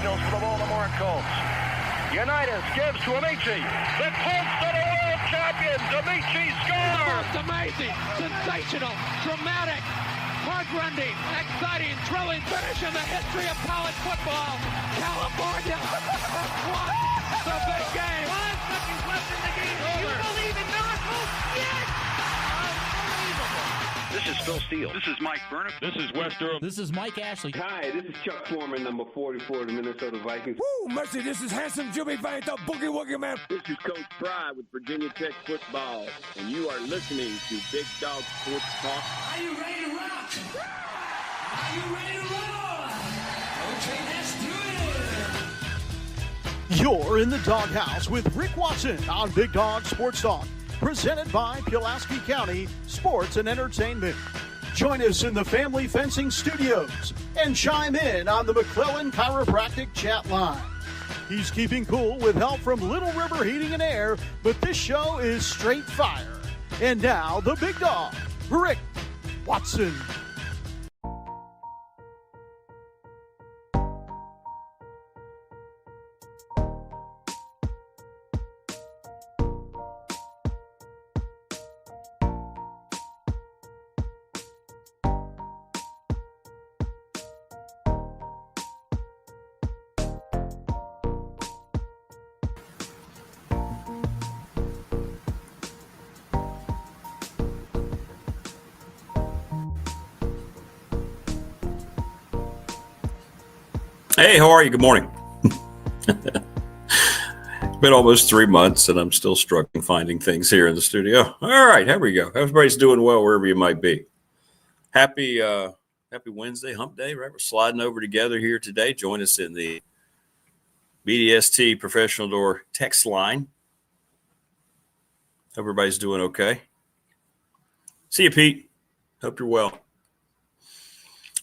signals for the Baltimore Colts. Unitas gives to Amici. The Colts are the world champions. Amici scores. It's amazing, sensational, dramatic, heart-rending, exciting, thrilling finish in the history of college football. California won the big game. 5 seconds left in the game. Do you believe in miracles? Yes! Unbelievable. This is Phil Steele. This is Mike Burnham. This is Wes Durham. This is Mike Ashley. Hi, this is Chuck Foreman, number 44 of the Minnesota Vikings. Woo, mercy, this is handsome Jimmy Vane, the Boogie Woogie Man. This is Coach Fry with Virginia Tech Football, and you are listening to Big Dog Sports Talk. Are you ready to rock? Are you ready to roll? Okay, let's do it. You're in the doghouse with Rick Watson on Big Dog Sports Talk, presented by Pulaski County Sports and Entertainment. Join us in the Family Fencing Studios and chime in on the McClellan Chiropractic chat line. He's keeping cool with help from Little River Heating and Air, but this show is straight fire. And now, the big dog, Rick Watson. Hey, how are you? Good morning. It's been almost 3 months and I'm still struggling finding things here in the studio. All right, here we go. Everybody's doing well wherever you might be. Happy Wednesday, Hump Day, right? We're sliding over together here today. Join us in the BDST Professional Door text line. Hope everybody's doing okay. See you, Pete. Hope you're well.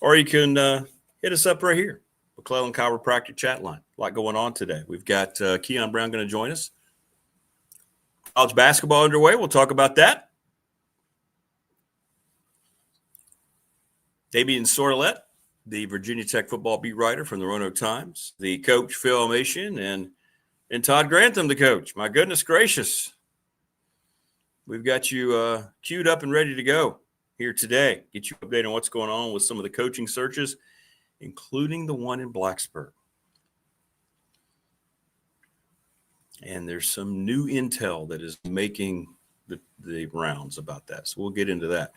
Or you can hit us up right here. McClellan Chiropractic chat line. A lot going on today. We've got Kion Brown going to join us. College basketball underway. We'll talk about that. Damien Sordelett, the Virginia Tech football beat writer from the Roanoke Times. The coach, Phil Elmassian, and Todd Grantham, the coach. My goodness gracious. We've got you queued up and ready to go here today. Get you updated on what's going on with some of the coaching searches, including the one in Blacksburg. And there's some new intel that is making the rounds about that. So we'll get into that.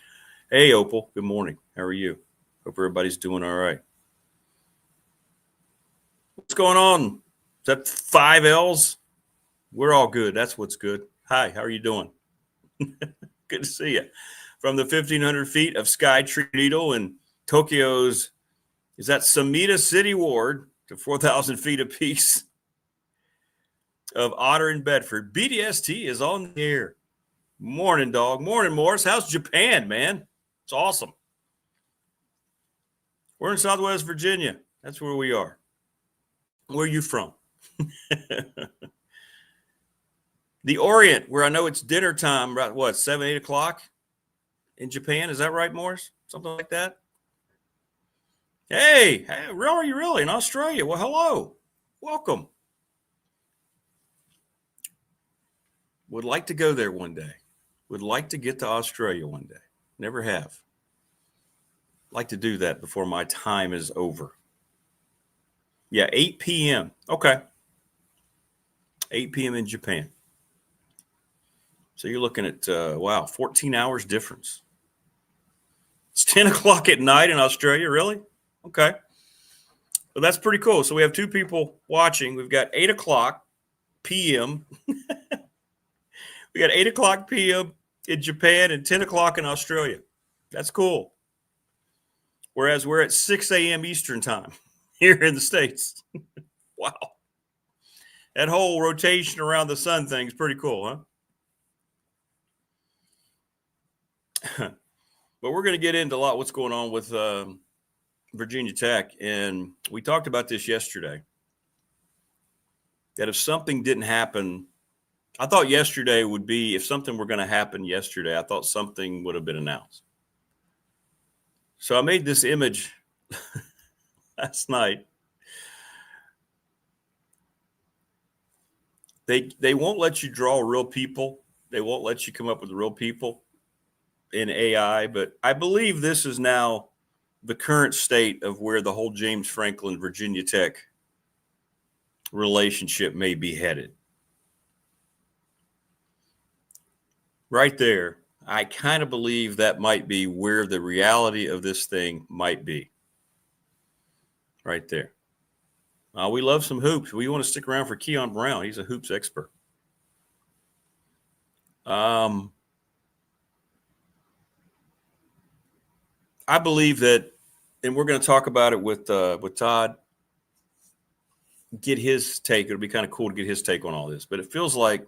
Hey, Opal, good morning. How are you? Hope everybody's doing all right. What's going on? Is that 5 L's? We're all good. That's what's good. Hi, how are you doing? Good to see you. From the 1,500 feet of Sky Tree Needle in Tokyo's, is that Samita City Ward, to 4,000 feet apiece of Otter and Bedford. BDST is on the air. Morning, dog. Morning, Morris. How's Japan, man? It's awesome. We're in Southwest Virginia. That's where we are. Where are you from? The Orient, where I know it's dinner time, about what, 7, 8 o'clock in Japan? Is that right, Morris? Something like that? Hey, where are you really? In Australia? Well, hello. Welcome. Would like to go there one day. Would like to get to Australia one day. Never have. Like to do that before my time is over. Yeah, 8 p.m. Okay. 8 p.m. in Japan. So you're looking at, 14 hours difference. It's 10 o'clock at night in Australia, really? Okay. Well, that's pretty cool. So we have 2 people watching. We've got 8 o'clock p.m. We got 8 o'clock p.m. in Japan and 10 o'clock in Australia. That's cool. Whereas we're at 6 a.m. Eastern time here in the States. Wow. That whole rotation around the sun thing is pretty cool, huh? But we're going to get into a lot what's going on with Virginia Tech. And we talked about this yesterday, that if something didn't happen, I thought yesterday would be, if something were going to happen yesterday, I thought something would have been announced. So I made this image last night They won't let you draw real people. They won't let you come up with real people in AI. But I believe this is now the current state of where the whole James Franklin, Virginia Tech relationship may be headed. Right there, I kind of believe that might be where the reality of this thing might be. Right there. We love some hoops. We want to stick around for Kion Brown. He's a hoops expert. I believe that, and we're going to talk about it with Todd, get his take. It'll be kind of cool to get his take on all this. But it feels like,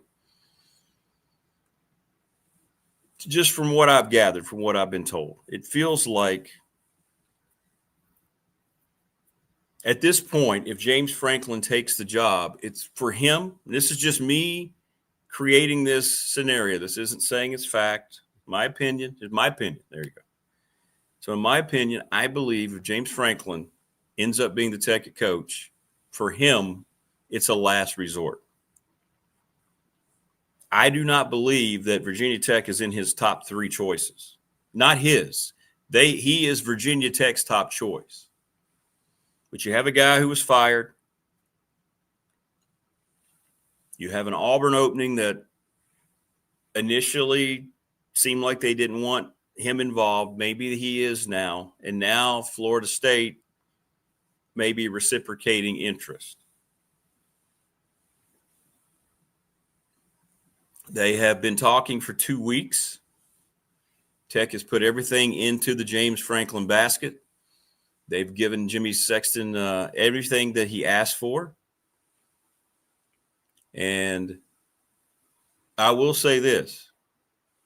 just from what I've gathered, from what I've been told, it feels like at this point, if James Franklin takes the job, it's for him. This is just me creating this scenario. This isn't saying it's fact. My opinion is my opinion. There you go. So in my opinion, I believe if James Franklin ends up being the Tech coach, for him, it's a last resort. I do not believe that Virginia Tech is in his top 3 choices. Not his. He is Virginia Tech's top choice. But you have a guy who was fired. You have an Auburn opening that initially seemed like they didn't want him involved. Maybe he is now. And now Florida State may be reciprocating interest. They have been talking for 2 weeks. Tech has put everything into the James Franklin basket. They've given Jimmy Sexton everything that he asked for. And I will say this.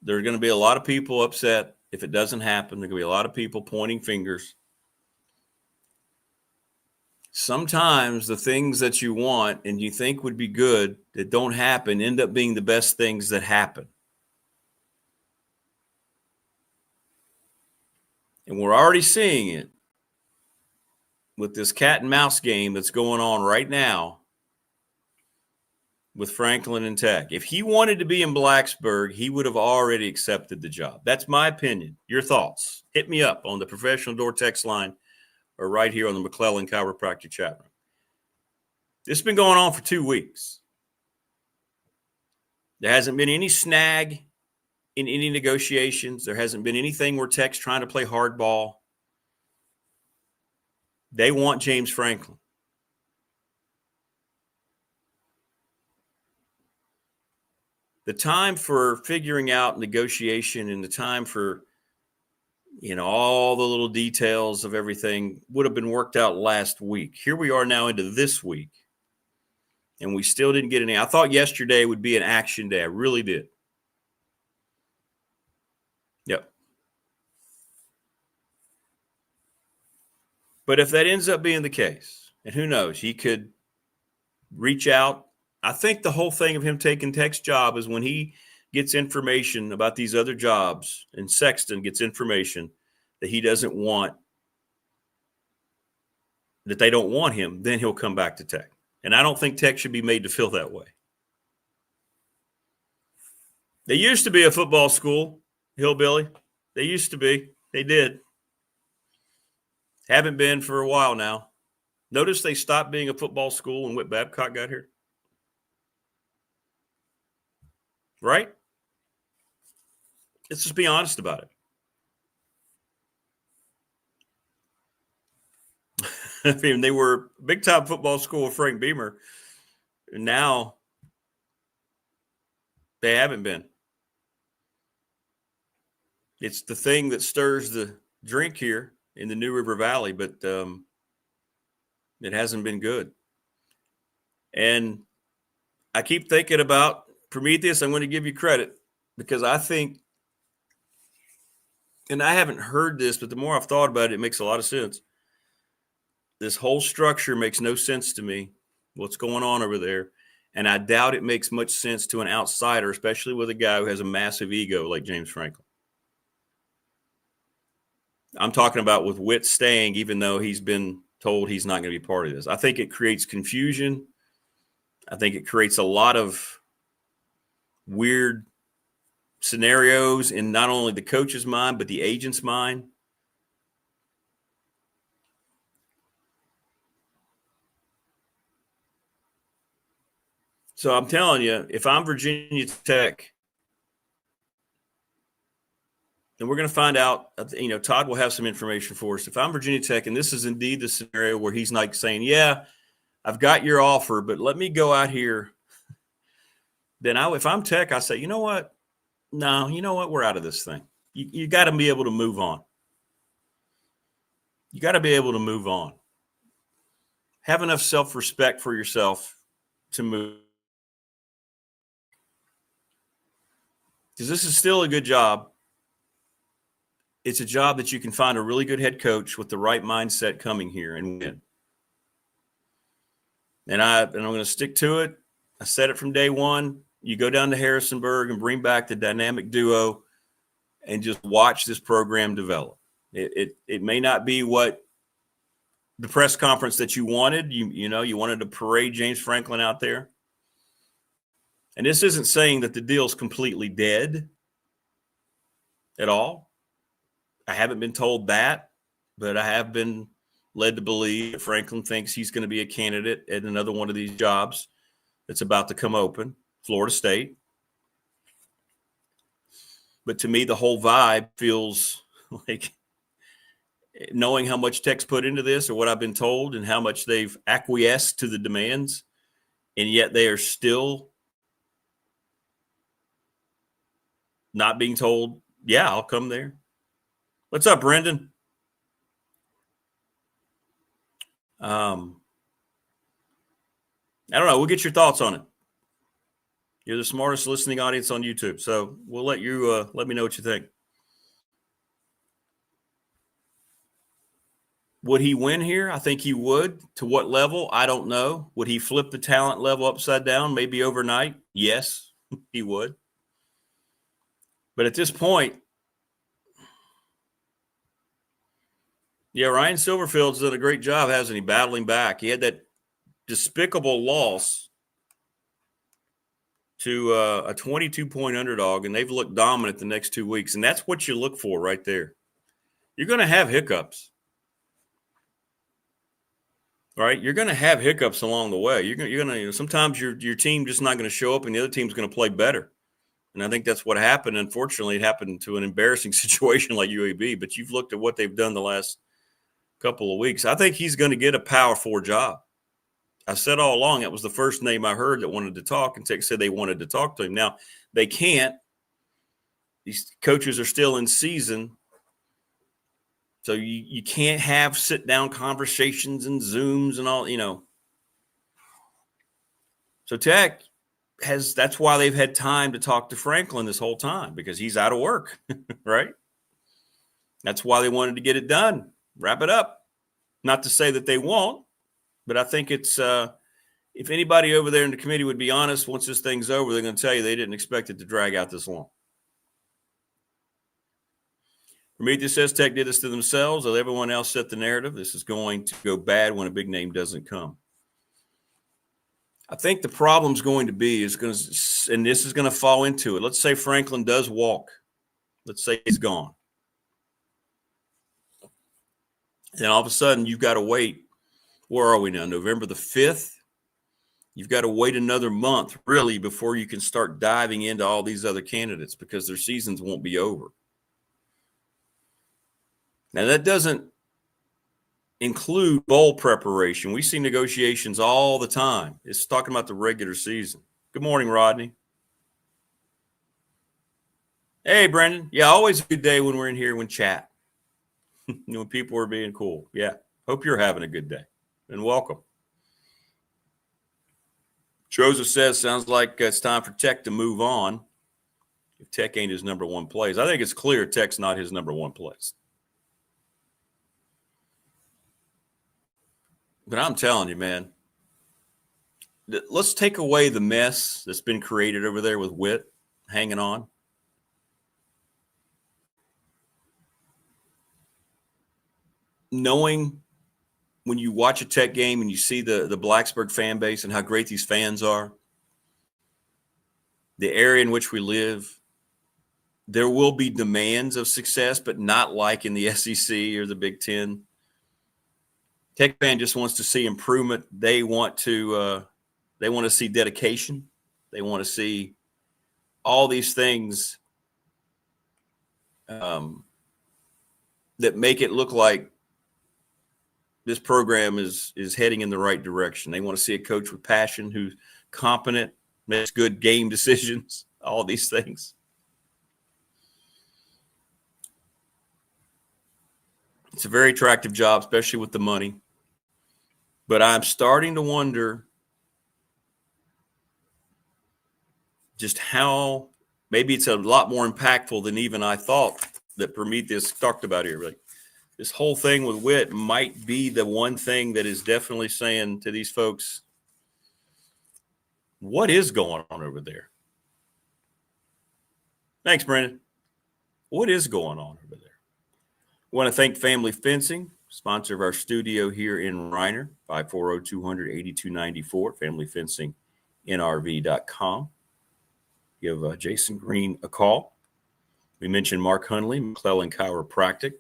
There are going to be a lot of people upset if it doesn't happen. There are going to be a lot of people pointing fingers. Sometimes the things that you want and you think would be good that don't happen end up being the best things that happen. And we're already seeing it with this cat and mouse game that's going on right now with Franklin and Tech. If he wanted to be in Blacksburg, he would have already accepted the job. That's my opinion. Your thoughts. Hit me up on the Professional Door text line or right here on the McClellan Chiropractic chat room. This has been going on for 2 weeks. There hasn't been any snag in any negotiations. There hasn't been anything where Tech's trying to play hardball. They want James Franklin. The time for figuring out negotiation and the time for, all the little details of everything would have been worked out last week. Here we are now into this week, and we still didn't get any. I thought yesterday would be an action day. I really did. Yep. But if that ends up being the case, and who knows, he could reach out. I think the whole thing of him taking Tech's job is when he gets information about these other jobs and Sexton gets information that he doesn't want, that they don't want him, then he'll come back to Tech. And I don't think Tech should be made to feel that way. They used to be a football school, Hillbilly. They used to be. They did. Haven't been for a while now. Notice they stopped being a football school when Whit Babcock got here. Right? Let's just be honest about it. I mean, they were big-time football school with Frank Beamer. And now they haven't been. It's the thing that stirs the drink here in the New River Valley, but it hasn't been good. And I keep thinking about Prometheus. I'm going to give you credit because I think, and I haven't heard this, but the more I've thought about it, it makes a lot of sense. This whole structure makes no sense to me, what's going on over there. And I doubt it makes much sense to an outsider, especially with a guy who has a massive ego like James Franklin. I'm talking about with Whit staying, even though he's been told he's not going to be part of this. I think it creates confusion. I think it creates a lot of weird scenarios in not only the coach's mind, but the agent's mind. So I'm telling you, if I'm Virginia Tech, and we're going to find out, Todd will have some information for us. If I'm Virginia Tech, and this is indeed the scenario where he's like saying, yeah, I've got your offer, but let me go out here. Then if I'm Tech, I say, you know what? No, you know what? We're out of this thing. You got to be able to move on. You got to be able to move on. Have enough self-respect for yourself to move. Because this is still a good job. It's a job that you can find a really good head coach with the right mindset coming here and win. And I'm going to stick to it. I said it from day one. You go down to Harrisonburg and bring back the dynamic duo and just watch this program develop. It may not be what the press conference that you wanted. You wanted to parade James Franklin out there. And this isn't saying that the deal's completely dead at all. I haven't been told that, but I have been led to believe that Franklin thinks he's going to be a candidate at another one of these jobs that's about to come open, Florida State. But to me, the whole vibe feels like, knowing how much Tech's put into this or what I've been told and how much they've acquiesced to the demands, and yet they are still not being told, yeah, I'll come there. What's up, Brendan? I don't know. We'll get your thoughts on it. You're the smartest listening audience on YouTube, so we'll let you let me know what you think. Would he win here? I think he would. To what level? I don't know. Would he flip the talent level upside down, maybe overnight? Yes, he would. But at this point, yeah, Ryan Silverfield's done a great job, hasn't he, battling back? He had that despicable loss to a 22-point underdog, and they've looked dominant the next 2 weeks. And that's what you look for right there. You're going to have hiccups, right? You're going to have hiccups along the way. You're going to sometimes your team just not going to show up, and the other team's going to play better. And I think that's what happened. Unfortunately, it happened to an embarrassing situation like UAB. But you've looked at what they've done the last couple of weeks. I think he's going to get a Power 4 job. I said all along it was the first name I heard that wanted to talk, and Tech said they wanted to talk to him. Now, they can't. These coaches are still in season. So you can't have sit-down conversations and Zooms and all, So Tech that's why they've had time to talk to Franklin this whole time, because he's out of work, right? That's why they wanted to get it done. Wrap it up. Not to say that they won't, but I think it's if anybody over there in the committee would be honest, once this thing's over, they're going to tell you they didn't expect it to drag out this long. Prometheus says Tech did this to themselves, while everyone else set the narrative. This is going to go bad when a big name doesn't come. I think the problem's going to be and this is going to fall into it. Let's say Franklin does walk. Let's say he's gone. And all of a sudden, you've got to wait. Where are we now? November the 5th? You've got to wait another month, really, before you can start diving into all these other candidates, because their seasons won't be over. Now, that doesn't include bowl preparation. We see negotiations all the time. It's talking about the regular season. Good morning, Rodney. Hey, Brendan. Yeah, always a good day when we're in here when chat. When people are being cool. Yeah. Hope you're having a good day. And welcome. Joseph says, sounds like it's time for Tech to move on. If Tech ain't his number one place. I think it's clear Tech's not his number one place. But I'm telling you, man, let's take away the mess that's been created over there with Witt hanging on. Knowing when you watch a Tech game and you see the Blacksburg fan base and how great these fans are, the area in which we live, there will be demands of success, but not like in the SEC or the Big Ten. Tech fan just wants to see improvement. They want to see dedication. They want to see all these things that make it look like this program is heading in the right direction. They want to see a coach with passion, who's competent, makes good game decisions, all these things. It's a very attractive job, especially with the money. But I'm starting to wonder just how maybe it's a lot more impactful than even I thought that Prometheus talked about here. Like, this whole thing with Witt might be the one thing that is definitely saying to these folks, what is going on over there? Thanks, Brandon. What is going on over there? I want to thank Family Fencing, sponsor of our studio here in Reiner, 540-200-8294, familyfencingnrv.com. Give Jason Green a call. We mentioned Mark Hunley, McClellan Chiropractic.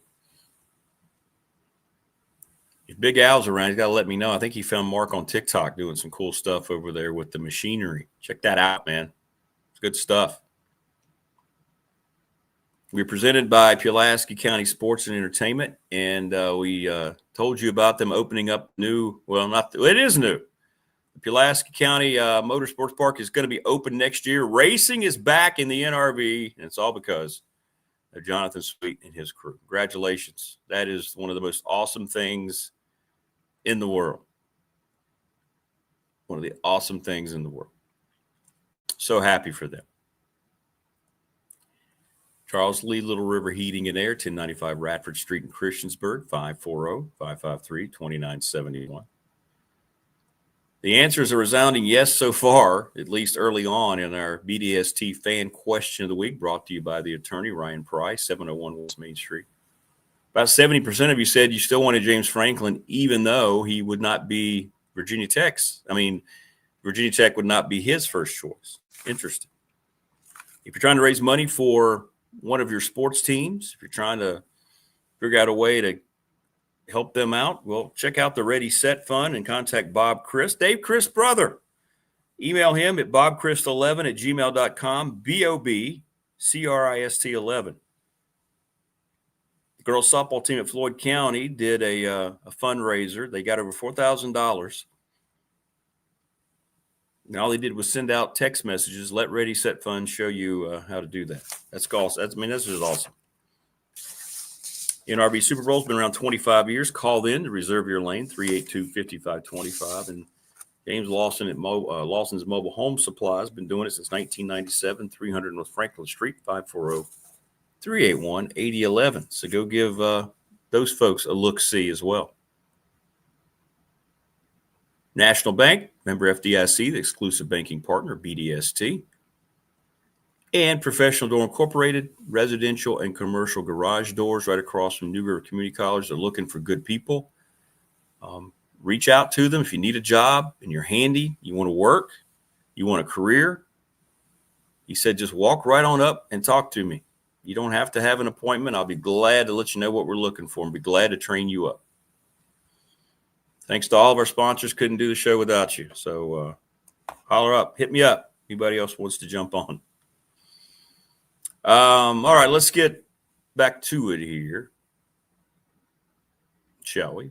If Big Al's around, he's got to let me know. I think he found Mark on TikTok doing some cool stuff over there with the machinery. Check that out, man. It's good stuff. We're presented by Pulaski County Sports and Entertainment, and we told you about them opening up new. Well, it is new. The Pulaski County Motorsports Park is going to be open next year. Racing is back in the NRV, and it's all because of Jonathan Sweet and his crew. Congratulations. That is one of the most awesome things in the world. One of the awesome things in the world. So happy for them. Charles Lee, Little River Heating and Air, 1095 Radford Street in Christiansburg, 540-553-2971. The answer is a resounding yes so far, at least early on in our BDST fan question of the week, brought to you by the attorney, Ryan Price, 701 West Main Street. About 70% of you said you still wanted James Franklin, even though he would not be Virginia Tech's. Virginia Tech would not be his first choice. Interesting. If you're trying to raise money for one of your sports teams, if you're trying to figure out a way to help them out, well, check out the Ready Set Fund and contact Bob Christ, Dave Christ's brother. Email him at bobchrist11@gmail.com, BOBCRIST11. The girls softball team at Floyd County did a fundraiser. They got over $4,000. And all they did was send out text messages. Let Ready Set Fund show you how to do that. That's awesome. This is awesome. NRB Super Bowl's been around 25 years. Call in to reserve your lane, 382-5525. And James Lawson at Lawson's Mobile Home Supply has been doing it since 1997, 300 North Franklin Street, 540-381-8011. So go give those folks a look-see as well. National Bank, member FDIC, the exclusive banking partner, BDST. And Professional Door Incorporated, residential and commercial garage doors right across from New River Community College. They're looking for good people. Reach out to them if you need a job and you're handy, you want to work, you want a career. He said, just walk right on up and talk to me. You don't have to have an appointment. I'll be glad to let you know what we're looking for and be glad to train you up. Thanks to all of our sponsors. Couldn't do the show without you. So holler up, hit me up. Anybody else wants to jump on? All right, let's get back to it here, shall we?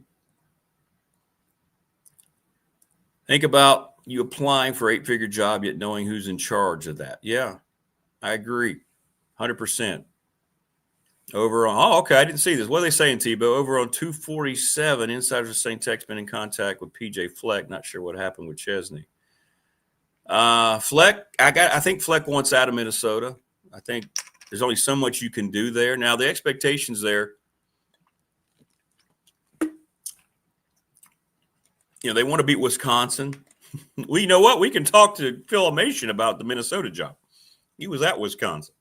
Think about you applying for an 8-figure job yet knowing who's in charge of that. Yeah, I agree, 100%. Over on, okay, I didn't see this. What are they saying, Tebow? Over on 247, insiders are saying Tech's been in contact with PJ Fleck. Not sure what happened with Chesney. Fleck, I think Fleck wants out of Minnesota. I think there's only so much you can do there. Now, the expectations there, they want to beat Wisconsin. Well, you know what? We can talk to Phil Elmassian about the Minnesota job. He was at Wisconsin.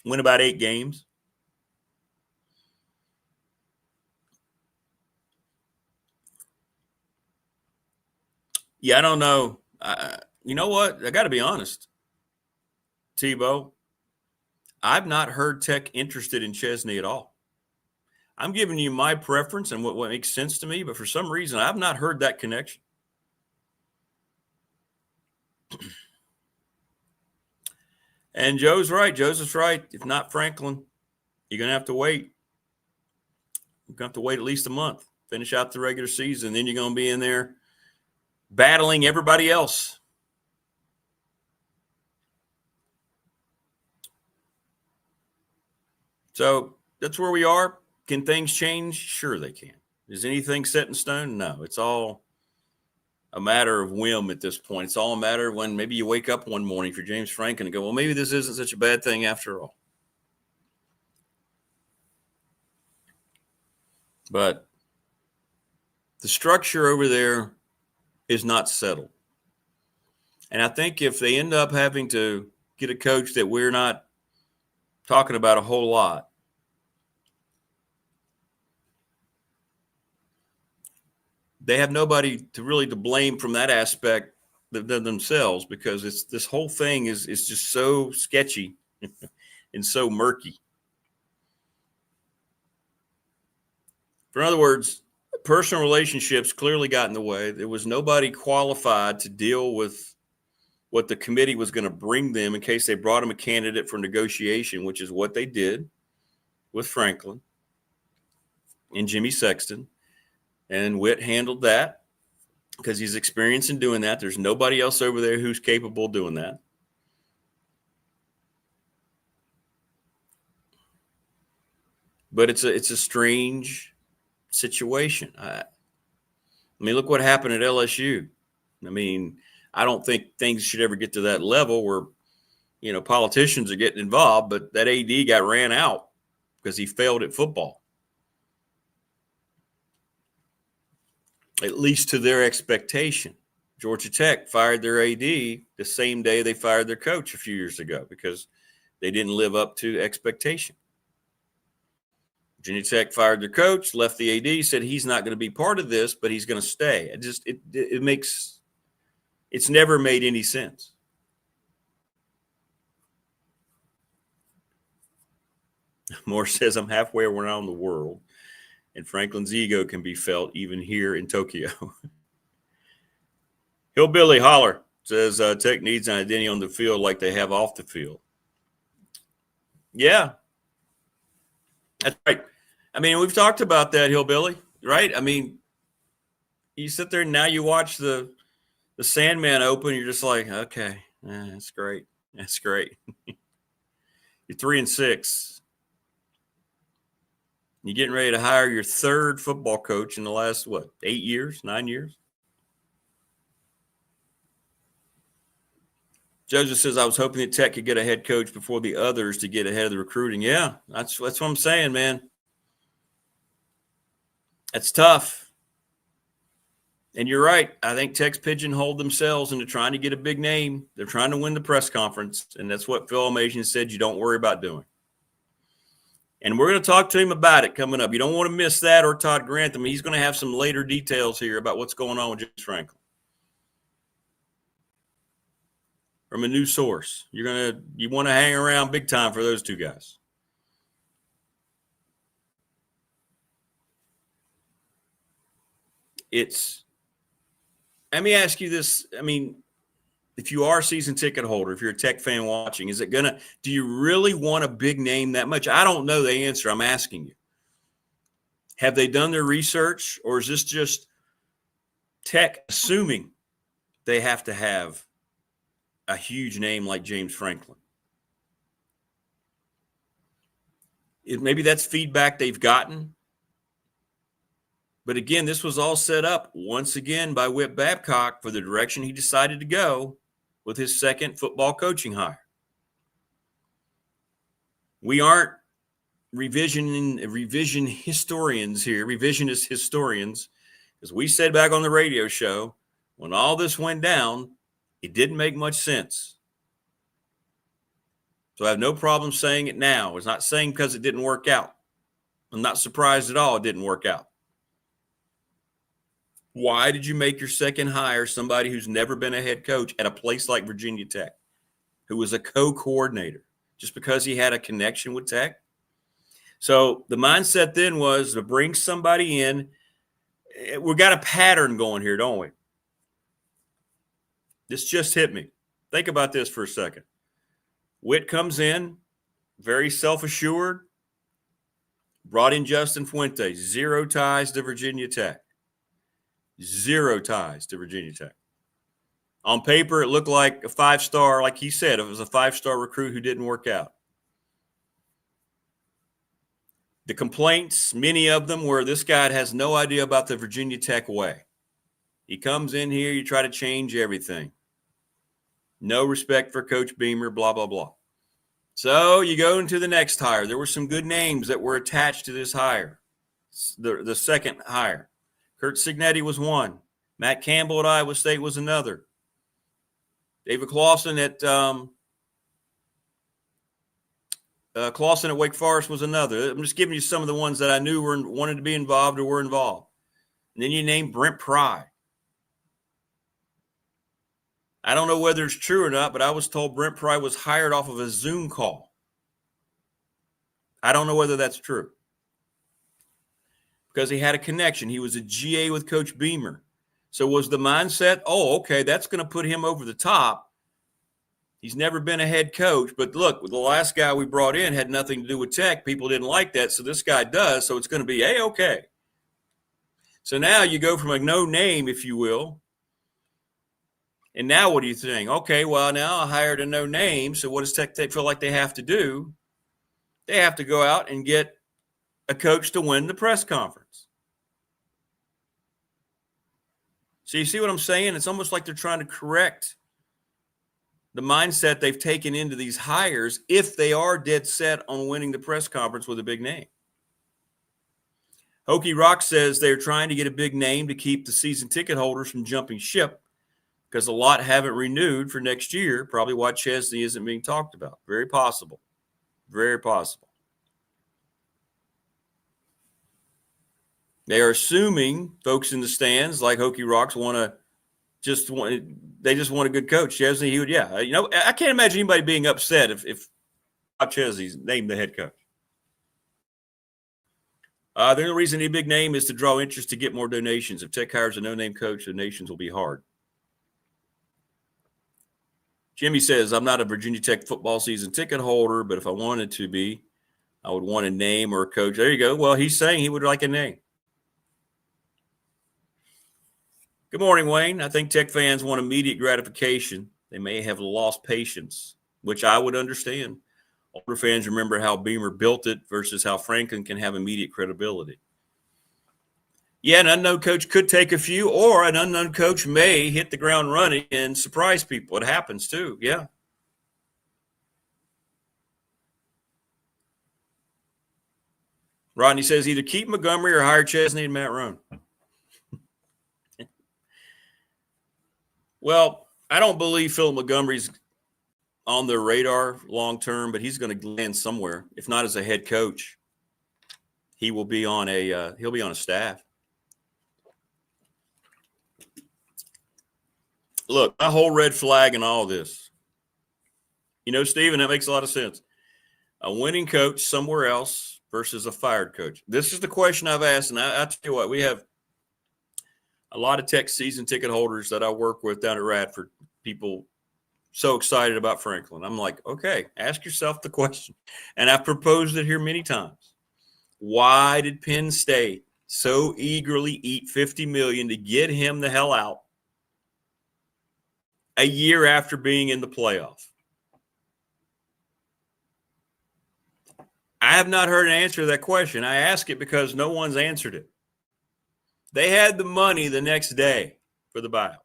Win about 8 games. Yeah, I don't know. You know what? I got to be honest, Tebow. I've not heard Tech interested in Chesney at all. I'm giving you my preference and what makes sense to me, but for some reason, I've not heard that connection. And Joe's right. Joseph's right. If not Franklin, you're going to have to wait. You're going to have to wait at least a month, finish out the regular season. Then you're going to be in there battling everybody else. So that's where we are. Can things change? Sure they can. Is anything set in stone? No. It's all a matter of whim at this point. It's all a matter of when maybe you wake up one morning for James Franklin and go, well, maybe this isn't such a bad thing after all. But the structure over there is not settled. And I think if they end up having to get a coach that we're not talking about a whole lot, they have nobody to blame from that aspect than themselves, because it's this whole thing is just so sketchy and so murky. In other words, personal relationships clearly got in the way. There was nobody qualified to deal with what the committee was going to bring them in case they brought them a candidate for negotiation, which is what they did with Franklin and Jimmy Sexton. And Witt handled that because he's experienced in doing that. There's nobody else over there who's capable of doing that. But it's a strange situation. I mean, look what happened at LSU. I mean, I don't think things should ever get to that level where, you know, politicians are getting involved, but that AD got ran out because he failed at football. At least to their expectation. Georgia Tech fired their AD the same day they fired their coach a few years ago because they didn't live up to expectation. Virginia Tech fired their coach, left the AD, said he's not going to be part of this, but he's going to stay. It's never made any sense. Moore says, I'm halfway around the world, and Franklin's ego can be felt even here in Tokyo. Hillbilly Holler says Tech needs an identity on the field like they have off the field. Yeah. That's right. I mean, we've talked about that, Hillbilly, right? I mean, you sit there and now you watch the Sandman open, you're just like, okay, that's great. That's great. You're 3-6. You're getting ready to hire your third football coach in the last, 8 years, 9 years? Joseph says, I was hoping that Tech could get a head coach before the others to get ahead of the recruiting. Yeah, that's what I'm saying, man. That's tough. And you're right. I think Tech's pigeonholed themselves into trying to get a big name. They're trying to win the press conference, and that's what Phil Elmassian said you don't worry about doing. And we're going to talk to him about it coming up. You don't want to miss that, or Todd Grantham. He's going to have some later details here about what's going on with James Franklin. From a new source. You want to hang around big time for those two guys. Let me ask you this. I mean, if you are a season ticket holder, if you're a Tech fan watching, do you really want a big name that much? I don't know the answer. I'm asking you. Have they done their research, or is this just Tech assuming they have to have a huge name like James Franklin? Maybe that's feedback they've gotten. But again, this was all set up once again by Whit Babcock for the direction he decided to go with his second football coaching hire. We aren't revisionist historians here, as we said back on the radio show, when all this went down, it didn't make much sense. So I have no problem saying it now. It's not saying because it didn't work out. I'm not surprised at all it didn't work out. Why did you make your second hire somebody who's never been a head coach at a place like Virginia Tech, who was a co-coordinator, just because he had a connection with Tech? So the mindset then was to bring somebody in. We've got a pattern going here, don't we? This just hit me. Think about this for a second. Witt comes in, very self-assured, brought in Justin Fuentes, zero ties to Virginia Tech. Zero ties to Virginia Tech. On paper, it looked like a five-star, like he said, it was a five-star recruit who didn't work out. The complaints, many of them, were this guy has no idea about the Virginia Tech way. He comes in here, you try to change everything. No respect for Coach Beamer, blah, blah, blah. So you go into the next hire. There were some good names that were attached to this hire, the second hire. Kurt Signetti was one. Matt Campbell at Iowa State was another. David Clawson at Wake Forest was another. I'm just giving you some of the ones that I knew wanted to be involved or were involved. And then you named Brent Pry. I don't know whether it's true or not, but I was told Brent Pry was hired off of a Zoom call. I don't know whether that's true. Because he had a connection. He was a GA with Coach Beamer. So was the mindset, oh, okay, that's going to put him over the top. He's never been a head coach. But look, the last guy we brought in had nothing to do with Tech. People didn't like that, so this guy does. So it's going to be A-okay. So now you go from a no name, if you will. And now what do you think? Okay, well, now I hired a no name. So what does Tech feel like they have to do? They have to go out and get a coach to win the press conference. So you see what I'm saying? It's almost like they're trying to correct the mindset they've taken into these hires if they are dead set on winning the press conference with a big name. Hokie Rock says they're trying to get a big name to keep the season ticket holders from jumping ship because a lot haven't renewed for next year, probably why Chesney isn't being talked about. Very possible. Very possible. They are assuming folks in the stands like Hokie Rocks just want a good coach. Chesney, he would, yeah. I can't imagine anybody being upset if Bob Chesney's named the head coach. The only reason they need a big name is to draw interest to get more donations. If Tech hires a no-name coach, donations will be hard. Jimmy says, I'm not a Virginia Tech football season ticket holder, but if I wanted to be, I would want a name or a coach. There you go. Well, he's saying he would like a name. Good morning, Wayne. I think Tech fans want immediate gratification. They may have lost patience, which I would understand. Older fans remember how Beamer built it versus how Franklin can have immediate credibility. Yeah, an unknown coach could take a few, or an unknown coach may hit the ground running and surprise people. It happens too, yeah. Rodney says either keep Montgomery or hire Chesney and Matt Roan. Well, I don't believe Phil Montgomery's on their radar long term, but he's going to land somewhere. If not as a head coach, he will be on he'll be on a staff. Look, my whole red flag in all this. Stephen, that makes a lot of sense. A winning coach somewhere else versus a fired coach. This is the question I've asked, and I tell you what, we have a lot of Tech season ticket holders that I work with down at Radford, people so excited about Franklin. I'm like, okay, ask yourself the question. And I've proposed it here many times. Why did Penn State so eagerly eat $50 million to get him the hell out a year after being in the playoff? I have not heard an answer to that question. I ask it because no one's answered it. They had the money the next day for the buyout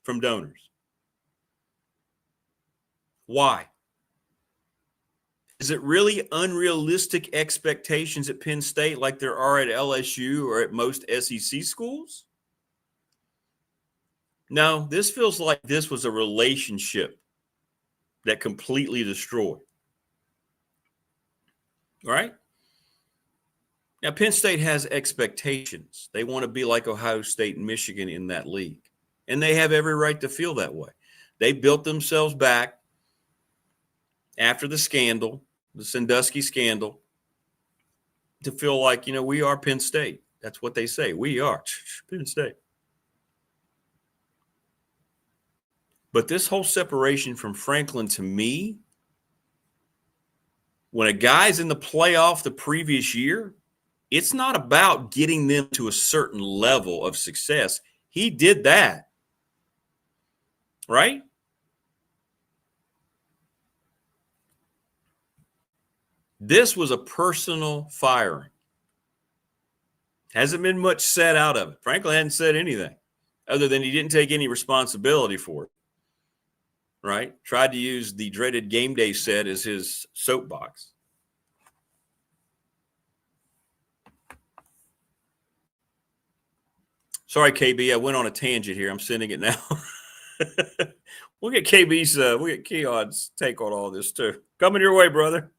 from donors. Why? Is it really unrealistic expectations at Penn State like there are at LSU or at most SEC schools? No, this feels like this was a relationship that completely destroyed. Right? Now, Penn State has expectations. They want to be like Ohio State and Michigan in that league, and they have every right to feel that way. They built themselves back after the scandal, the Sandusky scandal, to feel like, we are Penn State. That's what they say. We are Penn State. But this whole separation from Franklin, to me, when a guy's in the playoff the previous year, it's not about getting them to a certain level of success. He did that, right? This was a personal firing. Hasn't been much said out of it. Franklin hadn't said anything other than he didn't take any responsibility for it, right? Tried to use the dreaded game day set as his soapbox. Sorry, KB, I went on a tangent here. I'm sending it now. We'll get Keon's take on all this too. Coming your way, brother.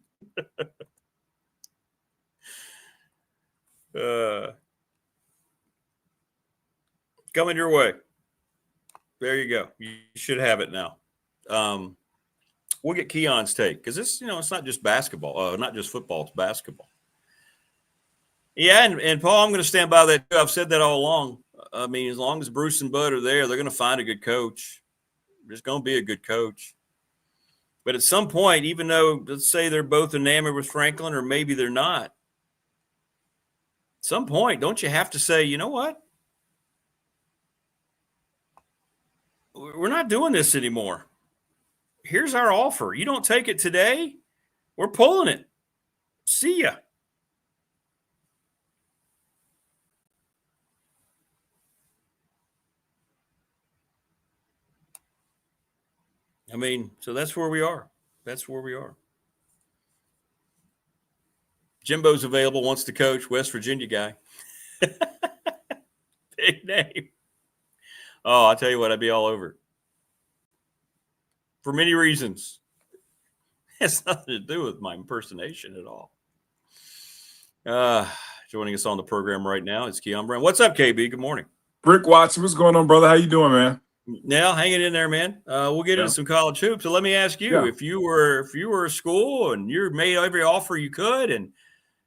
Coming your way. There you go. You should have it now. We'll get Keon's take because this, it's not just basketball, not just football, it's basketball. Yeah, and Paul, I'm going to stand by that too. I've said that all along. I mean, as long as Bruce and Bud are there, they're going to find a good coach. There's going to be a good coach. But at some point, even though, let's say they're both enamored with Franklin, or maybe they're not, at some point, don't you have to say, you know what? We're not doing this anymore. Here's our offer. You don't take it today, we're pulling it. See ya. I mean, so that's where we are. That's where we are. Jimbo's available, wants to coach, West Virginia guy. Big name. Oh, I'll tell you what, I'd be all over it. For many reasons. It has nothing to do with my impersonation at all. Joining us on the program right now is Kion Brown. What's up, KB? Good morning. Rick Watson, what's going on, brother? How you doing, man? Now, hang it in there, man. We'll get into some college hoops. So let me ask you, if you were a school and you made every offer you could and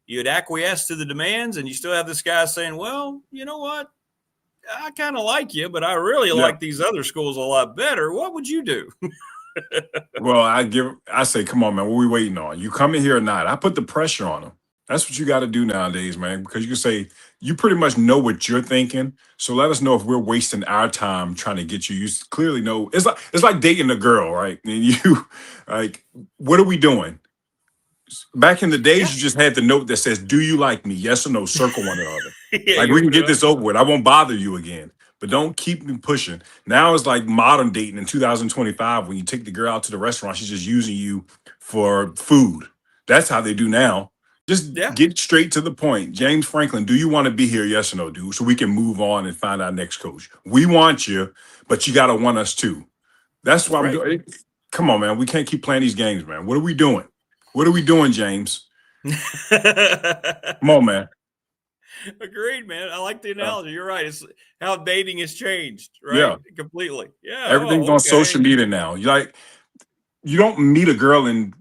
you had acquiesced to the demands and you still have this guy saying, well, you know what? I kind of like you, but I really like these other schools a lot better. What would you do? Well, I say, come on, man. What are we waiting on? You coming here or not? I put the pressure on them. That's what you got to do nowadays, man, because you can say you pretty much know what you're thinking. So let us know if we're wasting our time trying to get you. You clearly know. It's like dating a girl, right? And you like, what are we doing? Back in the days, you just had the note that says, do you like me? Yes or no, circle one or other. Like, we can get this over with. I won't bother you again. But don't keep me pushing. Now it's like modern dating in 2025. When you take the girl out to the restaurant, she's just using you for food. That's how they do now. Just get straight to the point. James Franklin, do you want to be here? Yes or no, dude? So we can move on and find our next coach. We want you, but you got to want us too. That's why I'm doing. Come on, man. We can't keep playing these games, man. What are we doing? What are we doing, James? Come on, man. Agreed, man. I like the analogy. You're right. It's how dating has changed, right? Yeah. Completely. Yeah. Everything's on social media now. You don't meet a girl in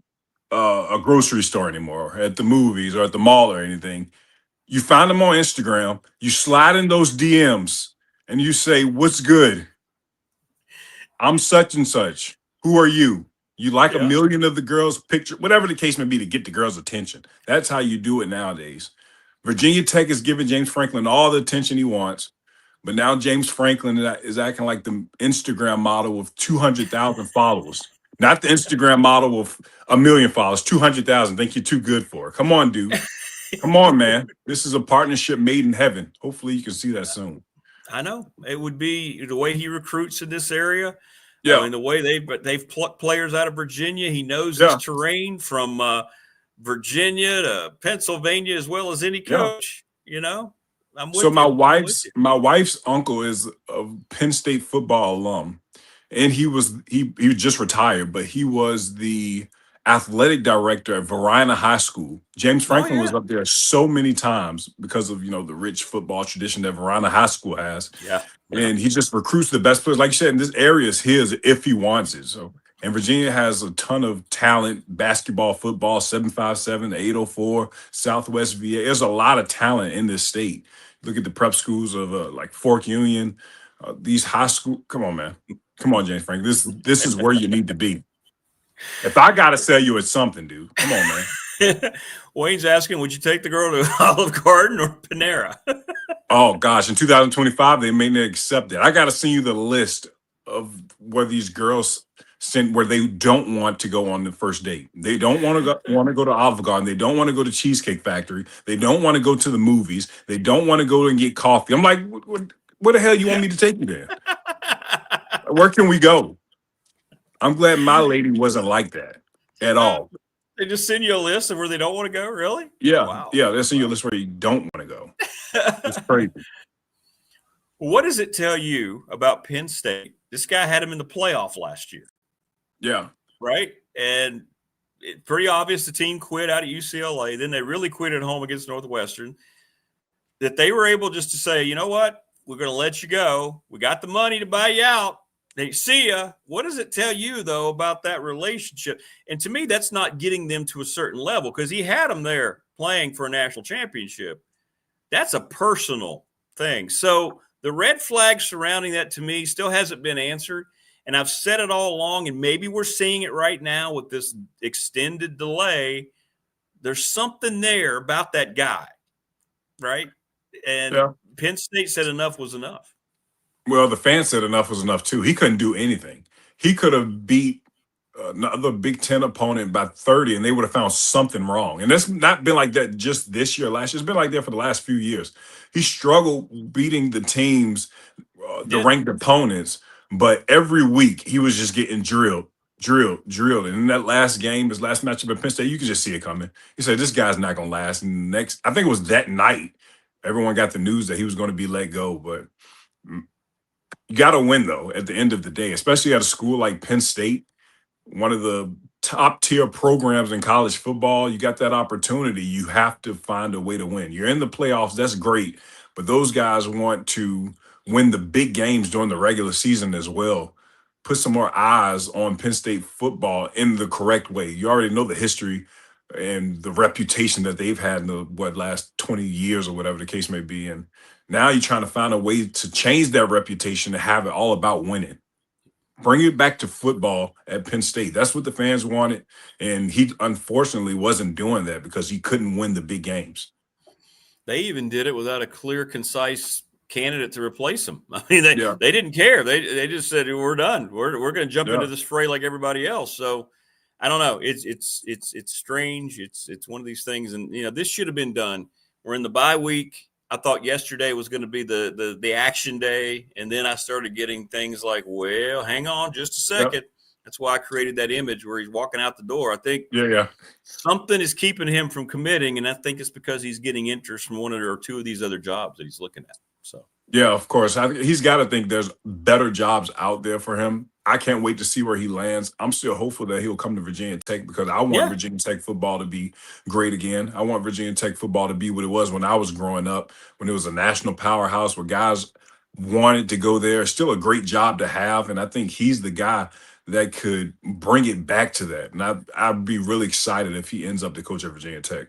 a grocery store anymore, at the movies or at the mall or anything. You find them on Instagram, you slide in those DMs and you say, what's good? I'm such and such. Who are you? You like a million of the girls' picture, whatever the case may be, to get the girls' attention. That's how you do it nowadays. Virginia Tech is giving James Franklin all the attention he wants, but now James Franklin is acting like the Instagram model of 200,000 followers. Not the Instagram model of 1 million followers, 200,000. Think you're too good for it. Come on, dude. Come on, man. This is a partnership made in heaven. Hopefully you can see that soon. I know. It would be the way he recruits in this area. Yeah. I mean, the way they've plucked players out of Virginia. He knows this terrain from Virginia to Pennsylvania as well as any coach, you know. I'm with so you. my wife's uncle is a Penn State football alum. And he was just retired, but he was the athletic director at Varina High School. James Oh, Franklin was yeah. up there so many times because of, the rich football tradition that Varina High School has. Yeah. Yeah. And he just recruits the best players. Like you said, in this area is his if he wants it. So, and Virginia has a ton of talent, basketball, football, 757, 804, Southwest VA. There's a lot of talent in this state. Look at the prep schools of like Fork Union, these high school. Come on, man. Come on, James Franklin. This is where you need to be. If I gotta sell you, it's something, dude. Come on, man. Wayne's asking, would you take the girl to Olive Garden or Panera? Oh gosh, in 2025 they may not accept it. I gotta send you the list of where these girls sent where they don't want to go on the first date. They don't want to go to Olive Garden. They don't want to go to Cheesecake Factory. They don't want to go to the movies. They don't want to go and get coffee. I'm like, where the hell you want me to take you there? Where can we go? I'm glad my lady wasn't like that at all. They just send you a list of where they don't want to go, really? Yeah, Wow. yeah. They'll send you a list where you don't want to go. It's crazy. What does it tell you about Penn State? This guy had him in the playoff last year, Yeah, right? And it's pretty obvious the team quit out at UCLA. Then they really quit at home against Northwestern. That they were able just to say, you know what? We're going to let you go. We got the money to buy you out. They see ya. What does it tell you, though, about that relationship? And to me, that's not getting them to a certain level because he had them there playing for a national championship. That's a personal thing. So the red flag surrounding that to me still hasn't been answered. And I've said it all along, and maybe we're seeing it right now with this extended delay. There's something there about that guy, right? And yeah. Penn State said enough was enough. Well, the fans said enough was enough too. He couldn't do anything. He could have beat another Big Ten opponent by 30, and they would have found something wrong. And that's not been like that just this year. Last year, it's been like that for the last few years. He struggled beating the teams, the ranked opponents, but every week he was just getting drilled. And in that last game, his last matchup at Penn State, you could just see it coming. He said, "This guy's not gonna last." And next, I think it was that night, everyone got the news that he was going to be let go, but. You got to win, though, at the end of the day, especially at a school like Penn State, one of the top tier programs in college football. You got that opportunity. You have to find a way to win. You're in the playoffs. That's great. But those guys want to win the big games during the regular season as well. Put some more eyes on Penn State football in the correct way. You already know the history and the reputation that they've had in the last 20 years or whatever the case may be. And now you're trying to find a way to change that reputation to have it all about winning. Bring it back to football at Penn State. That's what the fans wanted. And he unfortunately wasn't doing that because he couldn't win the big games. They even did it without a clear, concise candidate to replace him. I mean, they didn't care. They just said, we're done. We're going to jump into this fray like everybody else. So I don't know. It's strange. It's one of these things. And, this should have been done. We're in the bye week. I thought yesterday was going to be the action day. And then I started getting things like, well, hang on just a second. Yep. That's why I created that image where he's walking out the door. I think something is keeping him from committing. And I think it's because he's getting interest from one or two of these other jobs that he's looking at. So, yeah, of course. He's got to think there's better jobs out there for him. I can't wait to see where he lands. I'm still hopeful that he'll come to Virginia Tech because I want Virginia Tech football to be great again. I want Virginia Tech football to be what it was when I was growing up, when it was a national powerhouse where guys wanted to go there. It's still a great job to have, and I think he's the guy that could bring it back to that. And I'd be really excited if he ends up the coach at Virginia Tech.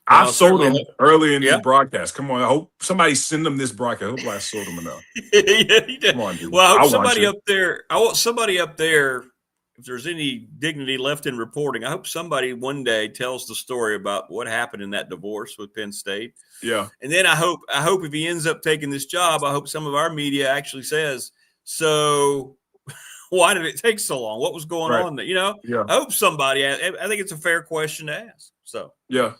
I sold him early in this broadcast. Come on, I hope somebody send him this broadcast. I hope I sold him enough. Yeah, he did. Come on, dude. Well, I hope somebody up there. I want somebody up there. If there's any dignity left in reporting, I hope somebody one day tells the story about what happened in that divorce with Penn State. Yeah, and then I hope if he ends up taking this job, I hope some of our media actually says, "So, why did it take so long? What was going on?" I hope somebody. I think it's a fair question to ask. So, yeah.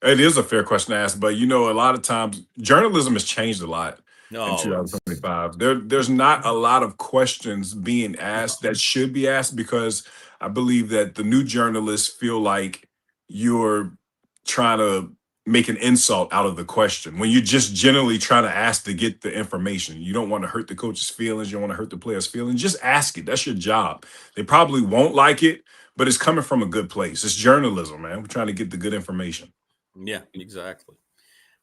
It is a fair question to ask, but a lot of times journalism has changed a lot in 2025. There's not a lot of questions being asked that should be asked because I believe that the new journalists feel like you're trying to make an insult out of the question when you're just generally trying to ask to get the information. You don't want to hurt the coach's feelings. You don't want to hurt the player's feelings. Just ask it. That's your job. They probably won't like it, but it's coming from a good place. It's journalism, man. We're trying to get the good information. Yeah, exactly.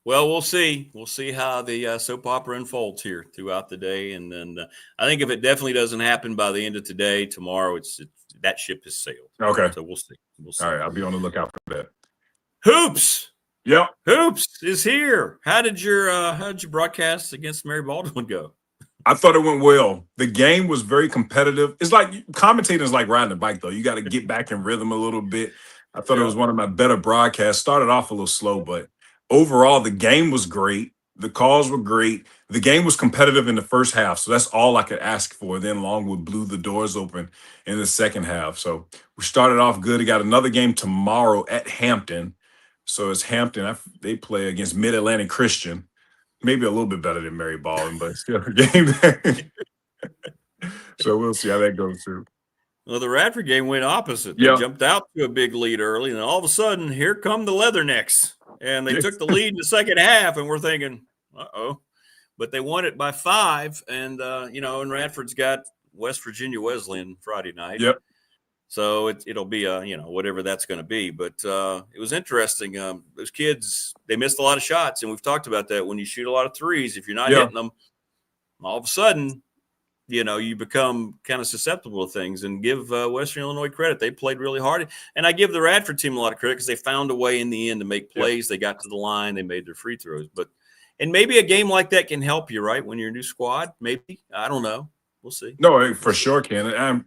Well, we'll see. We'll see how the soap opera unfolds here throughout the day. And then I think if it definitely doesn't happen by the end of today, tomorrow, it's that ship has sailed. Okay. So we'll see. We'll see. All right. I'll be on the lookout for that. Hoops. Yep. Hoops is here. How did your broadcast against Mary Baldwin go? I thought it went well. The game was very competitive. It's like commentating is like riding a bike, though. You got to get back in rhythm a little bit. I thought it was one of my better broadcasts. Started off a little slow, but overall, the game was great. The calls were great. The game was competitive in the first half, so that's all I could ask for. Then Longwood blew the doors open in the second half. So we started off good. We got another game tomorrow at Hampton. So it's Hampton. They play against Mid-Atlantic Christian. Maybe a little bit better than Mary Baldwin, but still a game. So we'll see how that goes through. Well, the Radford game went opposite. They Yeah. jumped out to a big lead early, and all of a sudden, here come the Leathernecks. And they took the lead in the second half, and we're thinking, uh-oh. But they won it by 5, and, and Radford's got West Virginia Wesleyan Friday night. Yep. So it'll be, whatever that's going to be. But it was interesting. Those kids, they missed a lot of shots, and we've talked about that. When you shoot a lot of threes, if you're not hitting them, all of a sudden, you become kind of susceptible to things. And give Western Illinois credit. They played really hard. And I give the Radford team a lot of credit because they found a way in the end to make plays. They got to the line. They made their free throws. And maybe a game like that can help you, right, when you're a new squad. Maybe. I don't know. We'll see. No, for sure, Ken.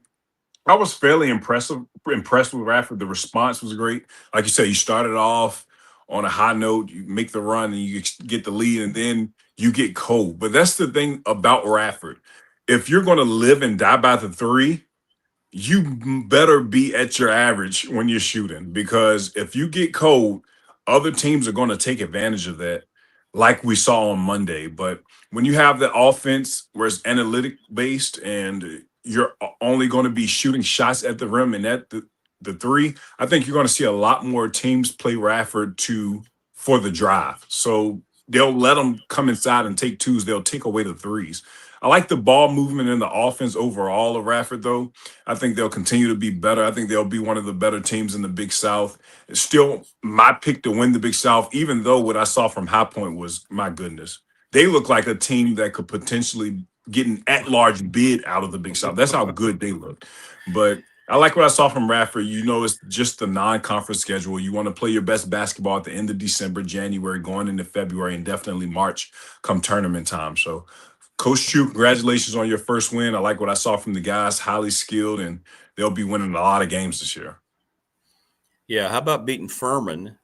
I was fairly impressed with Radford. The response was great. Like you said, you started off on a high note, you make the run, and you get the lead, and then you get cold. But that's the thing about Radford. If you're going to live and die by the 3, you better be at your average when you're shooting, because if you get cold, other teams are going to take advantage of that, like we saw on Monday. But when you have the offense where it's analytic based and you're only going to be shooting shots at the rim and at the 3, I think you're going to see a lot more teams play Radford for the drive. So they'll let them come inside and take 2s. They'll take away the 3s. I like the ball movement and the offense overall of Radford, though. I think they'll continue to be better. I think they'll be one of the better teams in the Big South. It's still my pick to win the Big South, even though what I saw from High Point was, my goodness, they look like a team that could potentially get an at-large bid out of the Big South. That's how good they look. But I like what I saw from Radford. It's just the non-conference schedule. You want to play your best basketball at the end of December, January, going into February, and definitely March come tournament time. So, Coach Chu, congratulations on your first win. I like what I saw from the guys, highly skilled, and they'll be winning a lot of games this year. Yeah, how about beating Furman,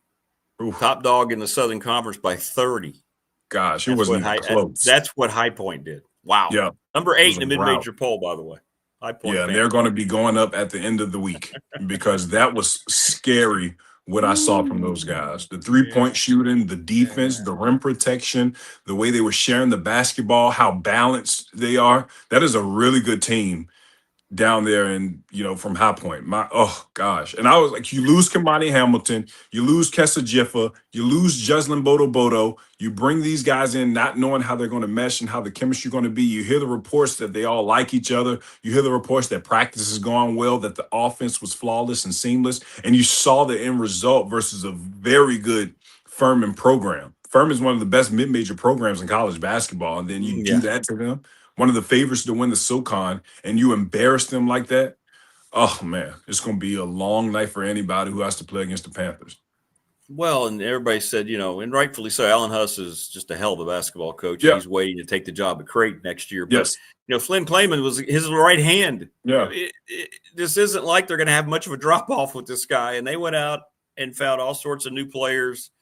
top dog in the Southern Conference, by 30? Gosh, it wasn't even close. That's what High Point did. Wow. Yeah. Number 8 in the mid-major poll, by the way. High Point. Yeah, and they're going to be going up at the end of the week because that was scary what I saw from those guys. The three-point shooting, the defense, the rim protection, the way they were sharing the basketball, how balanced they are. That is a really good team down there and from High Point. And I was like, you lose Kamani Hamilton, you lose Kessa Jiffa, you lose Jeslyn Bodo, you bring these guys in not knowing how they're going to mesh and how the chemistry is going to be. You hear the reports that they all like each other. You hear the reports that practice is going well, that the offense was flawless and seamless, and you saw the end result versus a very good Furman program. Furman is one of the best mid-major programs in college basketball, and then you do that to them. One of the favorites to win the SoCon, and you embarrass them like that. Oh, man, it's going to be a long night for anybody who has to play against the Panthers. Well, and everybody said, and rightfully so, Alan Huss is just a hell of a basketball coach. Yeah. He's waiting to take the job at Creighton next year. Yes. But, Flynn Clayman was his right hand. Yeah. This isn't like they're going to have much of a drop-off with this guy, and they went out and found all sorts of new players.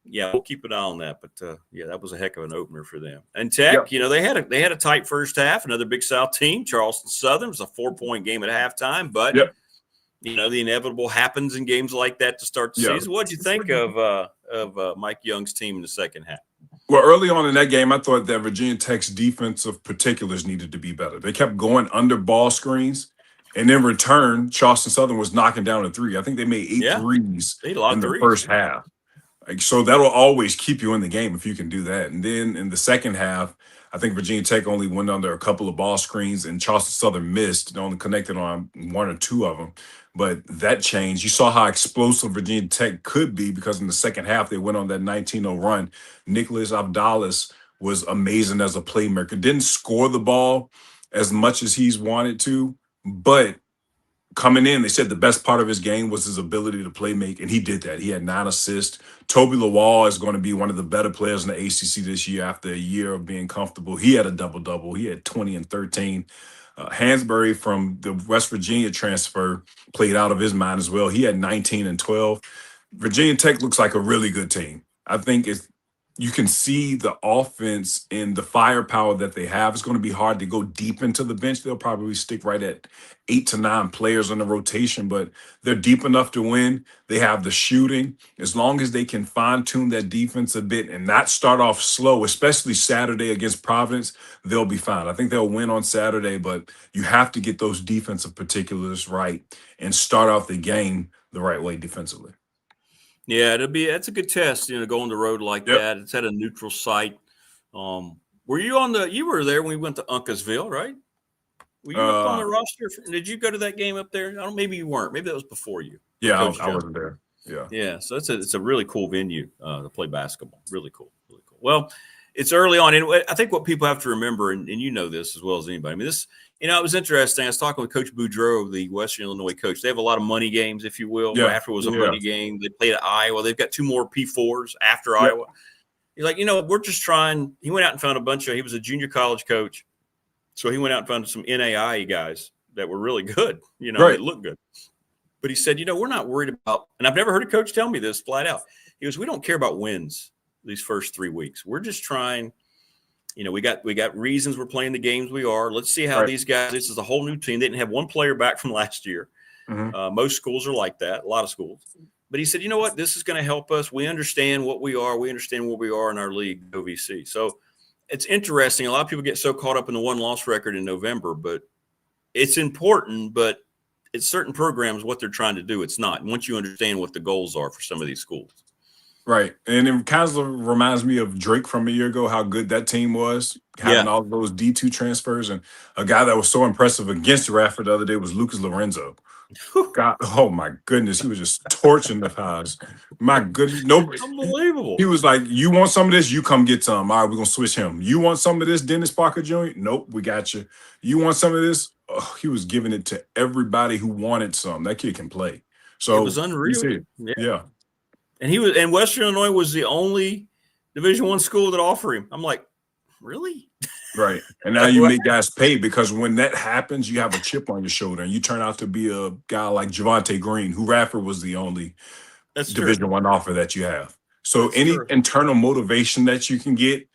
Yeah, we'll keep an eye on that. But, that was a heck of an opener for them. And Tech, they had a tight first half. Another Big South team, Charleston Southern. It was a 4-point game at halftime. But, the inevitable happens in games like that to start the season. What did you think of Mike Young's team in the second half? Well, early on in that game, I thought that Virginia Tech's defensive particulars needed to be better. They kept going under ball screens. And in return, Charleston Southern was knocking down a 3. I think they made 8 threes in the first half. Like, so that'll always keep you in the game if you can do that. And then in the second half, I think Virginia Tech only went under a couple of ball screens, and Charleston Southern missed. They only connected on one or two of them. But that changed. You saw how explosive Virginia Tech could be because in the second half, they went on that 19-0 run. Nicholas Abdallas was amazing as a playmaker. Didn't score the ball as much as he's wanted to, but coming in, they said the best part of his game was his ability to play make, and he did that. He had 9 assists. Toby Lawal is going to be one of the better players in the ACC this year after a year of being comfortable. He had a double-double. He had 20 and 13. Hansberry from the West Virginia transfer played out of his mind as well. He had 19 and 12. Virginia Tech looks like a really good team. I think you can see the offense and the firepower that they have. It's going to be hard to go deep into the bench. They'll probably stick right at 8 to 9 players on the rotation, but they're deep enough to win. They have the shooting. As long as they can fine-tune that defense a bit and not start off slow, especially Saturday against Providence, they'll be fine. I think they'll win on Saturday, but you have to get those defensive particulars right and start off the game the right way defensively. Yeah, that's a good test, go on the road like that. It's at a neutral site. Were you were there when we went to Uncasville, right? Were you up on the roster? Did you go to that game up there? Maybe you weren't. Maybe that was before you. Yeah, I wasn't there. Yeah. Yeah. So it's a really cool venue to play basketball. Really cool. Really cool. Well, it's early on. And I think what people have to remember, and you know this as well as anybody, I mean, this, it was interesting. I was talking with Coach Boudreau, the Western Illinois coach. They have a lot of money games, if you will. Yeah. After it was a money game. They played at Iowa. They've got 2 more P4s after Iowa. He's like, we're just trying. He went out and found he was a junior college coach. So he went out and found some NAI guys that were really good, They looked good. But he said, we're not worried about, and I've never heard a coach tell me this flat out. He goes, we don't care about wins these first 3 weeks. We're just trying, we got reasons we're playing the games we are. Let's see how these guys, this is a whole new team. They didn't have one player back from last year. Mm-hmm. Most schools are like that, a lot of schools. But he said, you know what, this is going to help us. We understand what we are. We understand where we are in our league, OVC. So it's interesting. A lot of people get so caught up in the 1-loss record in November, but it's important, but it's certain programs, what they're trying to do, it's not. And once you understand what the goals are for some of these schools. Right. And it kind of reminds me of Drake from a year ago, how good that team was, having all those D2 transfers. And a guy that was so impressive against Radford the other day was Lucas Lorenzo. God, oh my goodness, he was just torching the pies. My goodness, unbelievable. He was like, "You want some of this? You come get some. All right, we're gonna switch him. You want some of this, Dennis Parker Jr.? Nope, we got you. You want some of this?" Oh, he was giving it to everybody who wanted some. That kid can play. So it was unreal. Yeah. And Western Illinois was the only Division I school that offered him. I'm like, really? Right. And now you make guys pay, because when that happens, you have a chip on your shoulder and you turn out to be a guy like Javante Green, who Radford was the only Division I offer that you have. So any internal motivation that you can get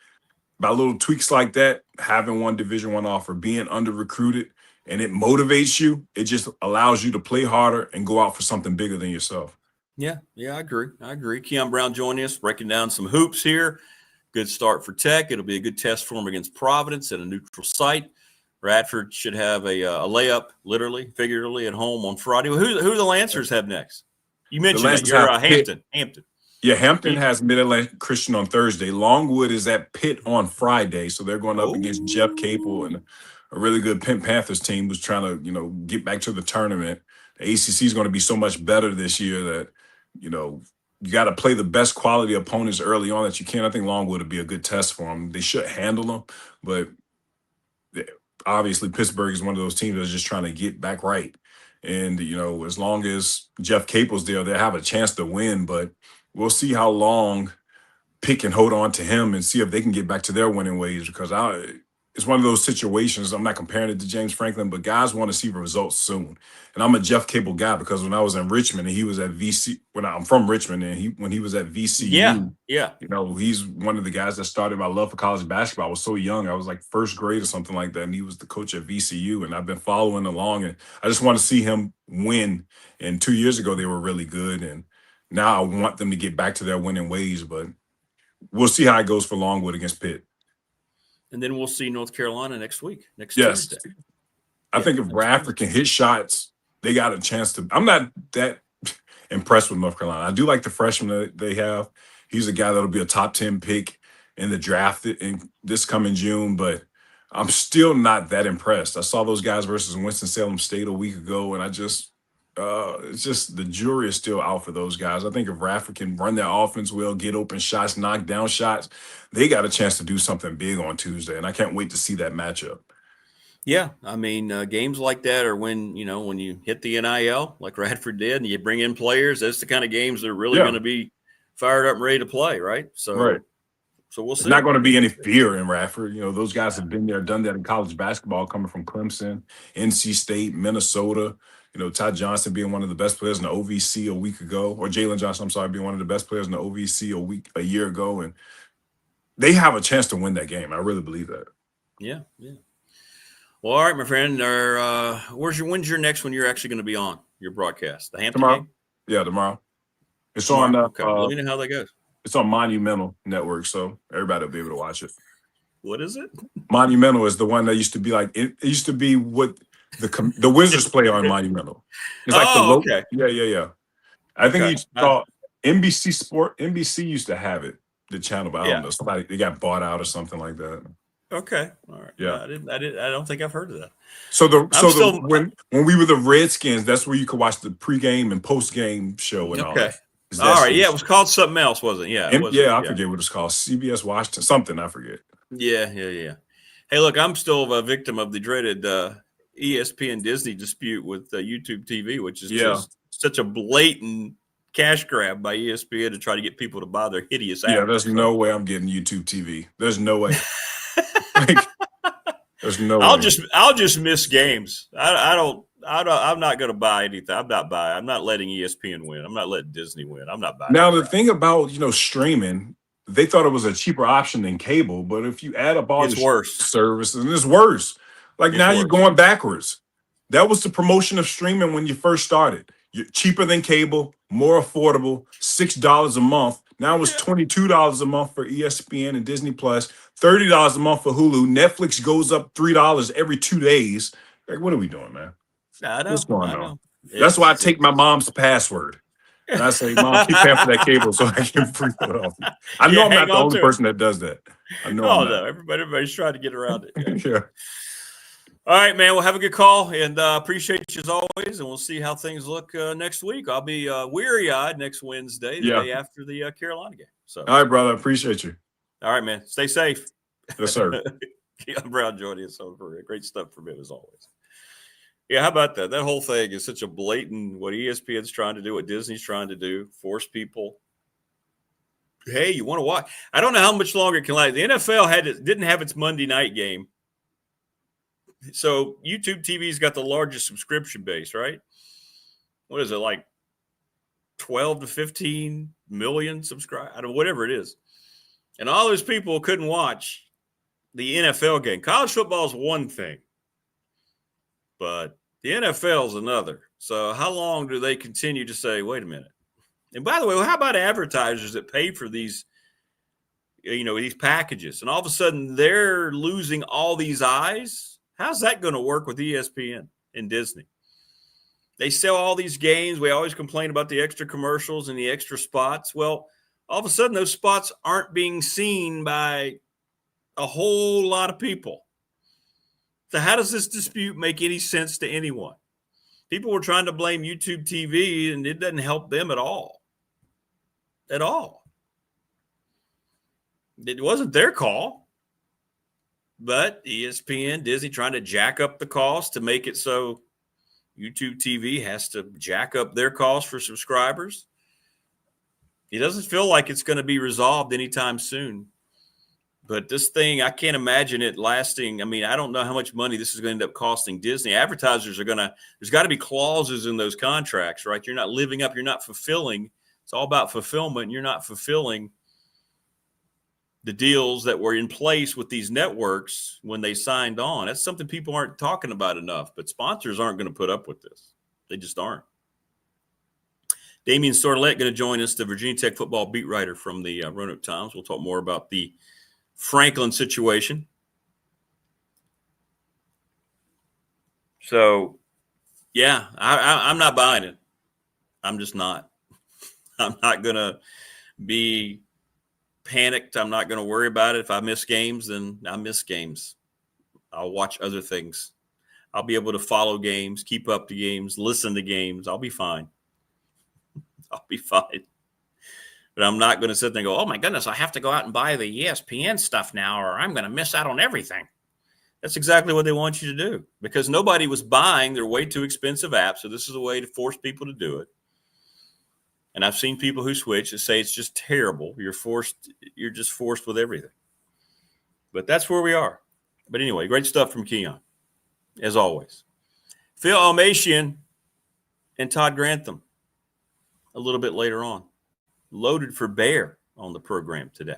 by little tweaks like that, having one Division I offer, being under recruited, and it motivates you, it just allows you to play harder and go out for something bigger than yourself. Yeah, I agree. Kion Brown joining us, breaking down some hoops here. Good start for Tech. It'll be a good test for them against Providence at a neutral site. Radford should have a layup, literally, figuratively, at home on Friday. Who do the Lancers have next? You mentioned that you're Hampton. Yeah, Hampton has Mid-Atlantic Christian on Thursday. Longwood is at Pitt on Friday, so they're going up against Jeff Capel and a really good Pitt Panthers team who's trying to, get back to the tournament. The ACC is going to be so much better this year that, you got to play the best quality opponents early on that you can. I think Longwood would be a good test for them. They should handle them, but obviously Pittsburgh is one of those teams that's just trying to get back right. And, as long as Jeff Capel's there, they'll have a chance to win, but we'll see how long Pitt can hold on to him and see if they can get back to their winning ways, because it's one of those situations. I'm not comparing it to James Franklin, but guys want to see results soon. And I'm a Jeff Capel guy, because when I was in Richmond and he was at VC, I'm from Richmond, and when he was at VCU, he's one of the guys that started my love for college basketball. I was so young. I was like first grade or something like that. And he was the coach at VCU, and I've been following along, and I just want to see him win. And 2 years ago, they were really good. And now I want them to get back to their winning ways, but we'll see how it goes for Longwood against Pitt. And then we'll see North Carolina next week, Tuesday. I think if Radford can hit shots, they got a chance to. I'm not that impressed with North Carolina. I do like the freshman that they have. He's a guy that'll be a top 10 pick in the draft in this coming June, but I'm still not that impressed. I saw those guys versus Winston-Salem State a week ago, and it's just the jury is still out for those guys. I think if Radford can run their offense well, get open shots, knock down shots, they got a chance to do something big on Tuesday, and I can't wait to see that matchup. Yeah, I mean, games like that are when you hit the NIL like Radford did, and you bring in players. That's the kind of games that are really going to be fired up and ready to play, right? So we'll see. There's not going to be any fear in Radford. Those guys have been there, done that in college basketball, coming from Clemson, NC State, Minnesota. Todd Johnson being one of the best players in the OVC a week ago, or Jalen Johnson, I'm sorry, being one of the best players in the OVC a year ago, and they have a chance to win that game. I really believe that. Yeah. Well, all right, my friend. When's your next one? You're actually going to be on your broadcast? The Hampton tomorrow? Game? Yeah, tomorrow. It's tomorrow? on. Okay. Let me know how that goes. It's on Monumental Network, so everybody will be able to watch it. What is it? Monumental is the one that used to be like it used to be what the Wizards play on Monumental. It's like okay. Yeah. I think you saw NBC Sport. NBC used to have it, the channel, but I don't know. They got bought out or something like that. Okay. All right. Yeah. I don't think I've heard of that. When we were the Redskins, that's where you could watch the pregame and postgame show and all that. All right. Yeah, it was called something else, wasn't it? Yeah. I forget what it's called. CBS Washington, something, I forget. Yeah. Hey, look, I'm still a victim of the dreaded ESPN Disney dispute with YouTube TV, which is just such a blatant cash grab by ESPN to try to get people to buy their hideous ads. Yeah, there's no way I'm getting YouTube TV. There's no way. There's no way. I'll just miss games. I'm not going to buy anything. I'm not letting ESPN win. I'm not letting Disney win. I'm not buying. Now the thing about streaming, they thought it was a cheaper option than cable, but if you add up all the services, it's worse. You're going backwards. That was the promotion of streaming when you first started. You're cheaper than cable, more affordable, $6 a month. Now it's $22 a month for ESPN and Disney Plus, $30 a month for Hulu. Netflix goes up $3 every 2 days. What are we doing, man? I know. What's going on? That's why I take my mom's password. And I say, Mom, keep paying for that cable so I can free it off. I know I'm not the only person that does that. I know. No. Everybody's trying to get around it. Yeah. All right, man. We'll have a good call, and appreciate you as always, and we'll see how things look next week. I'll be weary-eyed next Wednesday, the day after the Carolina game. So, all right, brother. Appreciate you. All right, man. Stay safe. Yes, sir. Kion Brown joining us over. Great stuff from him as always. Yeah, how about that? That whole thing is such a blatant what ESPN's trying to do, what Disney's trying to do, force people. Hey, you want to watch? I don't know how much longer it can last. The NFL didn't have its Monday night game. So YouTube TV's got the largest subscription base, right? What is it, like 12 to 15 million subscribers? I don't know, whatever it is. And all those people couldn't watch the NFL game. College football is one thing, but the NFL is another. So how long do they continue to say, wait a minute? And by the way, how about advertisers that pay for these, these packages? And all of a sudden they're losing all these eyes. How's that going to work with ESPN and Disney? They sell all these games. We always complain about the extra commercials and the extra spots. Well, all of a sudden those spots aren't being seen by a whole lot of people. So how does this dispute make any sense to anyone? People were trying to blame YouTube TV, and it doesn't help them at all. At all. It wasn't their call. But ESPN, Disney trying to jack up the cost to make it so YouTube TV has to jack up their cost for subscribers. It doesn't feel like it's going to be resolved anytime soon. But this thing, I can't imagine it lasting. I mean, I don't know how much money this is going to end up costing Disney. Advertisers are there's got to be clauses in those contracts, right? You're not living up, you're not fulfilling. It's all about fulfillment. You're not fulfilling the deals that were in place with these networks when they signed on. That's something people aren't talking about enough, but sponsors aren't going to put up with this. They just aren't. Damien Sordelett going to join us, the Virginia Tech football beat writer from the Roanoke Times. We'll talk more about the Franklin situation. So, yeah, I'm not buying it. I'm just not. I'm not going to be panicked. I'm not going to worry about it. If I miss games, then I miss games. I'll watch other things. I'll be able to follow games, keep up to games, listen to games. I'll be fine. I'll be fine. But I'm not going to sit there and go, oh, my goodness, I have to go out and buy the ESPN stuff now, or I'm going to miss out on everything. That's exactly what they want you to do, because nobody was buying their way too expensive apps. So this is a way to force people to do it. And I've seen people who switch and say it's just terrible. You're just forced with everything. But that's where we are. But anyway, great stuff from Kion, as always. Phil Elmassian and Todd Grantham a little bit later on. Loaded for bear on the program today.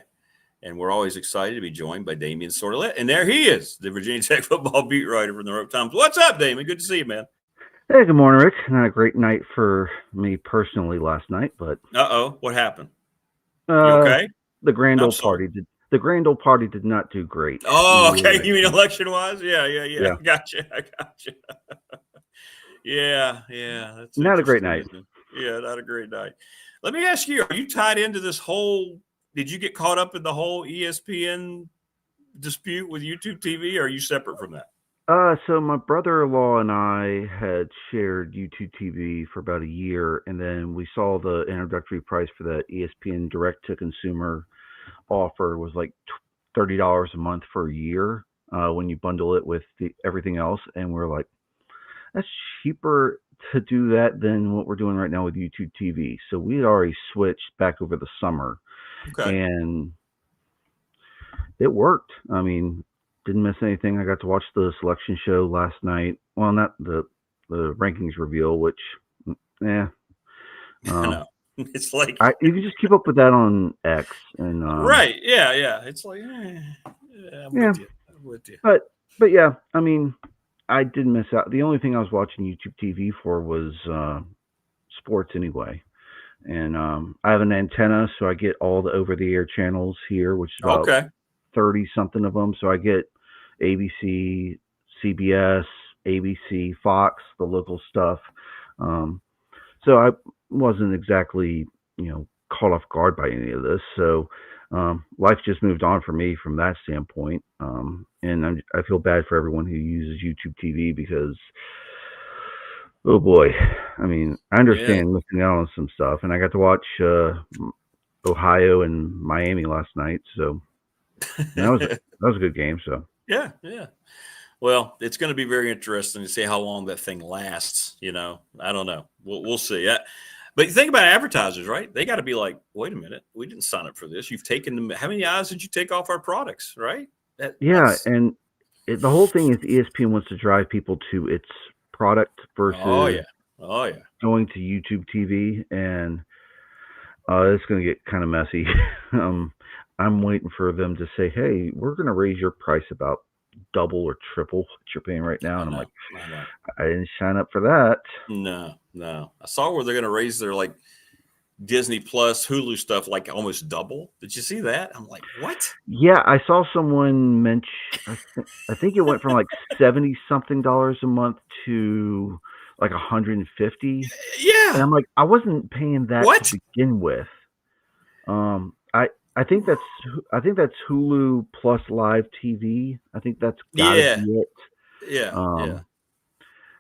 And we're always excited to be joined by Damien Sordelett. And there he is, the Virginia Tech football beat writer from the New York Times. What's up, Damien? Good to see you, man. Hey, good morning, Rick. Not a great night for me personally last night, but what happened? You okay? The grand old party did. The grand old party did not do great. Oh, okay. You mean election-wise? Yeah. Gotcha. Yeah. That's not a great night. Yeah, not a great night. Let me ask you: are you tied into this whole? Did you get caught up in the whole ESPN dispute with YouTube TV? Or are you separate from that? So my brother-in-law and I had shared YouTube TV for about a year, and then we saw the introductory price for the ESPN direct-to-consumer offer was like $30 a month for a year when you bundle it with everything else, and we're like, that's cheaper to do that than what we're doing right now with YouTube TV. So we had already switched back over the summer, and it worked. I mean, didn't miss anything. I got to watch the selection show last night. Well, not the rankings reveal, which, No, it's like you can just keep up with that on X and right. Yeah. It's like I'm with you. But yeah, I mean, I didn't miss out. The only thing I was watching YouTube TV for was sports anyway. And I have an antenna, so I get all the over-the-air channels here, which is about 30-something of them. So I get ABC, CBS, ABC, Fox, the local stuff. So I wasn't exactly, caught off guard by any of this. So life just moved on for me from that standpoint. And I feel bad for everyone who uses YouTube TV because, oh boy, I mean, I understand missing out on some stuff. And I got to watch Ohio and Miami last night. So that was a good game. So yeah. Well, it's going to be very interesting to see how long that thing lasts. I don't know. We'll see. But think about advertisers, right? They got to be like, wait a minute, we didn't sign up for this. You've taken them. How many eyes did you take off our products, right? And the whole thing is ESPN wants to drive people to its product versus going to YouTube TV, and it's going to get kind of messy. I'm waiting for them to say, hey, we're going to raise your price about double or triple what you're paying right now. And I'm like, I didn't sign up for that. No. I saw where they're going to raise their like Disney Plus, Hulu stuff like almost double. Did you see that? I'm like, what? Yeah, I saw someone mention, I think it went from like $70-something a month to like $150. Yeah. And I'm like, I wasn't paying that to begin with. I think that's Hulu plus live TV. I think that's gotta be it. Yeah.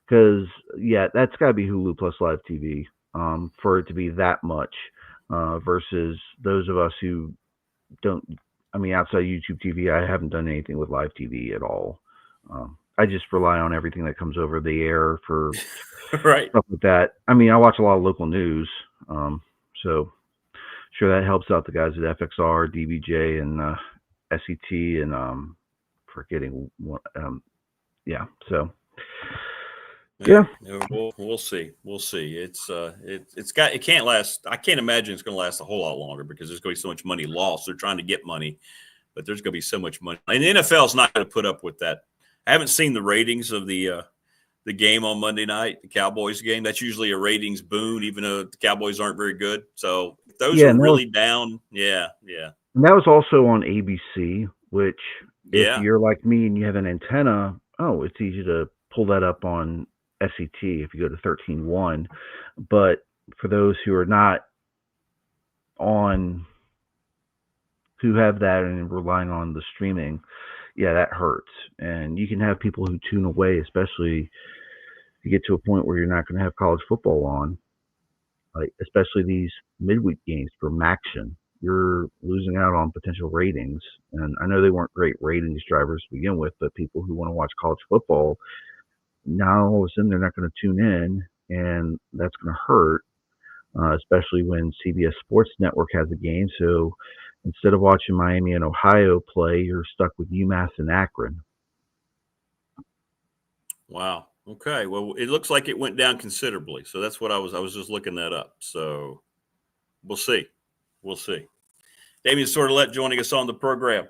Because that's gotta be Hulu plus live TV for it to be that much versus those of us who don't. I mean, outside YouTube TV, I haven't done anything with live TV at all. I just rely on everything that comes over the air for stuff like that. I mean, I watch a lot of local news, so. Sure, that helps out the guys at FXR, DBJ, and SET, and forgetting one. So we'll see. It can't last. I can't imagine it's going to last a whole lot longer because there's going to be so much money lost. They're trying to get money, but there's going to be so much money, and the NFL is not going to put up with that. I haven't seen the ratings of the game on Monday night, the Cowboys game. That's usually a ratings boon, even though the Cowboys aren't very good. So those are really down. Yeah. And that was also on ABC, which if you're like me and you have an antenna, it's easy to pull that up on SET if you go to 13.1. But for those who are not on, who have that and relying on the streaming, yeah, that hurts. And you can have people who tune away, especially if you get to a point where you're not going to have college football on, like especially these midweek games for Maction. You're losing out on potential ratings. And I know they weren't great ratings drivers to begin with, but people who want to watch college football, now all of a sudden they're not going to tune in, and that's going to hurt, especially when CBS Sports Network has a game. So instead of watching Miami and Ohio play, you're stuck with UMass and Akron. Wow. Okay. Well, it looks like it went down considerably. So that's what I was just looking that up. So we'll see. We'll see. Damien Sordelett joining us on the program.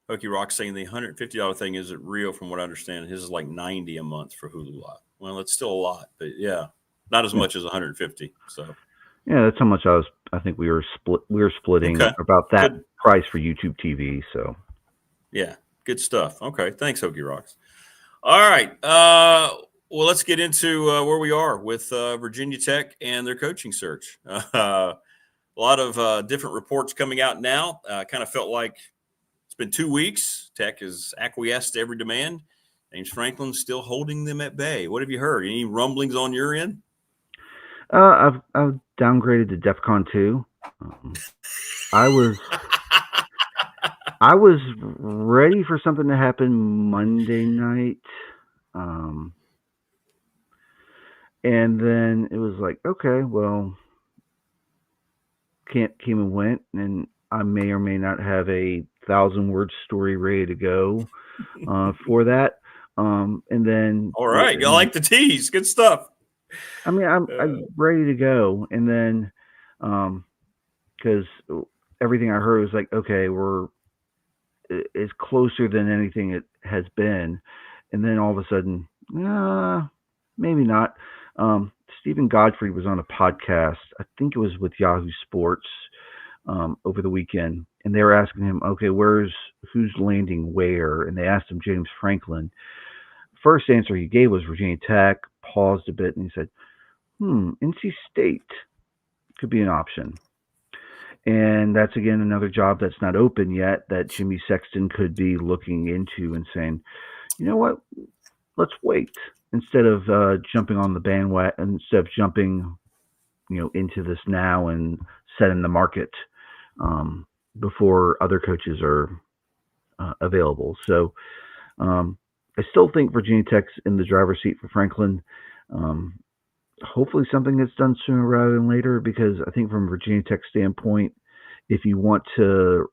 Hokey Rock saying the $150 thing isn't real from what I understand. His is like $90 a month for Hulu Live. Well, it's still a lot, but yeah, not as much as $150. So yeah, that's how much I think we were splitting about that price for YouTube TV. So yeah, good stuff. Okay, thanks, Hokey Rocks. All right, well, let's get into where we are with Virginia Tech and their coaching search. A lot of different reports coming out now. Kind of felt like it's been 2 weeks. Tech has acquiesced to every demand. James Franklin's still holding them at bay. What have you heard? Any rumblings on your end? I've downgraded to DEFCON 2. I was ready for something to happen Monday night. And then it was like, okay, well, came and went, and I may or may not have a 1,000-word story ready to go for that. And then, all right, I like the tease. Good stuff. I mean, I'm ready to go, and then because everything I heard was like, okay, it's closer than anything it has been, and then all of a sudden, maybe not. Stephen Godfrey was on a podcast. I think it was with Yahoo Sports over the weekend, and they were asking him, okay, who's landing where? And they asked him James Franklin. First answer he gave was Virginia Tech. Paused a bit, and he said, NC State could be an option. And that's, again, another job that's not open yet that Jimmy Sexton could be looking into and saying, you know what, let's wait. Instead of jumping on the bandwagon, instead of jumping, into this now and setting the market before other coaches are available. So I still think Virginia Tech's in the driver's seat for Franklin. Hopefully something gets done sooner rather than later, because I think from Virginia Tech's standpoint, if you want to,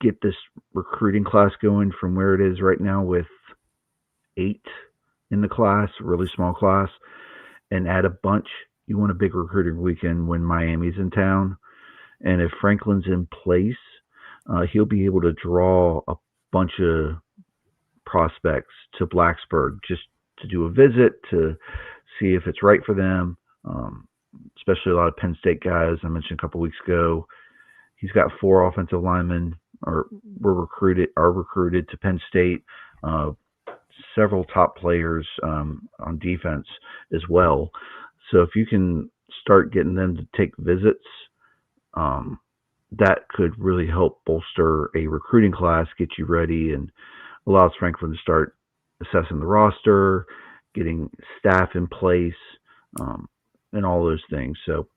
get this recruiting class going from where it is right now with 8 in the class, really small class, and add a bunch, you want a big recruiting weekend when Miami's in town. And if Franklin's in place, he'll be able to draw a bunch of prospects to Blacksburg just to do a visit, to see if it's right for them, especially a lot of Penn State guys. I mentioned a couple weeks ago, he's got 4 offensive linemen are recruited to Penn State, several top players on defense as well. So if you can start getting them to take visits, that could really help bolster a recruiting class, get you ready, and allows Franklin to start assessing the roster, getting staff in place, and all those things. So,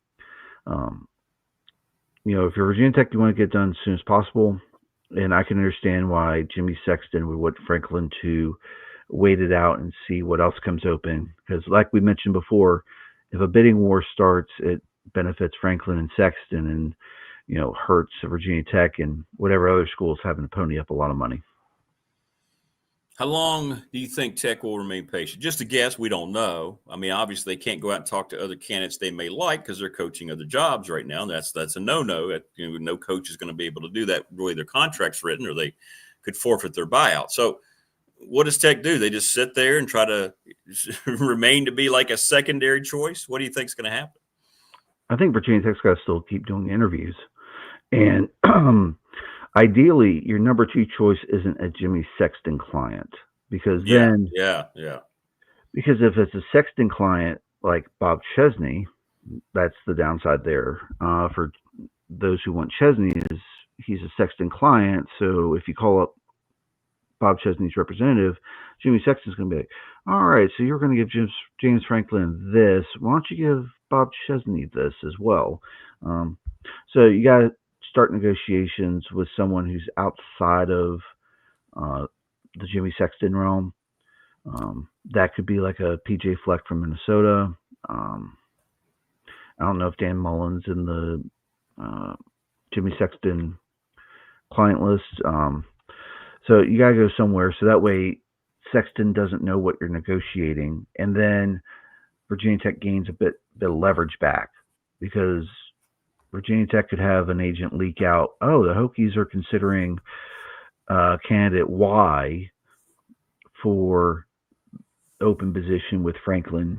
if you're Virginia Tech, you want to get done as soon as possible. And I can understand why Jimmy Sexton would want Franklin to wait it out and see what else comes open. Because like we mentioned before, if a bidding war starts, it benefits Franklin and Sexton, and, hurts Virginia Tech and whatever other schools having to pony up a lot of money. How long do you think Tech will remain patient? Just a guess, we don't know. I mean, obviously they can't go out and talk to other candidates they may like because they're coaching other jobs right now. And that's a no-no. No coach is going to be able to do that. Really, their contract's written, or they could forfeit their buyout. So what does Tech do? They just sit there and try to remain to be like a secondary choice? What do you think is going to happen? I think Virginia Tech's got to still keep doing interviews. And ideally, your number 2 choice isn't a Jimmy Sexton client, because then, because if it's a Sexton client like Bob Chesney, that's the downside there. For those who want Chesney is he's a Sexton client. So if you call up Bob Chesney's representative, Jimmy Sexton's going to be like, all right, so you're going to give James Franklin this. Why don't you give Bob Chesney this as well? So you got to start negotiations with someone who's outside of the Jimmy Sexton realm. That could be like a PJ Fleck from Minnesota. I don't know if Dan Mullen's in the Jimmy Sexton client list. So you got to go somewhere so that way Sexton doesn't know what you're negotiating. And then Virginia Tech gains a bit of leverage back because Virginia Tech could have an agent leak out, oh, the Hokies are considering candidate Y for open position with Franklin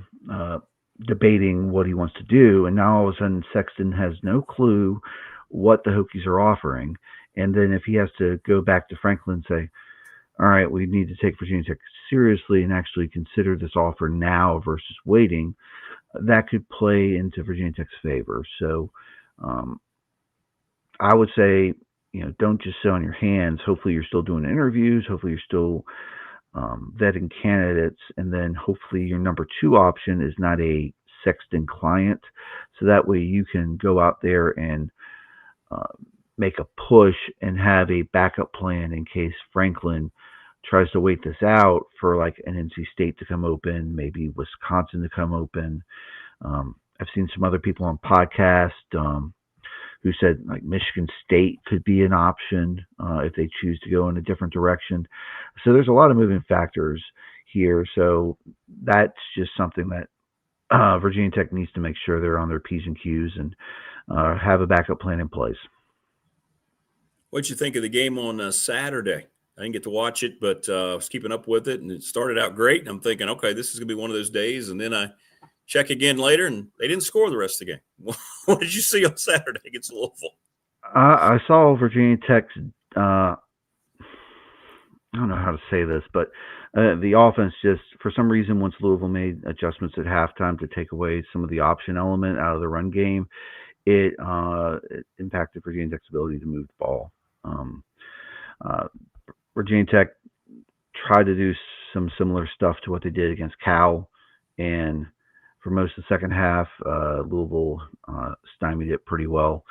debating what he wants to do. And now all of a sudden Sexton has no clue what the Hokies are offering. And then if he has to go back to Franklin and say, all right, we need to take Virginia Tech seriously and actually consider this offer now versus waiting, that could play into Virginia Tech's favor. So I would say, don't just sit on your hands. Hopefully you're still doing interviews. Hopefully you're still vetting candidates. And then hopefully your number 2 option is not a Sexton client. So that way you can go out there and make a push and have a backup plan in case Franklin tries to wait this out for like an NC State to come open, maybe Wisconsin to come open. I've seen some other people on podcast who said like Michigan State could be an option if they choose to go in a different direction. So there's a lot of moving factors here. So that's just something that Virginia Tech needs to make sure they're on their P's and Q's and have a backup plan in place. What'd you think of the game on Saturday? I didn't get to watch it, but I was keeping up with it, and it started out great. And I'm thinking, okay, this is going to be one of those days. And then I check again later, and they didn't score the rest of the game. What did you see on Saturday against Louisville? I saw Virginia Tech's I don't know how to say this, but the offense just, for some reason, once Louisville made adjustments at halftime to take away some of the option element out of the run game, it impacted Virginia Tech's ability to move the ball. Virginia Tech tried to do some similar stuff to what they did against Cal, and for most of the second half, Louisville stymied it pretty well.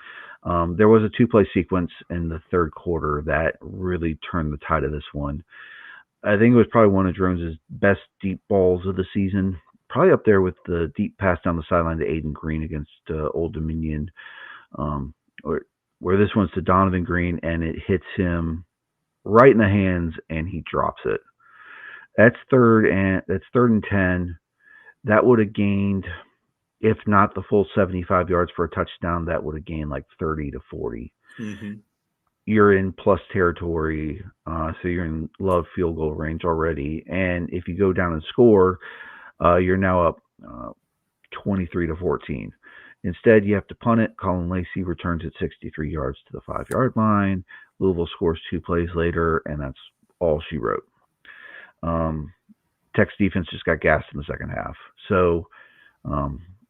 There was a 2-play sequence in the third quarter that really turned the tide of this one. I think it was probably one of Jones's best deep balls of the season, probably up there with the deep pass down the sideline to Aiden Green against Old Dominion, where this one's to Donovan Green, and it hits him right in the hands, and he drops it. That's third and 10. That would have gained, if not the full 75 yards for a touchdown, that would have gained like 30 to 40. Mm-hmm. You're in plus territory, so you're in love field goal range already. And if you go down and score, you're now up 23 to 14. Instead, you have to punt it. Colin Lacey returns it 63 yards to the 5-yard line. Louisville scores 2 plays later, and that's all she wrote. Tech's defense just got gassed in the second half. So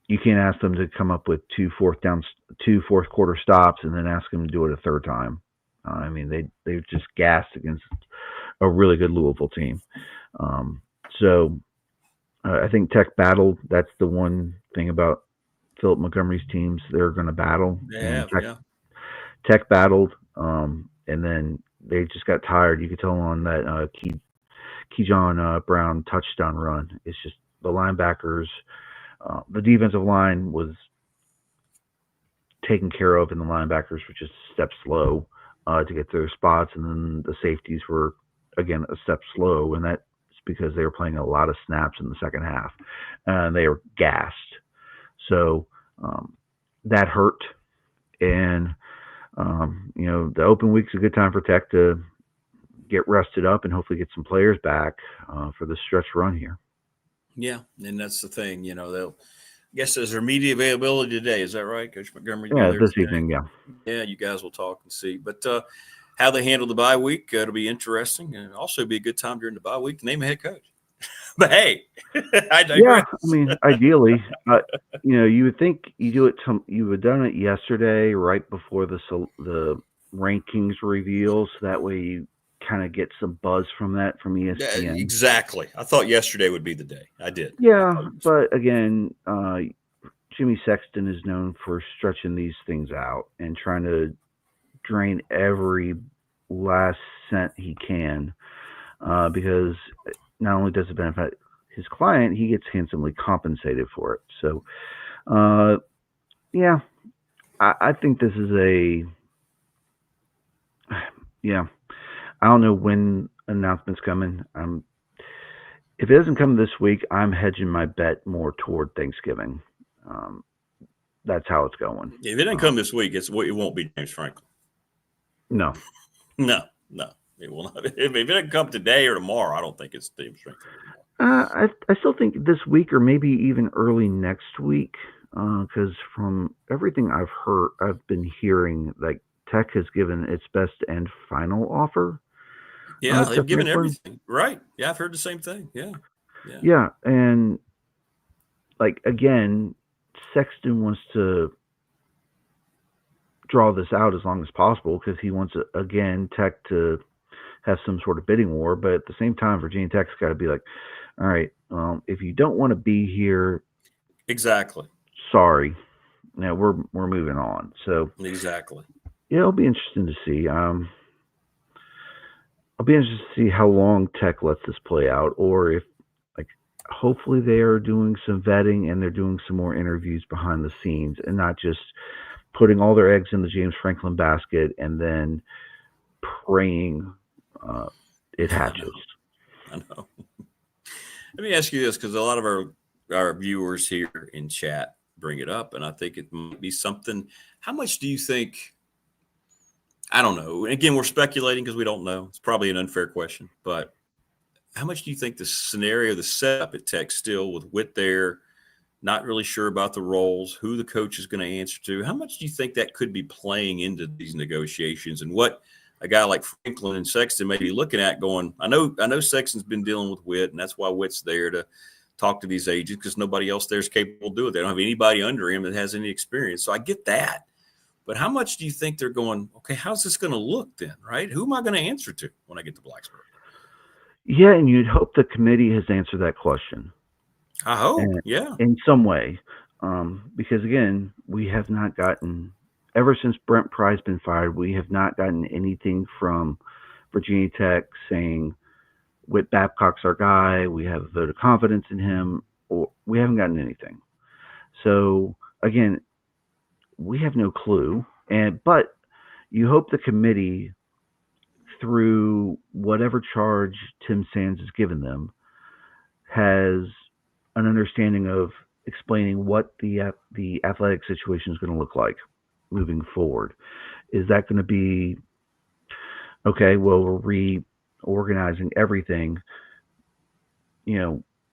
you can't ask them to come up with 2 fourth quarter stops and then ask them to do it a third time. I mean, they've just gassed against a really good Louisville team. So I think Tech battled. That's the one thing about Philip Montgomery's teams. They're going to battle. Tech battled, and then they just got tired. You could tell on that Kion Brown touchdown run. It's just the linebackers, the defensive line was taken care of, and the linebackers were just a step slow to get to their spots, and then the safeties were, again, a step slow, and that's because they were playing a lot of snaps in the second half, and they were gassed. So that hurt, and the open week's a good time for Tech to get rested up and hopefully get some players back for the stretch run here. Yeah, and that's the thing. They'll. I guess there's their media availability today. Is that right, Coach Montgomery? Yeah, this evening, yeah. Yeah, you guys will talk and see. But how they handle the bye week, it'll be interesting. And also be a good time during the bye week to name a head coach. But hey, I digress. Yeah, I mean, ideally, you would think you do it. You would have done it yesterday, right before the rankings reveal, so that way you kind of get some buzz from that from ESPN. Exactly. I thought yesterday would be the day. I did. Yeah, but again, Jimmy Sexton is known for stretching these things out and trying to drain every last cent he can, because not only does it benefit his client, he gets handsomely compensated for it. So, yeah, I think this is I don't know when announcement's coming. If it doesn't come this week, I'm hedging my bet more toward Thanksgiving. That's how it's going. If it doesn't come this week, it won't be James Franklin. No, it will not. If it doesn't come today or tomorrow, I don't think it's James Franklin. I still think this week or maybe even early next week, because from everything I've been hearing, like Tech has given its best and final offer. Yeah, they've given everything. Right. Yeah, I've heard the same thing. Yeah. And like, again, Sexton wants to draw this out as long as possible because he wants, again, Tech to have some sort of bidding war. But at the same time, Virginia Tech's got to be like, all right, if you don't want to be here, exactly. Sorry. Now we're moving on. So exactly. Yeah, it'll be interesting to see. I'll be interested to see how long Tech lets this play out, or if, like, hopefully they are doing some vetting and they're doing some more interviews behind the scenes and not just putting all their eggs in the James Franklin basket and then praying it hatches. I know. Let me ask you this, because a lot of our viewers here in chat bring it up, and I think it might be something. How much do you think? I don't know. Again, we're speculating because we don't know. It's probably an unfair question, but how much do you think the scenario, the setup at Tech still with Witt there, not really sure about the roles, who the coach is going to answer to, how much do you think that could be playing into these negotiations, and what a guy like Franklin and Sexton may be looking at going, I know Sexton's been dealing with Witt, and that's why Witt's there to talk to these agents, because nobody else there is capable of doing it. They don't have anybody under him that has any experience. So I get that. But how much do you think they're going, okay, how's this going to look then, right? Who am I going to answer to when I get to Blacksburg? Yeah, and you'd hope the committee has answered that question. I hope, in some way. Because, again, we have not gotten, ever since Brent Pry's been fired, we have not gotten anything from Virginia Tech saying, Witt Babcock's our guy, we have a vote of confidence in him, or we haven't gotten anything. So, again, we have no clue, but you hope the committee, through whatever charge Tim Sands has given them, has an understanding of explaining what the athletic situation is going to look like moving forward. Is that going to be, okay, well, we're reorganizing everything,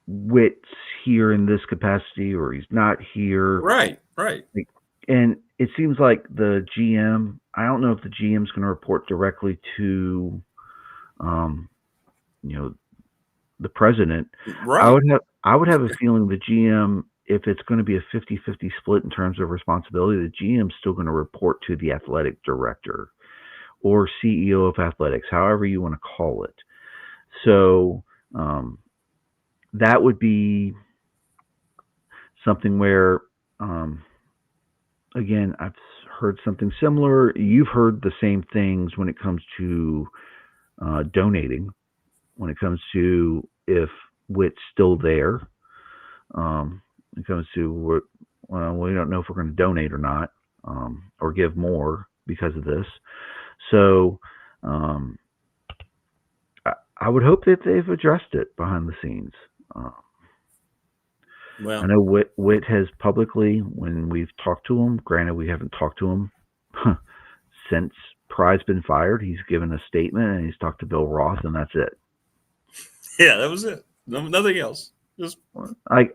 Witt's here in this capacity or he's not here. Right. And it seems like the GM, I don't know if the GM is going to report directly to, the president. Right. I would have a feeling the GM, if it's going to be a 50-50 split in terms of responsibility, the GM is still going to report to the athletic director or CEO of athletics, however you want to call it. So that would be something where, again, I've heard something similar. You've heard the same things when it comes to donating, when it comes to if Witt's still there. When it comes to, we don't know if we're going to donate or not, or give more because of this. So I would hope that they've addressed it behind the scenes. Well, I know Witt has publicly, when we've talked to him, granted we haven't talked to him since Pry's been fired, he's given a statement and he's talked to Bill Roth, and that's it. Yeah, that was it. Nothing else. Just I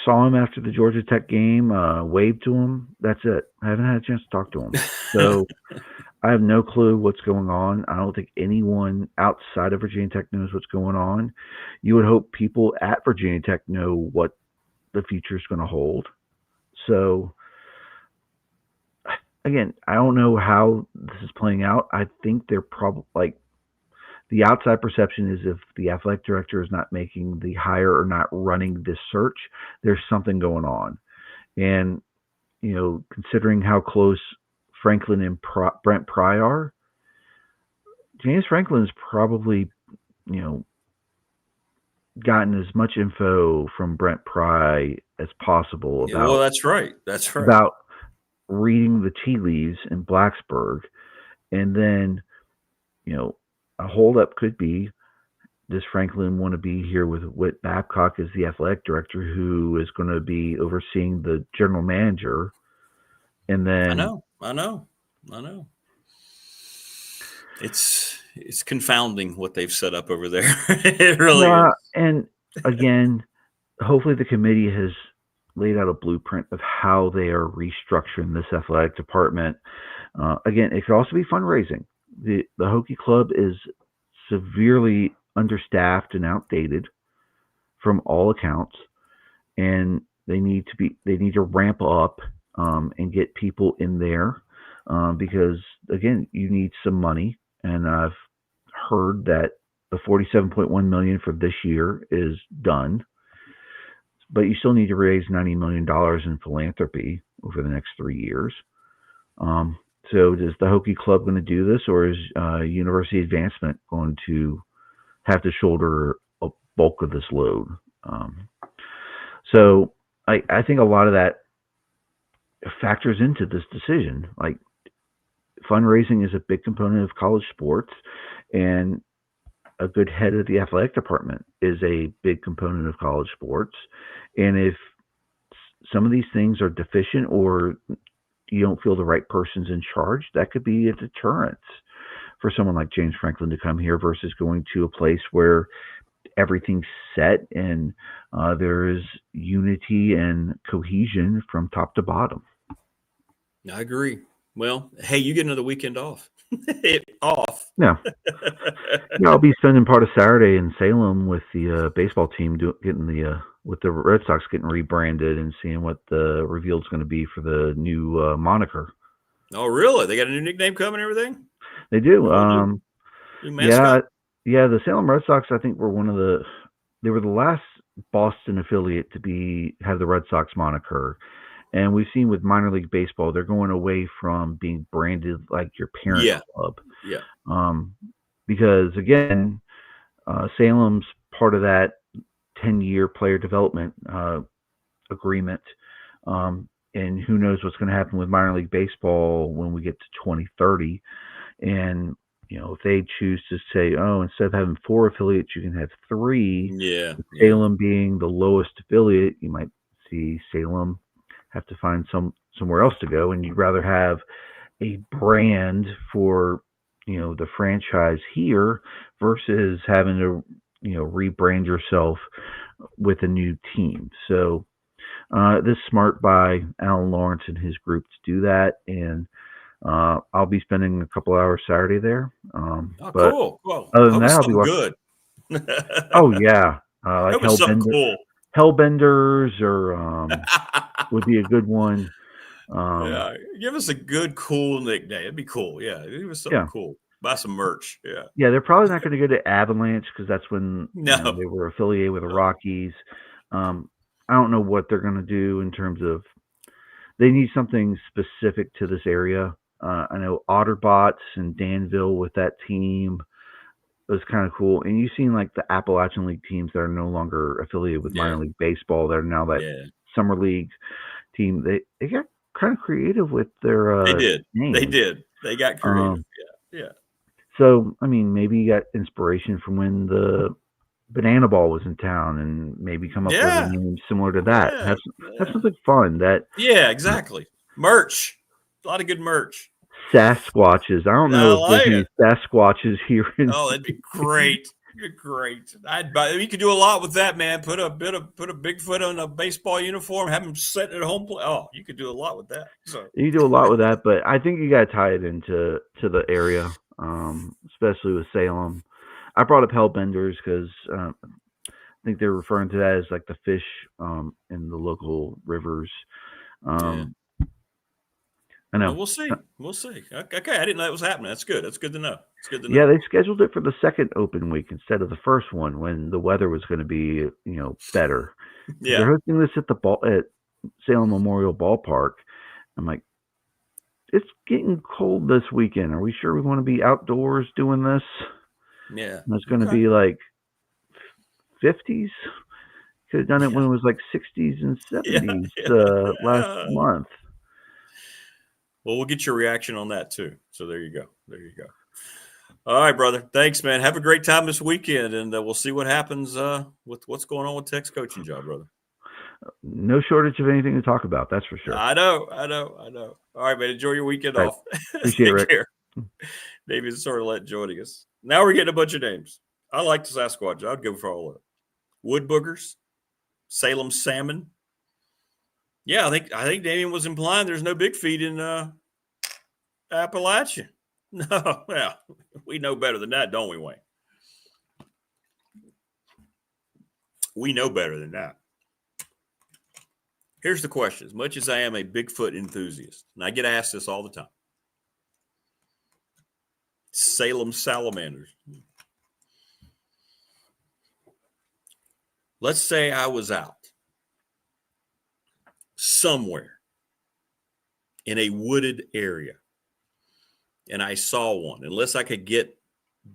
saw him after the Georgia Tech game, waved to him. That's it. I haven't had a chance to talk to him. So I have no clue what's going on. I don't think anyone outside of Virginia Tech knows what's going on. You would hope people at Virginia Tech know what the future is going to hold. So, again, I don't know how this is playing out. I think they're probably like the outside perception is if the athletic director is not making the hire or not running this search, there's something going on. And, considering how close Franklin and Brent Pry are, James Franklin has probably, gotten as much info from Brent Pry as possible about. Well, that's right. That's right. About reading the tea leaves in Blacksburg, and then, a holdup could be, does Franklin want to be here with Whit Babcock as the athletic director, who is going to be overseeing the general manager? And then I know. It's confounding what they've set up over there. It really is. And again, hopefully the committee has laid out a blueprint of how they are restructuring this athletic department. Again, it could also be fundraising. The Hokie Club is severely understaffed and outdated from all accounts, and they need to ramp up and get people in there because, again, you need some money. And I've heard that the $47.1 million for this year is done, but you still need to raise $90 million in philanthropy over the next 3 years. So is the Hokie Club going to do this, or is University Advancement going to have to shoulder a bulk of this load? So I think a lot of that factors into this decision. Like, fundraising is a big component of college sports, and a good head of the athletic department is a big component of college sports. And if some of these things are deficient, or you don't feel the right person's in charge, that could be a deterrent for someone like James Franklin to come here versus going to a place where everything's set and there is unity and cohesion from top to bottom. I agree. Well, hey, you get another weekend off. Off. Yeah. I'll be spending part of Saturday in Salem with the baseball team with the Red Sox getting rebranded and seeing what the reveal is going to be for the new moniker. Oh, really? They got a new nickname coming and everything? They do. New mascot? Yeah. The Salem Red Sox, I think, they were the last Boston affiliate to have the Red Sox moniker. And we've seen with minor league baseball, they're going away from being branded like your parent club. Yeah. Because, again, Salem's part of that 10-year player development agreement. And who knows what's going to happen with minor league baseball when we get to 2030. And, if they choose to say, instead of having 4 affiliates, you can have 3. Yeah. Salem being the lowest affiliate, you might see Salem have to find somewhere else to go, and you'd rather have a brand for the franchise here versus having to rebrand yourself with a new team. So this is smart by Alan Lawrence and his group to do that, and I'll be spending a couple hours Saturday there. But cool. Other than that, I'll be good. Oh yeah, like Hellbenders or would be a good one. Give us a good, cool nickname. It'd be cool. Yeah, give us something cool. Buy some merch. Yeah. Yeah, they're probably not going to go to Avalanche because that's when they were affiliated with the Rockies. I don't know what they're going to do in terms of. They need something specific to this area. I know Otterbots and Danville with that team. It was kind of cool. And you've seen like the Appalachian League teams that are no longer affiliated with minor league baseball. They're now that summer league team. They got kind of creative with their names. They did. They got creative. Yeah. So, I mean, maybe you got inspiration from when the Banana Ball was in town and maybe come up with a name similar to that. Have something fun. Yeah, exactly. Merch. A lot of good merch. Sasquatches. I don't know if there's any Sasquatches here. That'd be great. Great. You could do a lot with that, man. Put a Bigfoot on a baseball uniform, have him sit at home play. Oh, you could do a lot with that. So You do a lot with that, but I think you got to tie it into the area, especially with Salem. I brought up Hellbenders because I think they're referring to that as like the fish in the local rivers. I know. Well, we'll see. We'll see. Okay, I didn't know that was happening. That's good. That's good to know. It's good to know. Yeah, they scheduled it for the second open week instead of the first one when the weather was going to be, better. Yeah. They're hosting this at Salem Memorial Ballpark. I'm like, it's getting cold this weekend. Are we sure we want to be outdoors doing this? Yeah. And it's going to be like 50s. Could have done it when it was like 60s and 70s last month. Well, we'll get your reaction on that too. So there you go. All right, brother. Thanks, man. Have a great time this weekend, and we'll see what happens with what's going on with Tech's coaching job, brother. No shortage of anything to talk about. That's for sure. I know. All right, man. Enjoy your weekend off. Appreciate it, Rick. Care. Damien Sordelett joining us. Now we're getting a bunch of names. I like the Sasquatch. I'd go for all of it. Wood boogers, Salem salmon. Yeah, I think Damien was implying there's no big feet in Appalachia. No, well, we know better than that, don't we, Wayne? We know better than that. Here's the question. As much as I am a Bigfoot enthusiast, and I get asked this all the time, Salem salamanders. Let's say I was out somewhere in a wooded area and I saw one. Unless I could get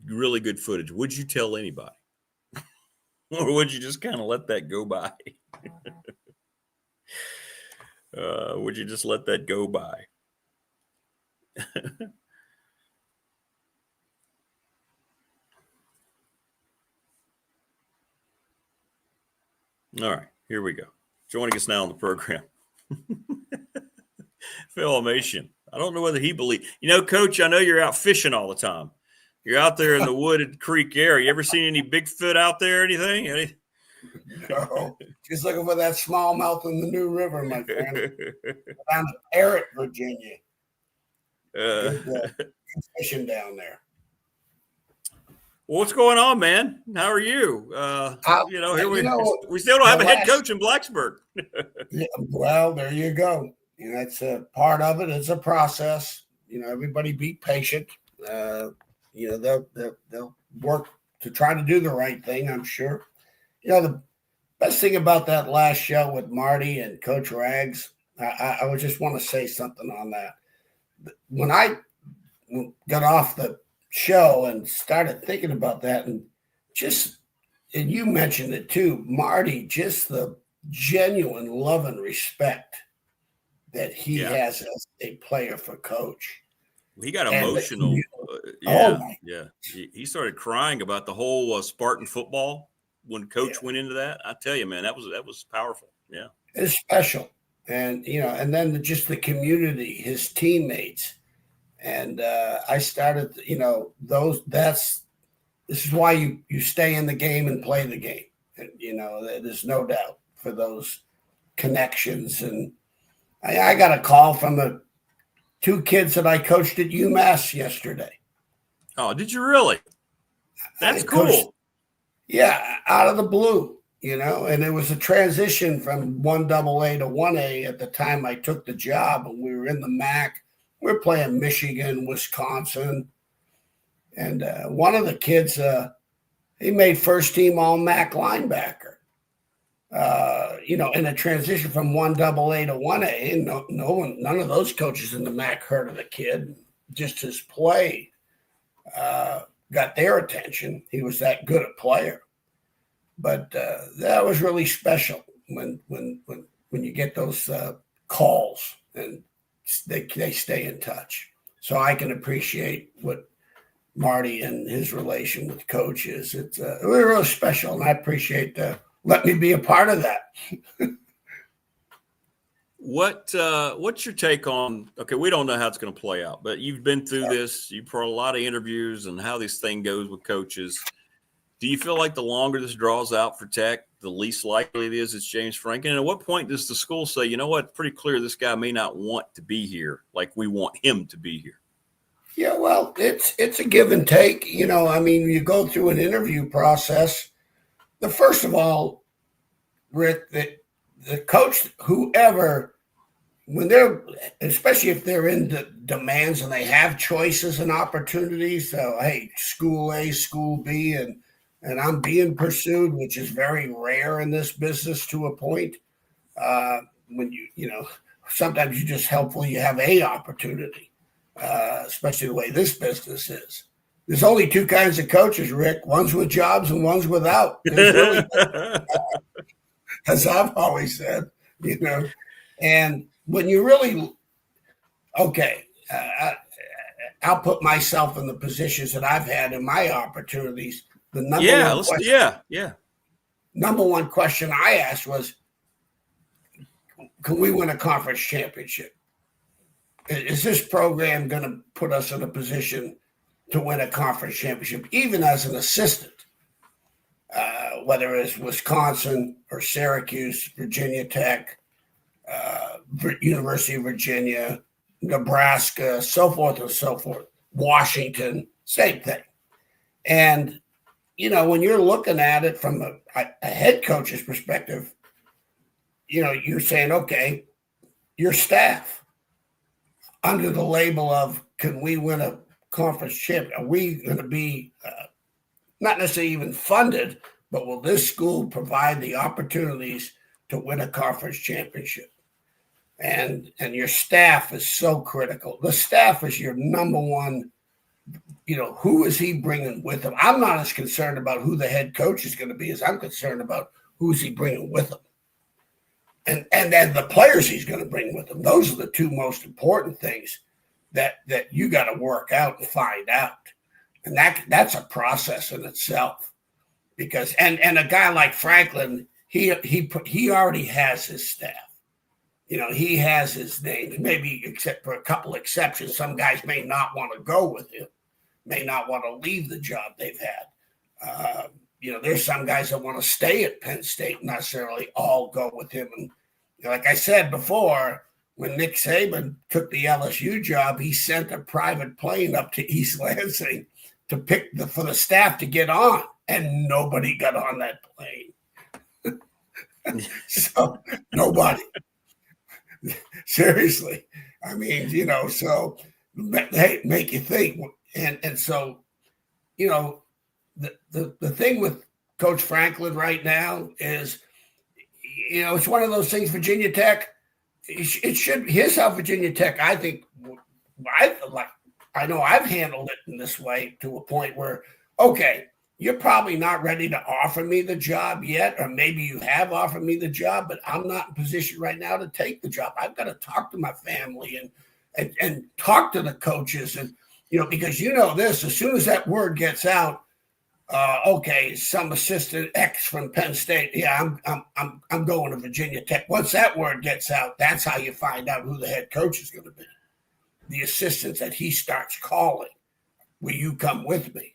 really good footage, would you tell anybody? Or would you just kind of let that go by? Would you just let that go by? All right, here we go. Joining us now on the program, Elmassian. I don't know whether he believes. Coach, I know you're out fishing all the time. You're out there in the wooded creek area. You ever seen any Bigfoot out there or anything? No, just looking for that smallmouth in the New River, my friend. Down to Parrott, Virginia. Good fishing down there. Well, what's going on, man? How are you? We still don't have a head coach in Blacksburg. Yeah, well, there you go. That's a part of it. It's a process. Everybody be patient. They'll work to try to do the right thing, I'm sure. The best thing about that last show with Marty and Coach Rags, I would just want to say something on that. When I got off the show and started thinking about that, and you mentioned it too, Marty, just the genuine love and respect that he has as a player for Coach. He got emotional. He started crying about the whole Spartan football when Coach went into that. I tell you, man, that was powerful. Yeah, it's special, and and then just the community, his teammates, and I started. This is why you stay in the game and play the game. And, there's no doubt for those connections. And I got a call from the two kids that I coached at UMass yesterday. Oh, did you really? That's cool. Out of the blue, and it was a transition from 1AA to 1A at the time I took the job, and we were in the MAC. We were playing Michigan, Wisconsin, and one of the kids, he made first team all MAC linebacker. In a transition from 1AA to 1A, and none of those coaches in the MAC heard of the kid. Just his play got their attention. He was that good a player. But that was really special when you get those calls and they stay in touch. So I can appreciate what Marty and his relation with Coach is. It's really special, and I appreciate letting me be a part of that. What's your take on? Okay, we don't know how it's going to play out, but you've been through this. You've heard a lot of interviews and how this thing goes with coaches. Do you feel like the longer this draws out for Tech, the least likely it is it's James Franklin? And at what point does the school say, you know what, it's pretty clear this guy may not want to be here like we want him to be here? Yeah, well, it's a give and take. I mean, you go through an interview process. First of all, Rick, the coach, whoever, especially if they're in the demands and they have choices and opportunities, so hey, school A, school B, and I'm being pursued, which is very rare in this business to a point. When sometimes you just helpful you have a opportunity, especially the way this business is. There's only two kinds of coaches, Rick. One's with jobs and one's without. Really, as I've always said, and when you really, I'll put myself in the positions that I've had in my opportunities. The number one question I asked was, can we win a conference championship? Is this program going to put us in a position to win a conference championship, even as an assistant, whether it's Wisconsin or Syracuse, Virginia Tech, University of Virginia, Nebraska, so forth and so forth, Washington, same thing. And, when you're looking at it from a head coach's perspective, you're saying, okay, your staff under the label of, can we win a conference champ? Are we going to be not necessarily even funded, but will this school provide the opportunities to win a conference championship? And your staff is so critical. The staff is your number one. Who is he bringing with him? I'm not as concerned about who the head coach is going to be as I'm concerned about who's he bringing with him. And then the players he's going to bring with him. Those are the two most important things that you got to work out and find out. And that's a process in itself. Because and a guy like Franklin, he already has his staff. He has his name, maybe except for a couple exceptions. Some guys may not want to go with him, may not want to leave the job they've had. There's some guys that want to stay at Penn State, not necessarily all go with him. And like I said before, when Nick Saban took the LSU job, he sent a private plane up to East Lansing to pick for the staff to get on, and nobody got on that plane. So nobody. Seriously. I mean, so hey, make you think. And so, the thing with Coach Franklin right now is, it's one of those things, Virginia Tech, here's how Virginia Tech, I think, I know I've handled it in this way to a point where, okay, you're probably not ready to offer me the job yet, or maybe you have offered me the job, but I'm not in position right now to take the job. I've got to talk to my family and talk to the coaches, and because this, as soon as that word gets out, okay, some assistant X from Penn State, yeah, I'm going to Virginia Tech. Once that word gets out, that's how you find out who the head coach is going to be. The assistants that he starts calling, will you come with me?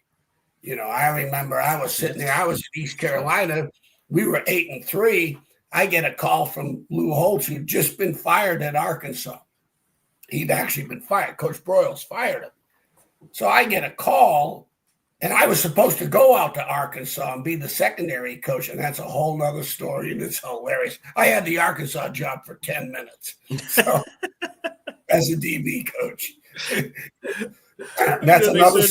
I remember I was sitting there. I was in East Carolina. We were 8-3. I get a call from Lou Holtz, who'd just been fired at Arkansas. He'd actually been fired. Coach Broyles fired him. So I get a call, and I was supposed to go out to Arkansas and be the secondary coach, and that's a whole nother story, and it's hilarious. I had the Arkansas job for 10 minutes so, as a DB coach. That's another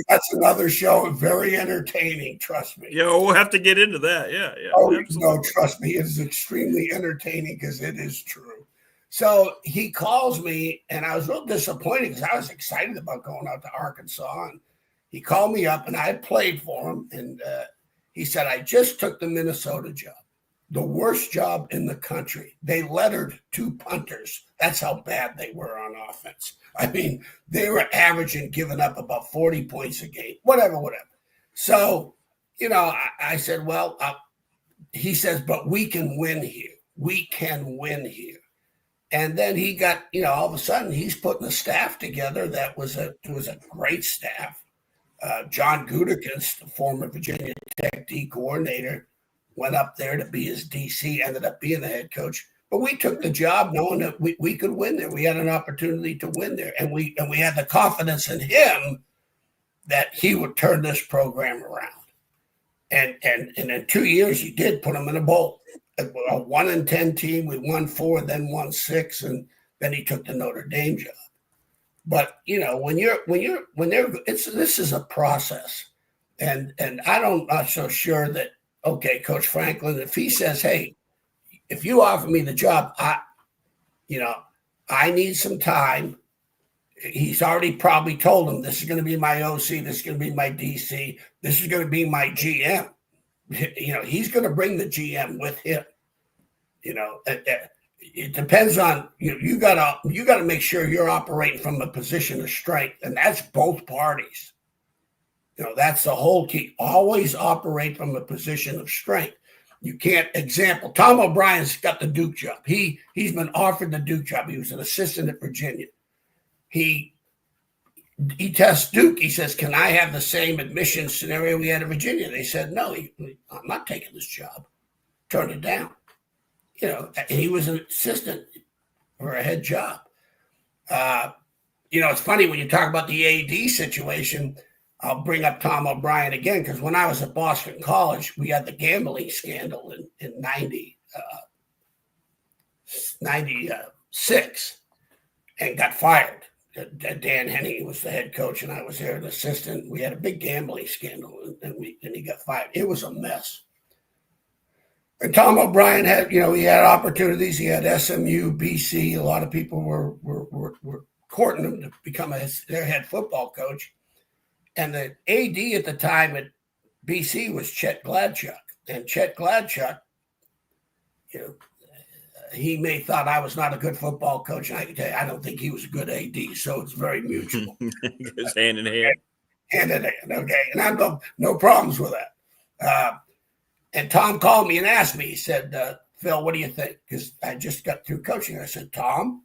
that's another show. Very entertaining, trust me. Yeah, we'll have to get into that. Yeah. Oh, no, trust me, it is extremely entertaining because it is true. So he calls me, and I was real disappointed because I was excited about going out to Arkansas. And he called me up, and I had played for him, and he said, I just took the Minnesota job. The worst job in the country. They lettered 2 punters. That's how bad they were on offense. I mean, they were averaging, giving up about 40 points a game, whatever. So, I said, well, he says, but we can win here. We can win here. And then he got, all of a sudden he's putting a staff together that was a great staff. John Gutekunst, the former Virginia Tech D coordinator, went up there to be his DC, ended up being the head coach. But we took the job knowing that we could win there. We had an opportunity to win there. And we had the confidence in him that he would turn this program around. And in 2 years, he did put them in a bowl. A 1-10 team. We won 4, then won 6, and then he took the Notre Dame job. But this is a process, and I'm not so sure that, okay, Coach Franklin, if he says, hey, if you offer me the job, I need some time. He's already probably told him this is going to be my OC, this is going to be my DC, this is going to be my GM. He's going to bring the GM with him. It depends on you got to make sure you're operating from a position of strength, and that's both parties. That's the whole key. Always operate from a position of strength. You can't. Example: Tom O'Brien's got the Duke job. He's been offered the Duke job. He was an assistant at Virginia. He tests Duke. He says, "Can I have the same admission scenario we had at Virginia?" They said, "No, I'm not taking this job." Turned it down. He was an assistant for a head job. It's funny when you talk about the AD situation. I'll bring up Tom O'Brien again, because when I was at Boston College, we had the gambling scandal in 96 and got fired. Dan Henning was the head coach, and I was there as an assistant. We had a big gambling scandal, and he got fired. It was a mess. And Tom O'Brien had, he had opportunities. He had SMU, BC. A lot of people were courting him to become their head football coach. And the AD at the time at BC was Chet Gladchuk. And Chet Gladchuk, he may have thought I was not a good football coach. And I can tell you, I don't think he was a good AD. So it's very mutual. It goes hand in hand. Hand in hand, okay. And I have no problems with that. And Tom called me and asked me, he said, Phil, what do you think? Because I just got through coaching. I said, Tom,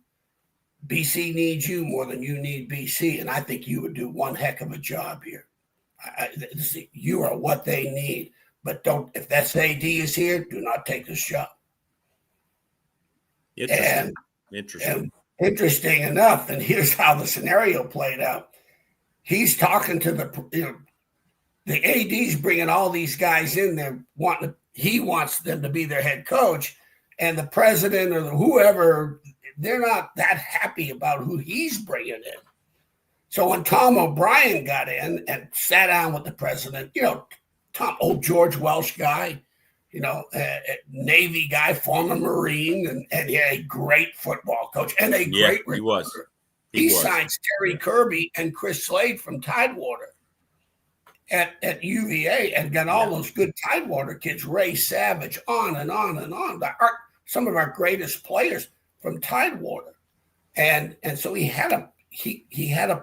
BC needs you more than you need BC, and I think you would do one heck of a job here. You are what they need, but if that AD is here, do not take this job. Interesting. Interesting enough, and here's how the scenario played out. He's talking to the AD's bringing all these guys in there. He wants them to be their head coach, and the president or whoever, they're not that happy about who he's bringing in. So when Tom O'Brien got in and sat down with the president, old George Welsh guy, Navy guy, former Marine, and a great football coach and a great recruiter. He was. He signs Terry Kirby and Chris Slade from Tidewater at UVA and got all those good Tidewater kids, Ray Savage, on and on and on. Some of our greatest players from Tidewater. And so he had a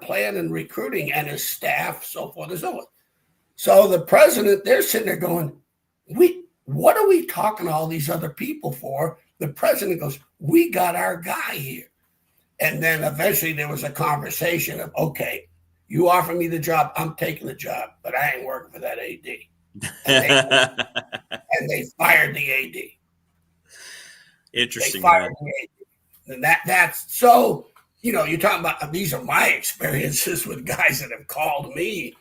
plan in recruiting and his staff, so forth and so on. So the president, they're sitting there going, what are we talking to all these other people for? The president goes, we got our guy here. And then eventually there was a conversation of, okay, you offer me the job, I'm taking the job, but I ain't working for that AD. And they fired the AD. Interesting. They fired the AD. And that's so, you're talking about, these are my experiences with guys that have called me,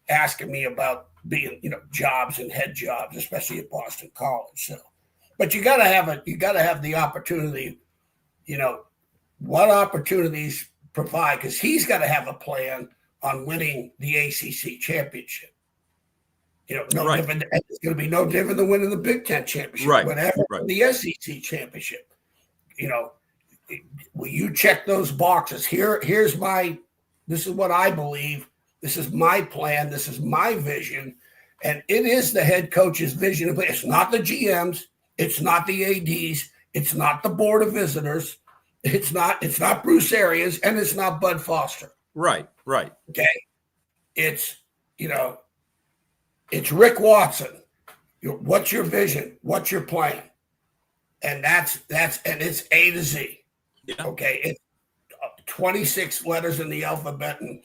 asking me about being, jobs and head jobs, especially at Boston College. So, but you got to have the opportunity, what opportunities provide, because he's got to have a plan on winning the ACC championship. Different. It's going to be no different than winning the Big Ten championship, whatever, the SEC championship. Will you check those boxes? This is what I believe. This is my plan. This is my vision. And it is the head coach's vision. It's not the GMs. It's not the ADs. It's not the board of visitors. It's not Bruce Arians, and it's not Bud Foster. Right. Okay. It's Rick Watson. What's your vision? What's your plan? And that's and it's A to Z. Yeah. Okay. It's 26 letters in the alphabet, and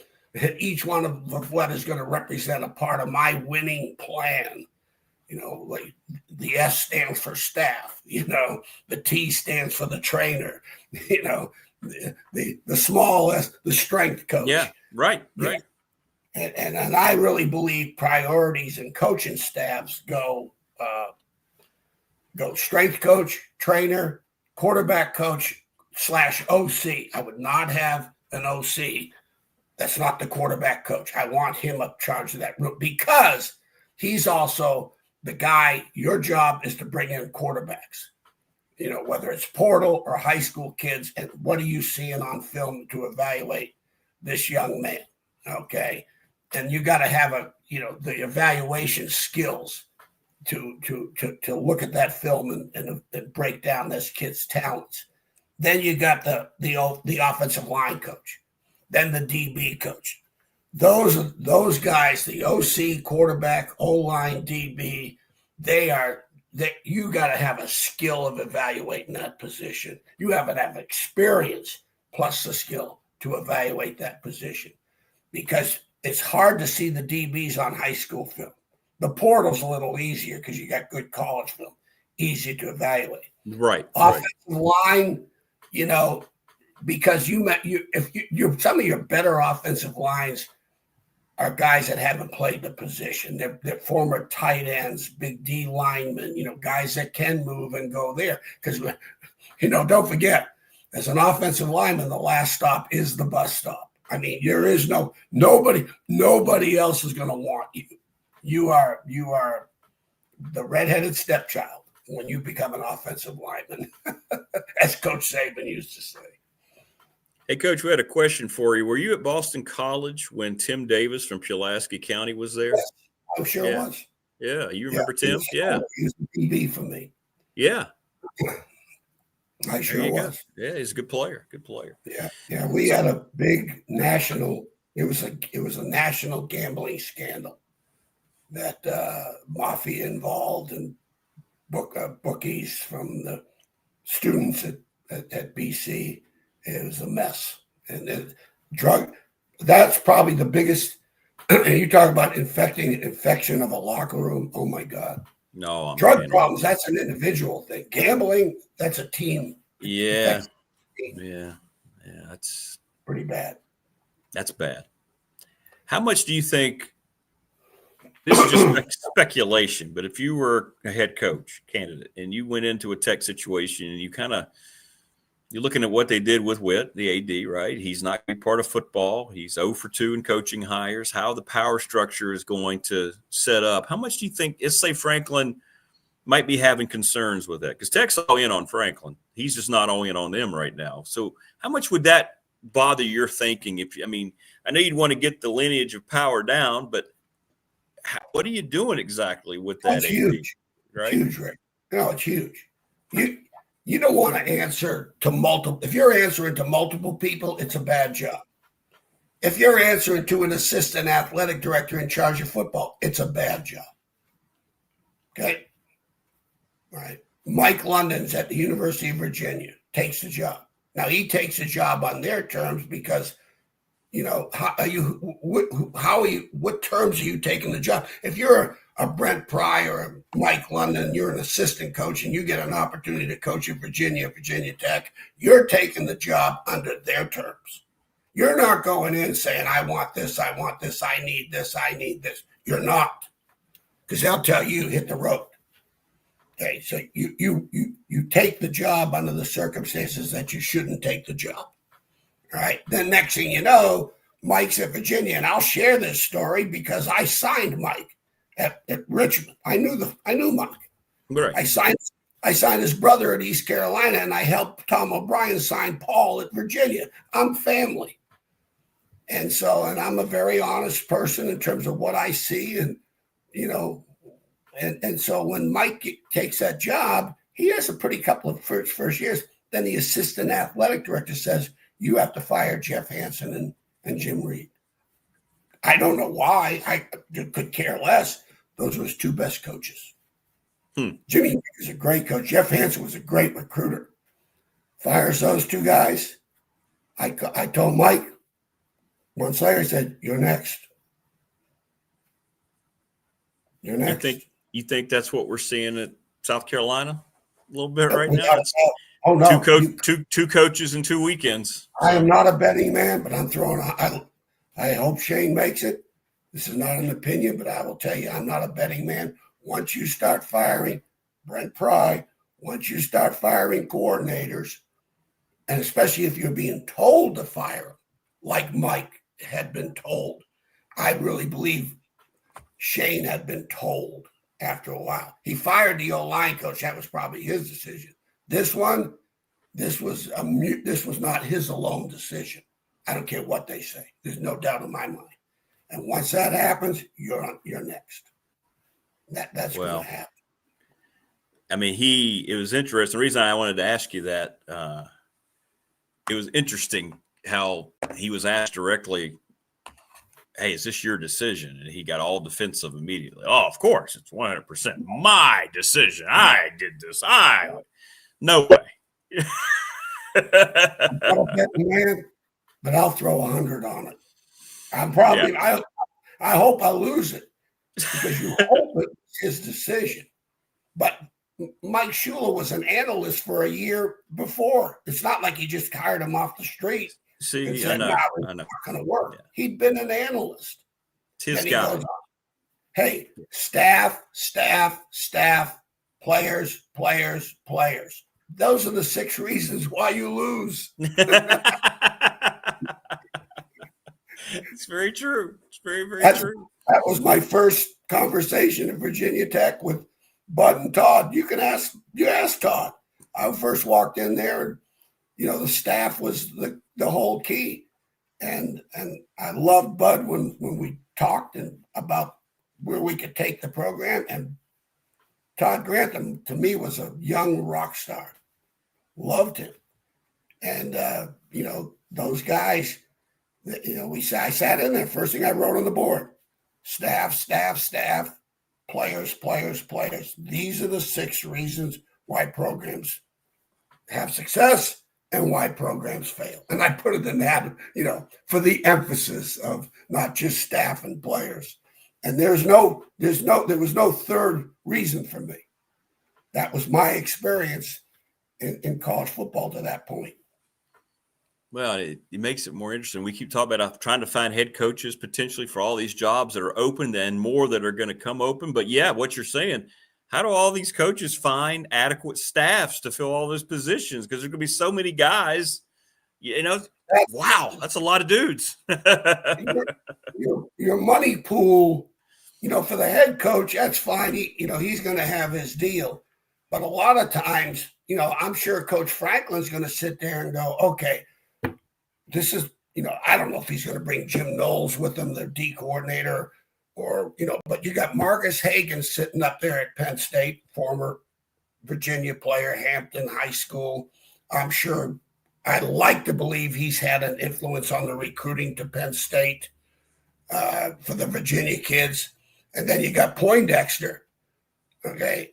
each one of what is going to represent a part of my winning plan. Like the S stands for staff, the T stands for the trainer, the small S, the strength coach. Yeah, right. And I really believe priorities in coaching staffs go strength coach, trainer, quarterback coach / OC. I would not have an OC that's not the quarterback coach. I want him up charge of that room because he's also the guy. Your job is to bring in quarterbacks, whether it's portal or high school kids. And what are you seeing on film to evaluate this young man? Okay. And you got to have the evaluation skills to look at that film and break down this kid's talents. Then you got the offensive line coach, then the DB coach. Those guys, the OC, quarterback, O-line, DB, you got to have a skill of evaluating that position. You have to have experience plus the skill to evaluate that position because it's hard to see the DBs on high school film. The portal's a little easier because you got good college film, easy to evaluate. Right. Offensive line, because some of your better offensive lines are guys that haven't played the position. They're former tight ends, big D linemen, guys that can move and go there. Because, don't forget, as an offensive lineman, the last stop is the bus stop. I mean, there is nobody else is going to want you. You are the redheaded stepchild when you become an offensive lineman, as Coach Saban used to say. Hey, Coach, we had a question for you. Were you at Boston College when Tim Davis from Pulaski County was there? Yes, I'm sure it was. Yeah, you remember Tim? Yeah. He was the DB for me. Yeah. I sure was. Yeah, he's a good player. Yeah. We had a big national. It was a national gambling scandal that mafia involved and bookies from the students at BC. It was a mess. And that's probably the biggest. You talk about infection of a locker room. Oh my God. No, drug problems, that's an individual thing. Gambling, that's a team. Yeah. Yeah. That's pretty bad. That's bad. How much do you think, this is just speculation, but if you were a head coach candidate and you went into a tech situation and you're looking at what they did with Witt, the AD, right? He's not going to be part of football. He's 0 for 2 in coaching hires. How the power structure is going to set up. How much do you think, let's say Franklin might be having concerns with that? Because Tech's all in on Franklin. He's just not all in on them right now. So how much would that bother your thinking? I know you'd want to get the lineage of power down, but what are you doing exactly with that? That's huge. Right? Huge, Rick. No, it's huge. You don't want to answer to multiple. If you're answering to multiple people, it's a bad job. If you're answering to an assistant athletic director in charge of football, it's a bad job. Okay? All right. Mike London's at the University of Virginia, takes the job. Now, he takes the job on their terms because, what terms are you taking the job? If you're a Brent Pry or a Mike London, you're an assistant coach and you get an opportunity to coach at Virginia Tech, you're taking the job under their terms. You're not going in saying, I want this, I need this, I need this. You're not. Because they'll tell you, hit the road. Okay, so you take the job under the circumstances that you shouldn't take the job. All right. Then next thing you know, Mike's at Virginia, and I'll share this story because I signed Mike at Richmond. I knew Mike. Right. I signed his brother at East Carolina, and I helped Tom O'Brien sign Paul at Virginia. I'm family. And I'm a very honest person in terms of what I see. And, and so when Mike takes that job, he has a pretty couple of first years. Then the assistant athletic director says, you have to fire Jeff Hansen and Jim Reed. I don't know why. I could care less. Those were his two best coaches. Jimmy Reed was a great coach. Jeff Hansen was a great recruiter. Fires those two guys. I told Mike, Once Larry said, "You're next. You're next." You think that's what we're seeing at South Carolina a little bit right We now? gotta It's go. Oh no, two coaches in 2 weekends. I am not a betting man, but I'm throwing. I hope Shane makes it. This is not an opinion, but I will tell you, I'm not a betting man. Once you start firing Brent Pry, once you start firing coordinators, and especially if you're being told to fire them, like Mike had been told, I really believe Shane had been told after a while. He fired the O-line coach. That was probably his decision. This was not his alone decision. I don't care what they say. There's no doubt in my mind. And once that happens, you're next. That's going to happen. I mean, it was interesting. The reason I wanted to ask you that, it was interesting how he was asked directly, "Hey, is this your decision?" And he got all defensive immediately. "Oh, of course, it's 100% my decision. I did this. No way." I'm not a betting man, but I'll throw 100 on it. I'm probably. Yeah. I hope I lose it because you hope it's his decision. But Mike Shula was an analyst for a year before. It's not like he just hired him off the street. See, and said, I know. It's not going to work. Yeah. He'd been an analyst. It's his guy. Hey, staff, players. Those are the 6 reasons why you lose. It's very true. It's very, very true. That was my first conversation at Virginia Tech with Bud and Todd. You ask Todd. I first walked in there, and the staff was the whole key. And I loved Bud when we talked about where we could take the program. And Todd Grantham, to me, was a young rock star. Loved him. And, those guys, I sat in there. First thing I wrote on the board, staff, players. These are the 6 reasons why programs have success and why programs fail. And I put it in that, for the emphasis of not just staff and players. And there was no third reason for me. That was my experience in college football to that point. Well, it makes it more interesting. We keep talking about trying to find head coaches potentially for all these jobs that are open and more that are going to come open. But yeah, what you're saying, how do all these coaches find adequate staffs to fill all those positions? Because there's going to be so many guys, wow, that's a lot of dudes. your money pool, for the head coach, that's fine. He's going to have his deal. But a lot of times, I'm sure Coach Franklin's going to sit there and go, okay, this is, I don't know if he's going to bring Jim Knowles with him, the D coordinator, or, but you got Marcus Hagan sitting up there at Penn State, former Virginia player, Hampton High School. I'm sure, I'd like to believe he's had an influence on the recruiting to Penn State for the Virginia kids. And then you got Poindexter. Okay.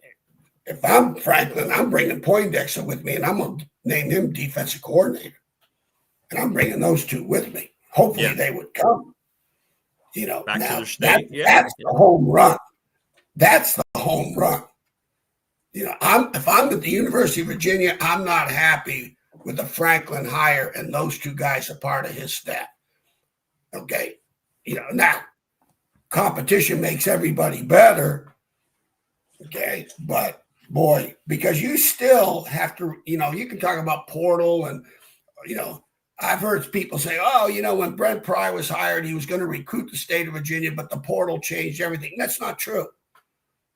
If I'm Franklin, I'm bringing Poindexter with me, and I'm going to name him defensive coordinator. And I'm bringing those 2 with me. Hopefully they would come. Back now, to their state. That's the home run. That's the home run. If I'm at the University of Virginia, I'm not happy with the Franklin hire and those 2 guys are part of his staff. Okay. Now competition makes everybody better. Okay. But boy, because you still have to, you can talk about portal and, I've heard people say, when Brent Pry was hired, he was going to recruit the state of Virginia, but the portal changed everything. That's not true.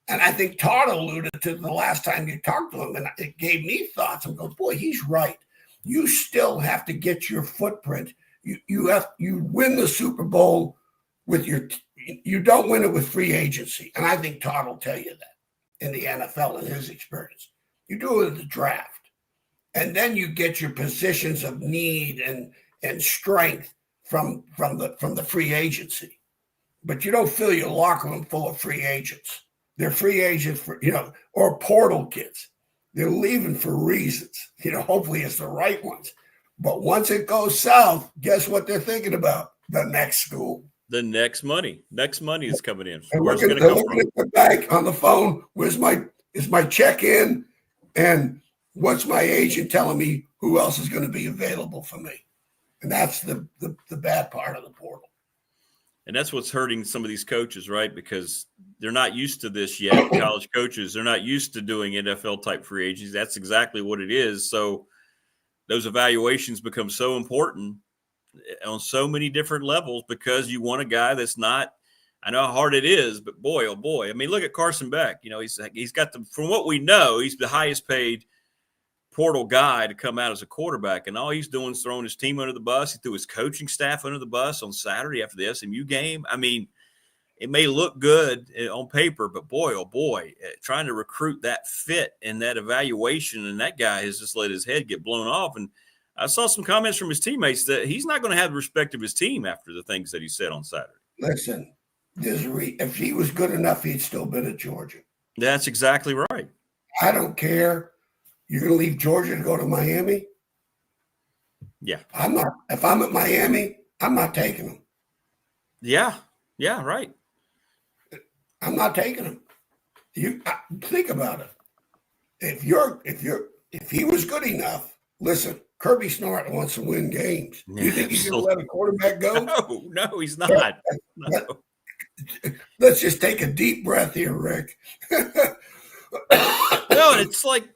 And I think Todd alluded to the last time you talked to him, and it gave me thoughts. I'm going, boy, he's right. You still have to get your footprint. You win the Super Bowl with you don't win it with free agency. And I think Todd will tell you that in the NFL in his experience. You do it at the draft. And then you get your positions of need and strength from the free agency. But you don't fill your locker room full of free agents. They're free agents for, or portal kids. They're leaving for reasons. Hopefully it's the right ones. But once it goes south, guess what they're thinking about? The next school. The next money is coming in. And Where's it going to come from? At the bank on the phone. Is my check in? And what's my agent telling me who else is going to be available for me? And that's the bad part of the portal. And that's what's hurting some of these coaches, right? Because they're not used to this yet. College coaches, they're not used to doing NFL type free agents. That's exactly what it is. So those evaluations become so important on so many different levels because you want a guy that's not, I know how hard it is, but boy, oh boy. I mean, look at Carson Beck. You know, he's got from what we know, he's the highest paid portal guy to come out as a quarterback. And all he's doing is throwing his team under the bus. He threw his coaching staff under the bus on Saturday after the SMU game. I mean, it may look good on paper, but boy, oh boy, trying to recruit that fit and that evaluation, and that guy has just let his head get blown off. And I saw some comments from his teammates that he's not going to have the respect of his team after the things that he said on Saturday. Listen, if he was good enough, he'd still been at Georgia. That's exactly right. I don't care. You're going to leave Georgia to go to Miami? Yeah. I'm not. If I'm at Miami, I'm not taking him. Yeah. Yeah, right. I'm not taking him. Think about it. If he was good enough, listen, Kirby Smart wants to win games. You think he's going to let a quarterback go? No, he's not. No. Let's just take a deep breath here, Rick. No, it's like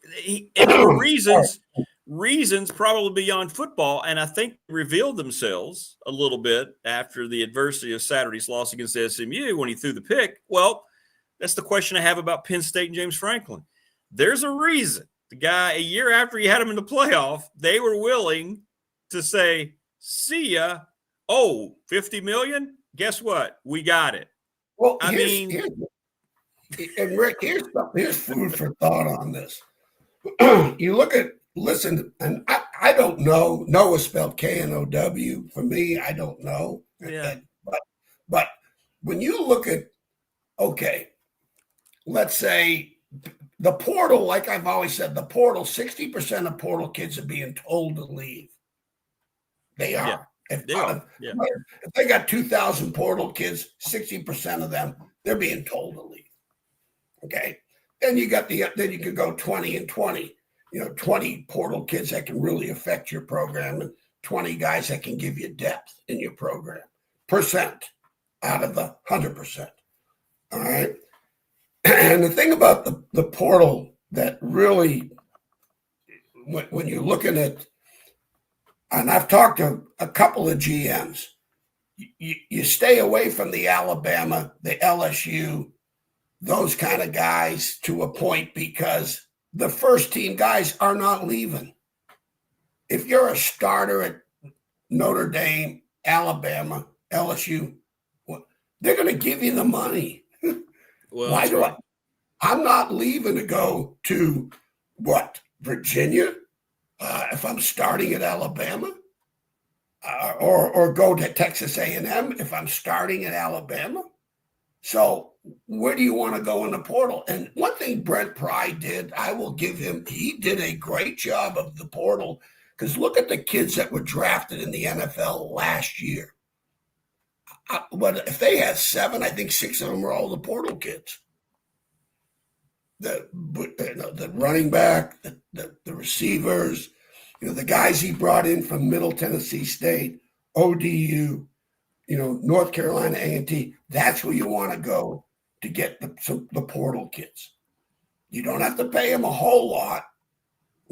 reasons probably beyond football, and I think revealed themselves a little bit after the adversity of Saturday's loss against SMU when he threw the pick. Well, that's the question I have about Penn State and James Franklin. There's a reason the guy, a year after he had him in the playoff, they were willing to say, see ya. Oh, $50 million? Guess what? We got it. Well, and Rick, here's food for thought on this. You listen, and I don't know. Noah spelled K-N-O-W. For me, I don't know. Yeah. But when you look at, okay, let's say the portal, like I've always said, the portal, 60% of portal kids are being told to leave. They are. Yeah. If They they got 2,000 portal kids, 60% of them, they're being told to leave. Okay. Then you can go 20 and 20, 20 portal kids that can really affect your program and 20 guys that can give you depth in your program. Percent out of the 100%. All right. And the thing about the portal that really, when you're looking at, and I've talked to a couple of GMs, you stay away from the Alabama, the LSU, those kind of guys to a point because the first team guys are not leaving. If you're a starter at Notre Dame, Alabama, LSU, they're going to give you the money. Well, Why I'm not leaving to go to Virginia? If I'm starting at Alabama, or go to Texas A&M if I'm starting at Alabama. So where do you want to go in the portal? And one thing Brent Pry did, I will give him, he did a great job of the portal, because look at the kids that were drafted in the NFL last year. But if they had 7, I think 6 of them were all the portal kids. The running back, the receivers, the guys he brought in from Middle Tennessee State, ODU, North Carolina A&T. That's where you want to go to get the portal kids. You don't have to pay them a whole lot,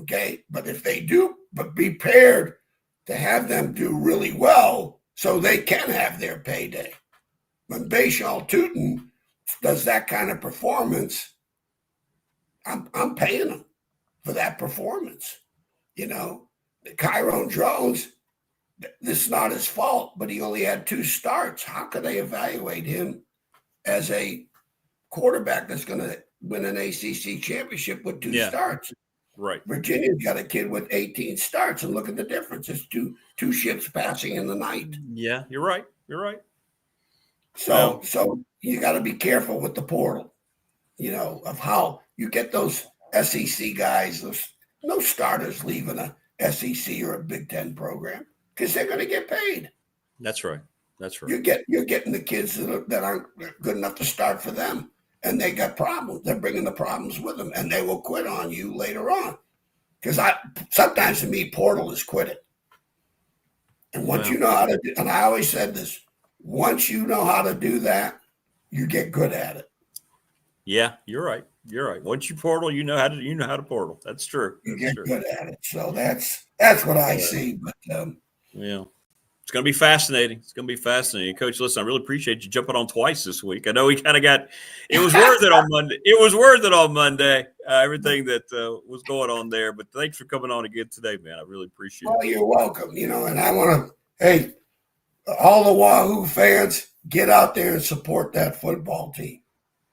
okay? But if they do, but be prepared to have them do really well so they can have their payday. When Bashal Tutin does that kind of performance, I'm paying him for that performance. Kyron Jones, this is not his fault, but he only had 2 starts. How could they evaluate him as a quarterback that's going to win an ACC championship with 2 starts? Right. Virginia's got a kid with 18 starts, and look at the difference. It's two ships passing in the night. Yeah, you're right. You're right. So you got to be careful with the portal, of how you get those SEC guys. No starters leaving a SEC or a Big Ten program because they're going to get paid. That's right. That's right. You're getting the kids that aren't good enough to start for them, and they got problems. They're bringing the problems with them, and they will quit on you later on. Because sometimes to me, portal is quitting. And once you know how to do, and I always said this, once you know how to do that, you get good at it. Yeah, you're right. You're right. Once you portal, you know how to portal. That's true. You That's get true. good at it. So that's what I see. But yeah. It's going to be fascinating. It's going to be fascinating. Coach, listen, I really appreciate you jumping on twice this week. I know we kind of it was worth it on Monday. It was worth it on Monday, everything that was going on there. But thanks for coming on again today, man. I really appreciate it. Well, you're welcome. And I want to, hey, all the Wahoo fans, get out there and support that football team.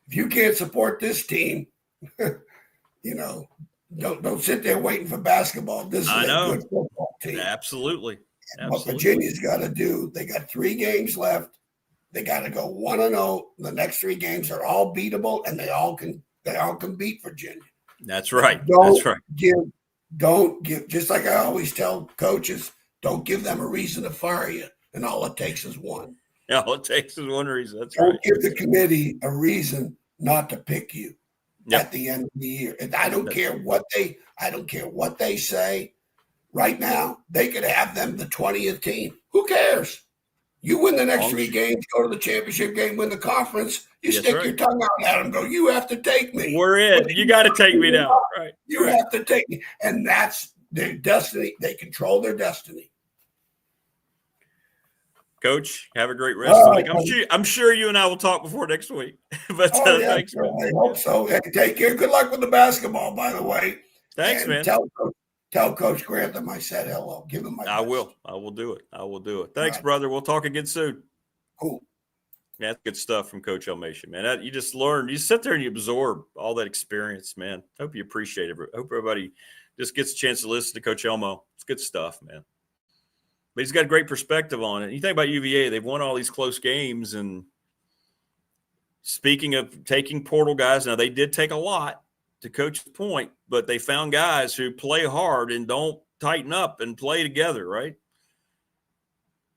If you can't support this team, don't sit there waiting for basketball. This is a good football team. Absolutely. What Virginia's got to do, they got 3 games left. They got to go 1-0. The next 3 games are all beatable, and they all can beat Virginia. That's right. Don't give. Just like I always tell coaches, don't give them a reason to fire you, and all it takes is one. Yeah, all it takes is one reason. That's don't right. Give the committee a reason not to pick you at the end of the year. And I don't care what they say. Right now, they could have them the 20th team. Who cares? You win the next 3 games, go to the championship game, win the conference. You stick your tongue out at them, go, you have to take me. We're in. You got to take me now. Right. You have to take me. And that's their destiny. They control their destiny. Coach, have a great rest of the week. I'm sure you and I will talk before next week. But thanks, man. I hope so. Hey, take care. Good luck with the basketball, by the way. Thanks, man. Tell Coach Grantham I said hello. Give him my best. I will do it. Thanks, brother. We'll talk again soon. Cool. Yeah, that's good stuff from Coach Elmassian, man. You just learn. You sit there and you absorb all that experience, man. Hope you appreciate it. Hope everybody just gets a chance to listen to Coach Elmo. It's good stuff, man. But he's got a great perspective on it. You think about UVA, they've won all these close games. And speaking of taking portal guys, now they did take a lot, to Coach's point, but they found guys who play hard and don't tighten up and play together, right?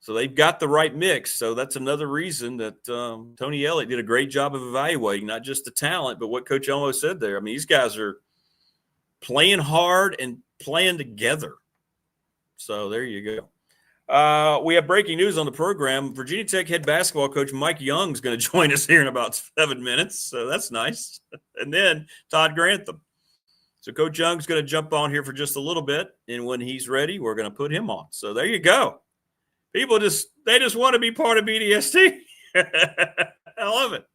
So they've got the right mix. So that's another reason that Tony Elliott did a great job of evaluating not just the talent, but what Coach Elmo said there. I mean, these guys are playing hard and playing together. So there you go. We have breaking news on the program. Virginia Tech head basketball coach Mike Young is going to join us here in about 7 minutes. So that's nice. And then Todd Grantham. So Coach Young's going to jump on here for just a little bit. And when he's ready, we're going to put him on. So there you go. People just want to be part of BDST. I love it.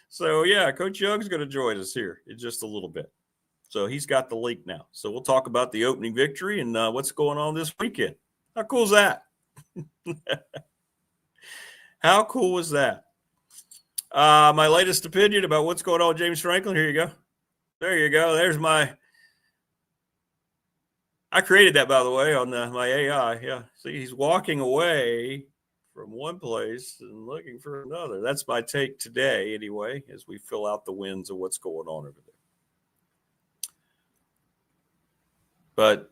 So, yeah, Coach Young's going to join us here in just a little bit. So he's got the link now. So we'll talk about the opening victory and what's going on this weekend. How cool is that? How cool was that? My latest opinion about what's going on with James Franklin. Here you go. There you go. There's I created that, by the way, on my AI. Yeah. See, he's walking away from one place and looking for another. That's my take today, anyway, as we fill out the wins of what's going on over there. But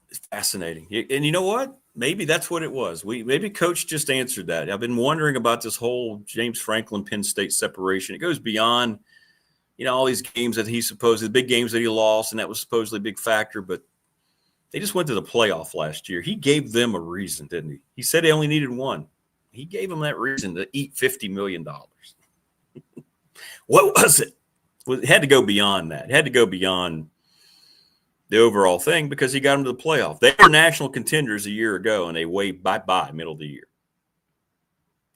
it's fascinating. And you know what? Maybe that's what it was. Maybe Coach just answered that. I've been wondering about this whole James Franklin Penn State separation. It goes beyond, all these games that the big games that he lost, and that was supposedly a big factor, but they just went to the playoff last year. He gave them a reason, didn't he? He said they only needed one. He gave them that reason to eat $50 million. What was it? Well, it had to go beyond that. It had to go beyond the overall thing because he got them to the playoff. They were national contenders a year ago, and they waved bye-bye middle of the year.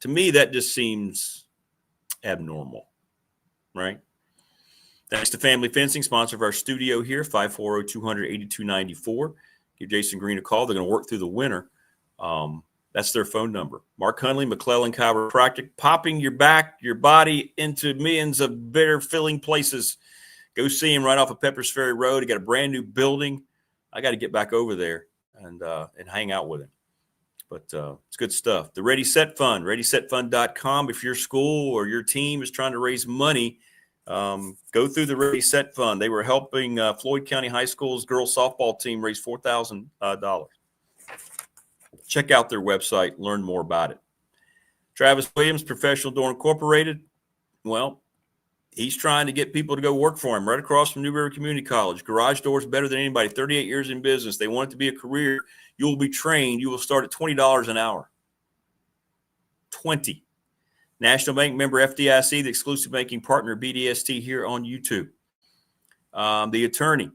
To me, that just seems abnormal, right? Thanks to Family Fencing, sponsor of our studio here, 540-200-8294. Give Jason Green a call. They're going to work through the winter. That's their phone number. Mark Hunley, McClellan Chiropractic, popping your back, your body into millions of bitter filling places. Go see him right off of Peppers Ferry Road. He got a brand new building. I got to get back over there and hang out with him. But it's good stuff. The Ready Set Fund, ReadySetFund.com. If your school or your team is trying to raise money, go through the Ready Set Fund. They were helping Floyd County High School's girls softball team raise $4,000. Check out their website, learn more about it. Travis Williams, Professional Door Incorporated. Well, he's trying to get people to go work for him right across from New River Community College. Garage doors better than anybody, 38 years in business. They want it to be a career. You will be trained. You will start at $20 an hour. 20. National Bank member FDIC, the exclusive banking partner of BDST here on YouTube. The attorney,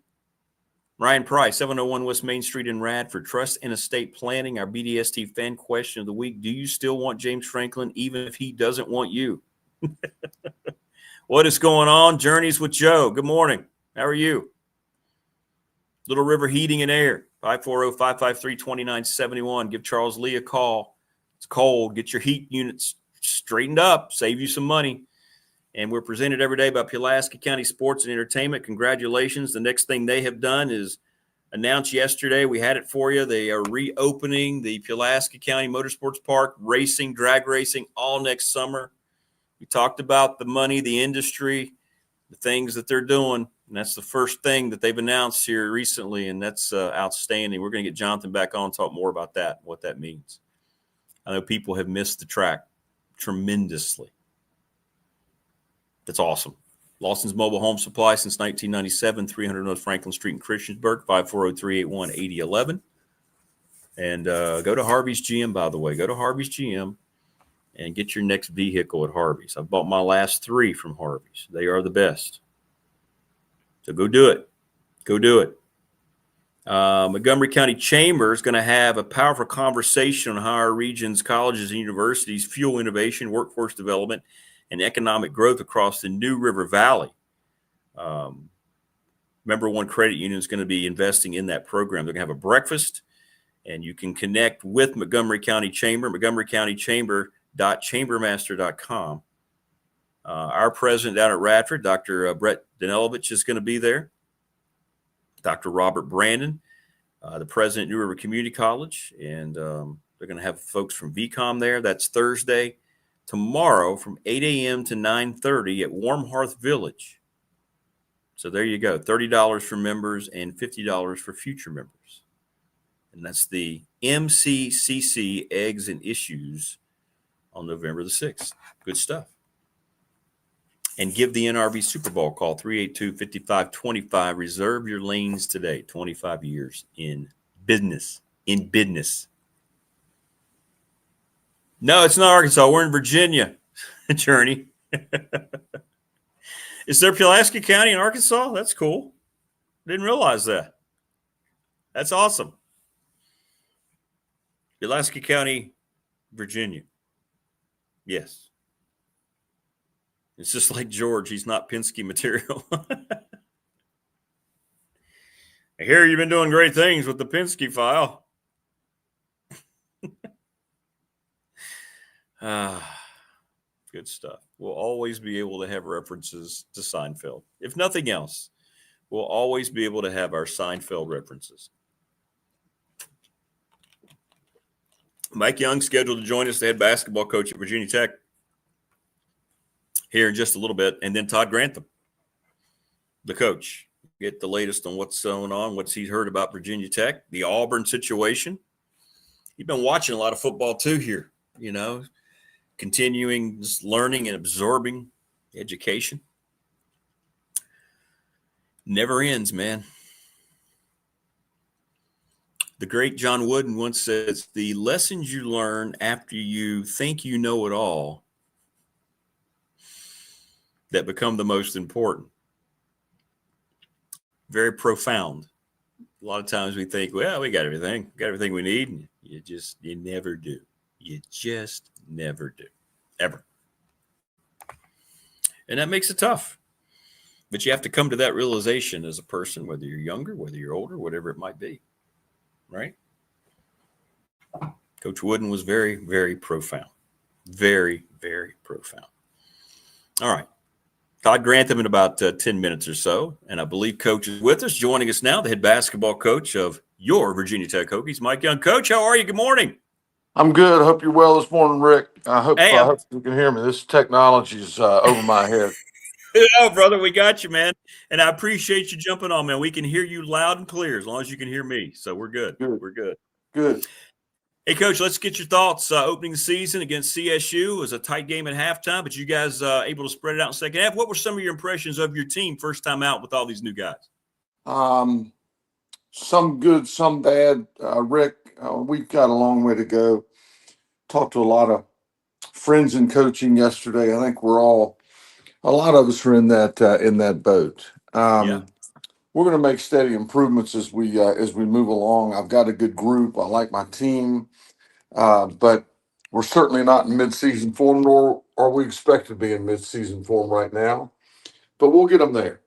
Ryan Price, 701 West Main Street in Radford. Trust and estate planning, our BDST fan question of the week. Do you still want James Franklin even if he doesn't want you? What is going on? Journeys with Joe. Good morning. How are you? Little River Heating and Air, 540-553-2971. Give Charles Lee a call. It's cold. Get your heat units straightened up. Save you some money. And we're presented every day by Pulaski County Sports and Entertainment. Congratulations. The next thing they have done is announced yesterday. We had it for you. They are reopening the Pulaski County Motorsports Park, racing, drag racing, all next summer. We talked about the money, the industry, the things that they're doing. And that's the first thing that they've announced here recently. And that's outstanding. We're going to get Jonathan back on and talk more about that, what that means. I know people have missed the track tremendously. That's awesome. Lawson's Mobile Home Supply since 1997, 300 North Franklin Street in Christiansburg, 540-381-8011. And go to Harvey's GM, by the way. Go to Harvey's GM and get your next vehicle at Harvey's. I've bought my last 3 from Harvey's. They are the best. So go do it. Go do it. Montgomery County Chamber is going to have a powerful conversation on how our region's colleges and universities fuel innovation, workforce development, and economic growth across the New River Valley. Member One Credit Union is going to be investing in that program. They're going to have a breakfast, and you can connect with Montgomery County Chamber, montgomerycountychamber.chambermaster.com. Our president down at Radford, Dr. Brett Danelovich, is going to be there. Dr. Robert Brandon, the president of New River Community College, and they're going to have folks from VCOM there. That's Thursday. Tomorrow from 8 a.m. to 9:30 at Warm Hearth Village. So there you go, $30 for members and $50 for future members. And that's the MCCC Eggs and Issues on November the 6th. Good stuff. And give the NRV Super Bowl call, 382-5525. Reserve your lanes today. 25 years in business. No, it's not Arkansas. We're in Virginia, Journey. Is there Pulaski County in Arkansas? That's cool. Didn't realize that. That's awesome. Pulaski County, Virginia. Yes. It's just like George. He's not Penske material. I hear you've been doing great things with the Penske file. Good stuff. We'll always be able to have references to Seinfeld. If nothing else, we'll always be able to have our Seinfeld references. Mike Young scheduled to join us, the head basketball coach at Virginia Tech, here in just a little bit. And then Todd Grantham, the coach. Get the latest on what's going on, what's he's heard about Virginia Tech, the Auburn situation. You've been watching a lot of football too here, you know. Continuing just learning and absorbing education. Never ends, man. The great John Wooden once says, the lessons you learn after you think you know it all that become the most important. Very profound. A lot of times we think, well, we got everything we need. You never do. You just never do, ever. And that makes it tough. But you have to come to that realization as a person, whether you're younger, whether you're older, whatever it might be, right? Coach Wooden was very, very profound. Very, very profound. All right. Todd Grantham in about 10 minutes or so. And I believe Coach is with us. Joining us now, the head basketball coach of your Virginia Tech Hokies, Mike Young. Coach, how are you? Good morning. I'm good. I hope you're well this morning, Rick. I hope you can hear me. This technology is over my head. Oh, brother, we got you, man. And I appreciate you jumping on, man. We can hear you loud and clear as long as you can hear me. So we're good. We're good. Good. Hey, Coach, let's get your thoughts. Opening the season against CSU. It was a tight game at halftime, but you guys able to spread it out in the second half. What were some of your impressions of your team first time out with all these new guys? Some good, some bad. Rick, we've got a long way to go. Talked to a lot of friends in coaching yesterday. I think a lot of us are in that boat. We're going to make steady improvements as we move along. I've got a good group. I like my team. But we're certainly not in mid-season form, nor are we expected to be in mid-season form right now. But we'll get them there.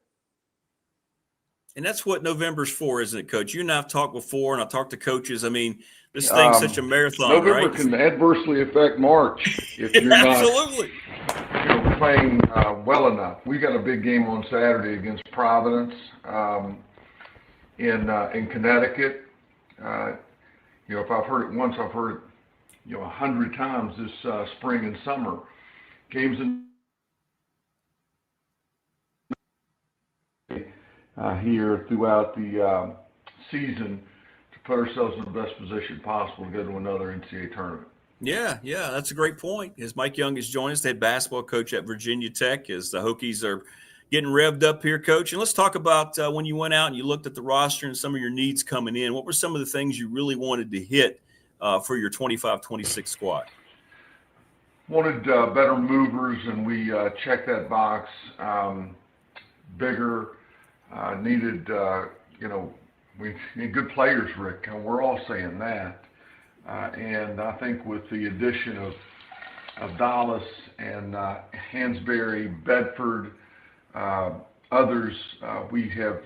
And that's what November's for, isn't it, Coach? You and I have talked before, and I've talked to coaches. I mean, this thing's such a marathon, November right? can adversely affect March if you're Absolutely. not playing well enough. We got a big game on Saturday against Providence in Connecticut. If I've heard it once, I've heard it 100 times this spring and summer. Games here throughout the season to put ourselves in the best position possible to go to another NCAA tournament. Yeah, that's a great point. As Mike Young has joined us, the head basketball coach at Virginia Tech, as the Hokies are getting revved up here, Coach. And let's talk about when you went out and you looked at the roster and some of your needs coming in. What were some of the things you really wanted to hit for your 25-26 squad? Wanted better movers, and we checked that box. Bigger, needed, we need good players, Rick, and we're all saying that. And I think with the addition of Dallas and Hansberry, Bedford, others, we have,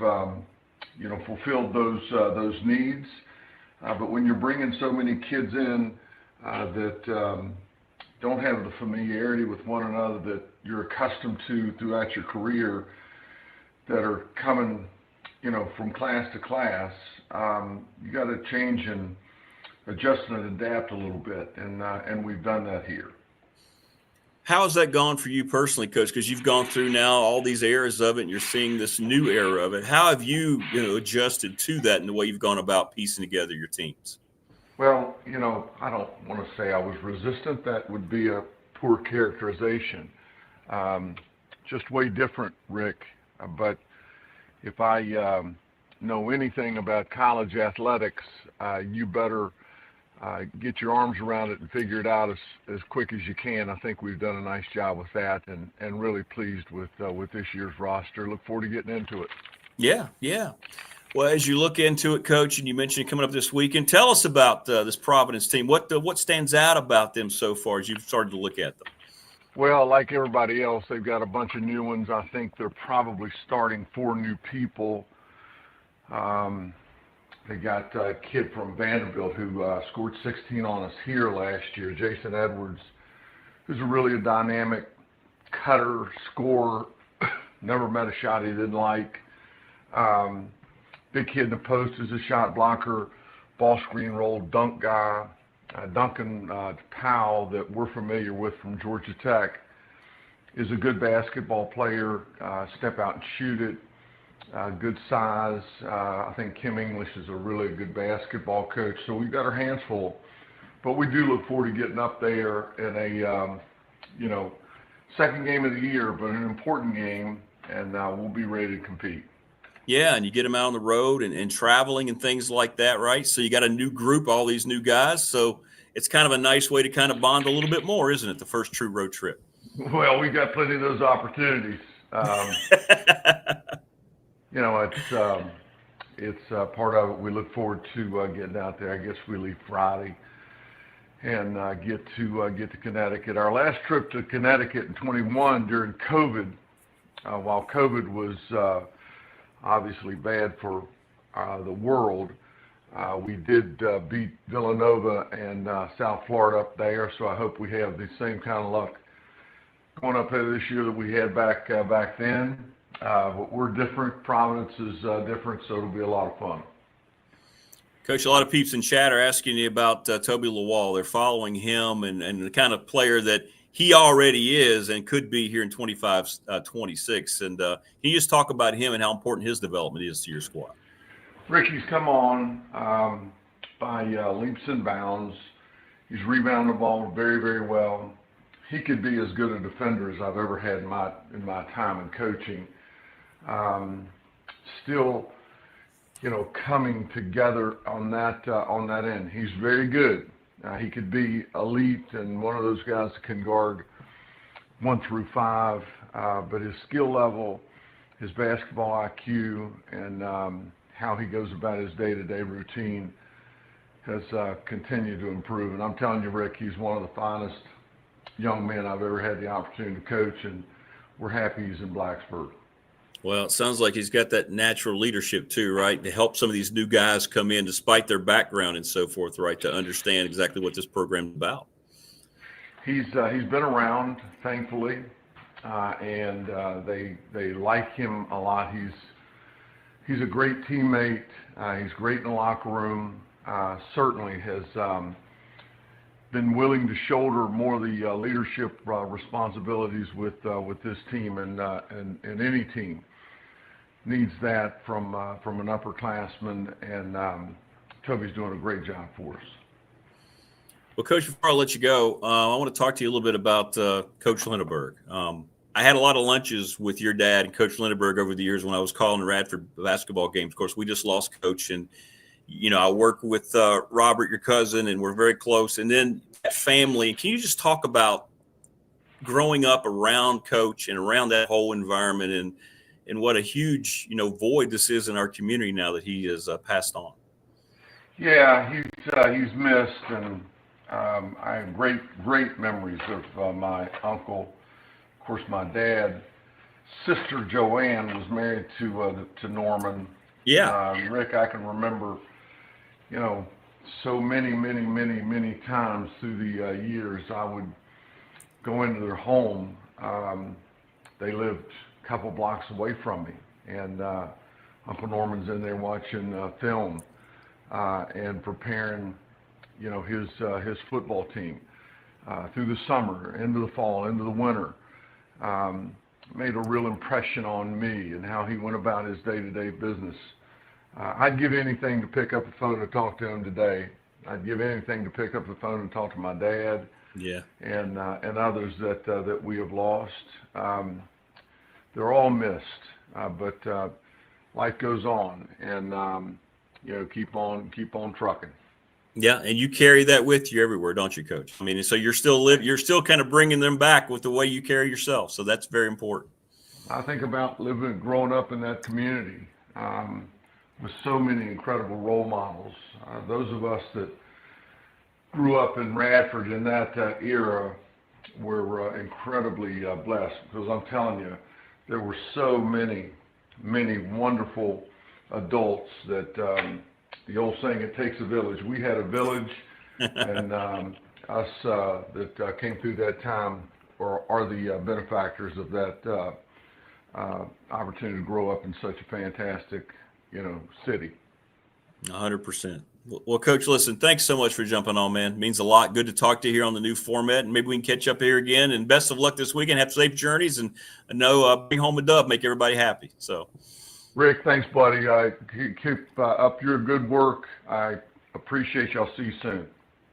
fulfilled those needs. But when you're bringing so many kids in that don't have the familiarity with one another that you're accustomed to throughout your career, that are coming, from class to class, you got to change and adjust and adapt a little bit, and we've done that here. How has that gone for you personally, Coach? Because you've gone through now all these eras of it, and you're seeing this new era of it. How have you, adjusted to that in the way you've gone about piecing together your teams? Well, I don't want to say I was resistant. That would be a poor characterization. Just way different, Rick. But if I know anything about college athletics, you better get your arms around it and figure it out as quick as you can. I think we've done a nice job with that, and really pleased with this year's roster. Look forward to getting into it. Yeah. Well, as you look into it, Coach, and you mentioned coming up this weekend, tell us about this Providence team. What stands out about them so far as you've started to look at them? Well, like everybody else, they've got a bunch of new ones. I think they're probably starting 4 new people. They got a kid from Vanderbilt who scored 16 on us here last year, Jason Edwards, who's really a dynamic cutter, scorer. Never met a shot he didn't like. Big kid in the post is a shot blocker, ball screen roll, dunk guy. Duncan Powell, that we're familiar with from Georgia Tech, is a good basketball player, step out and shoot it. Good size. I think Kim English is a really good basketball coach. So we've got our hands full. But we do look forward to getting up there in a, second game of the year, but an important game, and we'll be ready to compete. Yeah, and you get them out on the road and traveling and things like that, right? So you got a new group, all these new guys. So it's kind of a nice way to kind of bond a little bit more, isn't it, the first true road trip? Well, we got plenty of those opportunities. It's part of it. We look forward to getting out there. I guess we leave Friday and get to Connecticut. Our last trip to Connecticut in 21 during COVID, while COVID was obviously bad for the world, we did beat Villanova and South Florida up there. So I hope we have the same kind of luck going up there this year that we had back then. But we're different. Providence is different, so it'll be a lot of fun. Coach, a lot of peeps in chat are asking you about Toby Lawal. They're following him and the kind of player that he already is and could be here in 25-26. And can you just talk about him and how important his development is to your squad? Ricky's come on by leaps and bounds. He's rebounded the ball very, very well. He could be as good a defender as I've ever had in my time in coaching. Still, coming together on that end. He's very good. He could be elite and one of those guys that can guard 1 through 5, but his skill level, his basketball IQ, and how he goes about his day-to-day routine has continued to improve. And I'm telling you, Rick, he's one of the finest young men I've ever had the opportunity to coach, and we're happy he's in Blacksburg. Well, it sounds like he's got that natural leadership too, right? To help some of these new guys come in despite their background and so forth, right? To understand exactly what this program's about. He's been around, thankfully, and they like him a lot. He's a great teammate. He's great in the locker room. Certainly has been willing to shoulder more of the leadership responsibilities with this team, and any team needs that from an upperclassman, and Toby's doing a great job for us. Well, Coach, before I let you go, I want to talk to you a little bit about Coach Lindeberg. I had a lot of lunches with your dad and Coach Lindeberg over the years when I was calling Radford basketball games. Of course, we just lost Coach, and I work with Robert, your cousin, and we're very close. And then that family. Can you just talk about growing up around Coach and around that whole environment, and what a huge void this is in our community now that he has passed on? Yeah, he's missed, and I have great memories of my uncle. Of course, my dad, sister Joanne, was married to Norman. Yeah. Rick, I can remember, so many times through the years, I would go into their home. They lived a couple blocks away from me, and Uncle Norman's in there watching film and preparing, his football team through the summer, into the fall, into the winter. Made a real impression on me and how he went about his day-to-day business. I'd give anything to pick up the phone and talk to him today. I'd give anything to pick up the phone and talk to my dad. Yeah. And others that we have lost. They're all missed, but life goes on, and keep on trucking. Yeah, and you carry that with you everywhere, don't you, Coach? I mean, so you're still kind of bringing them back with the way you carry yourself. So that's very important. I think about growing up in that community with so many incredible role models. Those of us that grew up in Radford in that era were incredibly blessed, because I'm telling you, there were so many wonderful adults that the old saying, it takes a village. We had a village, and us that came through that time are the benefactors of that opportunity to grow up in such a fantastic, city. 100%. Well, Coach, listen, thanks so much for jumping on, man. It means a lot. Good to talk to you here on the new format, and maybe we can catch up here again. And best of luck this weekend. Have safe journeys, and bring home a dub, make everybody happy. So. Rick, thanks, buddy. Keep up your good work. I appreciate y'all. See you soon.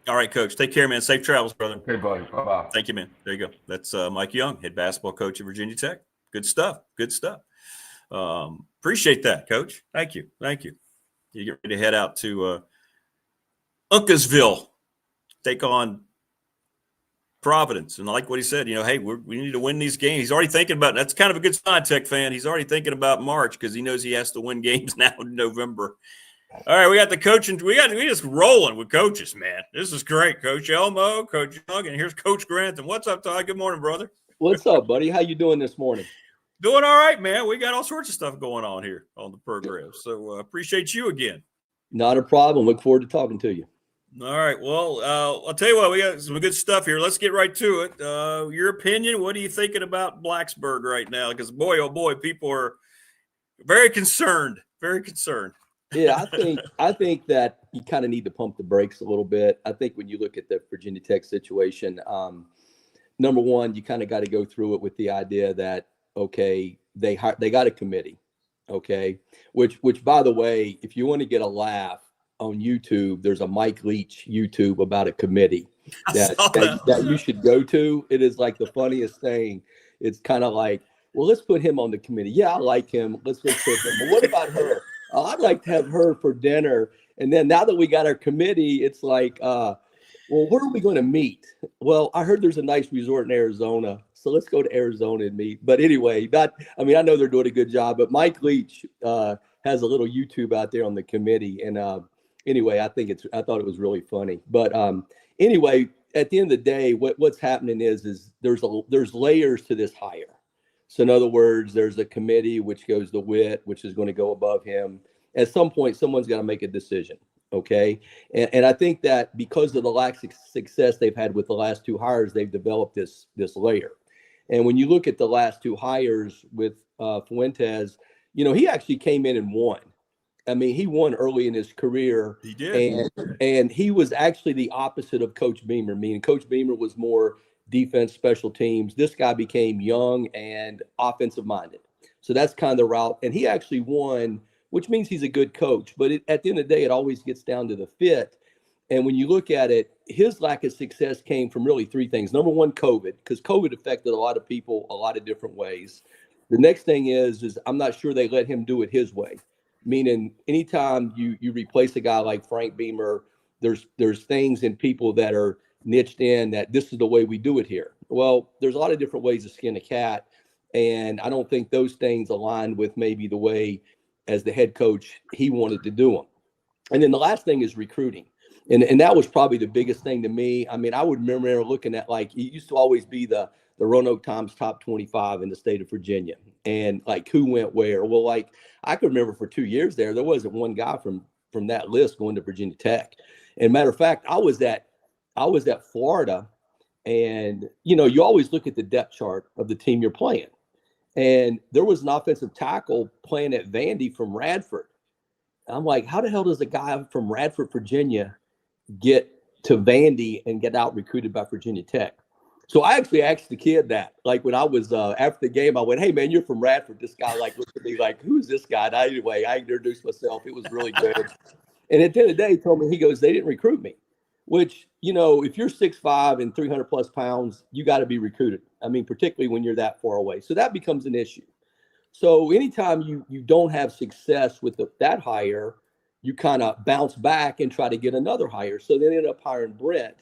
All right, Coach. Take care, man. Safe travels, brother. Okay, buddy. Bye-bye. Thank you, man. There you go. That's Mike Young, head basketball coach at Virginia Tech. Good stuff. Appreciate that, Coach. Thank you. You get ready to head out to Uncasville, take on Providence. And I like what he said, hey, we need to win these games. He's already thinking about, that's kind of a good sign, Tech fan. He's already thinking about March because he knows he has to win games now in November. All right, we got the coaching. We just rolling with coaches, man. This is great. Coach Elmo, Coach Young, and here's Coach Grantham. What's up, Todd? Good morning, brother. What's up, buddy? How you doing this morning? Doing all right, man. We got all sorts of stuff going on here on the program. So appreciate you again. Not a problem. Look forward to talking to you. All right. Well, I'll tell you what, we got some good stuff here. Let's get right to it. Your opinion, what are you thinking about Blacksburg right now? Because boy, oh boy, people are very concerned. Yeah, I think that you kind of need to pump the brakes a little bit. I think when you look at the Virginia Tech situation, number one, you kind of got to go through it with the idea that, okay, they got a committee, okay, which by the way, if you want to get a laugh on YouTube, there's a Mike Leach YouTube about a committee. that you should go to. It is like the funniest thing. It's kind of like, well, let's put him on the committee. Yeah, I like him. Let's put him. But what about her? I'd like to have her for dinner. And then now that we got our committee, it's like, well, where are we going to meet? Well, I heard there's a nice resort in Arizona, so let's go to Arizona and meet. But anyway, I know they're doing a good job, but Mike Leach has a little YouTube out there on the committee. And anyway, I thought it was really funny. But anyway, at the end of the day, what's happening is there's layers to this hire. So in other words, there's a committee which goes to Witt, which is going to go above him. At some point, someone's got to make a decision. Okay. And I think that because of the lack of success they've had with the last two hires, they've developed this layer. And when you look at the last two hires with Fuentes, he actually came in and won. I mean, he won early in his career. He did. And he was actually the opposite of Coach Beamer, meaning Coach Beamer was more defense, special teams. This guy became young and offensive minded. So that's kind of the route. And he actually won, which means he's a good coach. But at the end of the day, it always gets down to the fit. And when you look at it, his lack of success came from really three things. Number one, COVID, because COVID affected a lot of people a lot of different ways. The next thing is I'm not sure they let him do it his way. Meaning anytime you replace a guy like Frank Beamer, there's things in people that are niched in that this is the way we do it here. Well, there's a lot of different ways to skin a cat. And I don't think those things align with maybe the way as the head coach he wanted to do them. And then the last thing is recruiting. And that was probably the biggest thing to me. I mean, I would remember looking at, like, it used to always be the Roanoke Times top 25 in the state of Virginia, and like who went where. Well, like I could remember for 2 years there wasn't one guy from that list going to Virginia Tech. And matter of fact, I was at Florida, and you always look at the depth chart of the team you're playing, and there was an offensive tackle playing at Vandy from Radford. I'm like, how the hell does a guy from Radford, Virginia, get to Vandy and get out recruited by Virginia Tech? So I actually asked the kid that, like, when I was after the game, I went, "Hey man, you're from Radford." This guy like looked at me like, "Who's this guy?" And anyway, I introduced myself. It was really good. And at the end of the day, he told me, he goes, "They didn't recruit me," which, if you're 6'5" and 300 plus pounds, you got to be recruited. I mean, particularly when you're that far away. So that becomes an issue. So anytime you don't have success with that hire, you kind of bounce back and try to get another hire. So they ended up hiring Brent,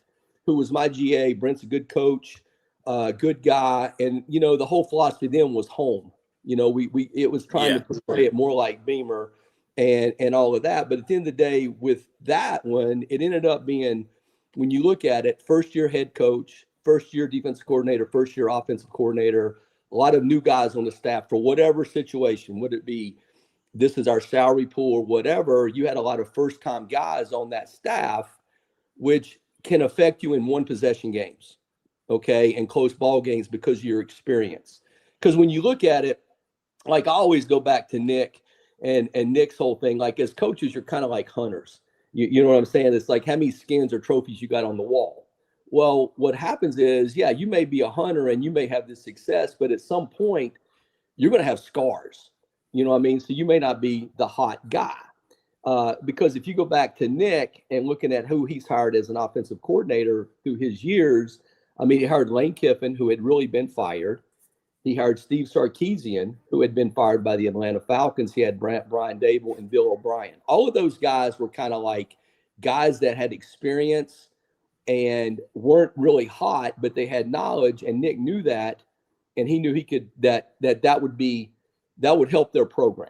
who was my GA. Brent's a good coach, good guy. And, the whole philosophy then was home. It was trying to portray it more like Beamer and all of that. But at the end of the day, with that one, it ended up being, when you look at it, first year head coach, first year defensive coordinator, first year offensive coordinator, a lot of new guys on the staff for whatever situation, would it be this is our salary pool or whatever, you had a lot of first-time guys on that staff, which can affect you in one possession games, okay, and close ball games because of your experience. Because when you look at it, like I always go back to Nick and Nick's whole thing, like as coaches, you're kind of like hunters. You know what I'm saying? It's like how many skins or trophies you got on the wall. Well, what happens is, you may be a hunter and you may have this success, but at some point you're going to have scars. You know what I mean? So you may not be the hot guy. Because if you go back to Nick and looking at who he's hired as an offensive coordinator through his years, I mean, he hired Lane Kiffin, who had really been fired. He hired Steve Sarkisian, who had been fired by the Atlanta Falcons. He had Brian Dable and Bill O'Brien. All of those guys were kind of like guys that had experience and weren't really hot, but they had knowledge, and Nick knew that, and he knew he could that would help their program.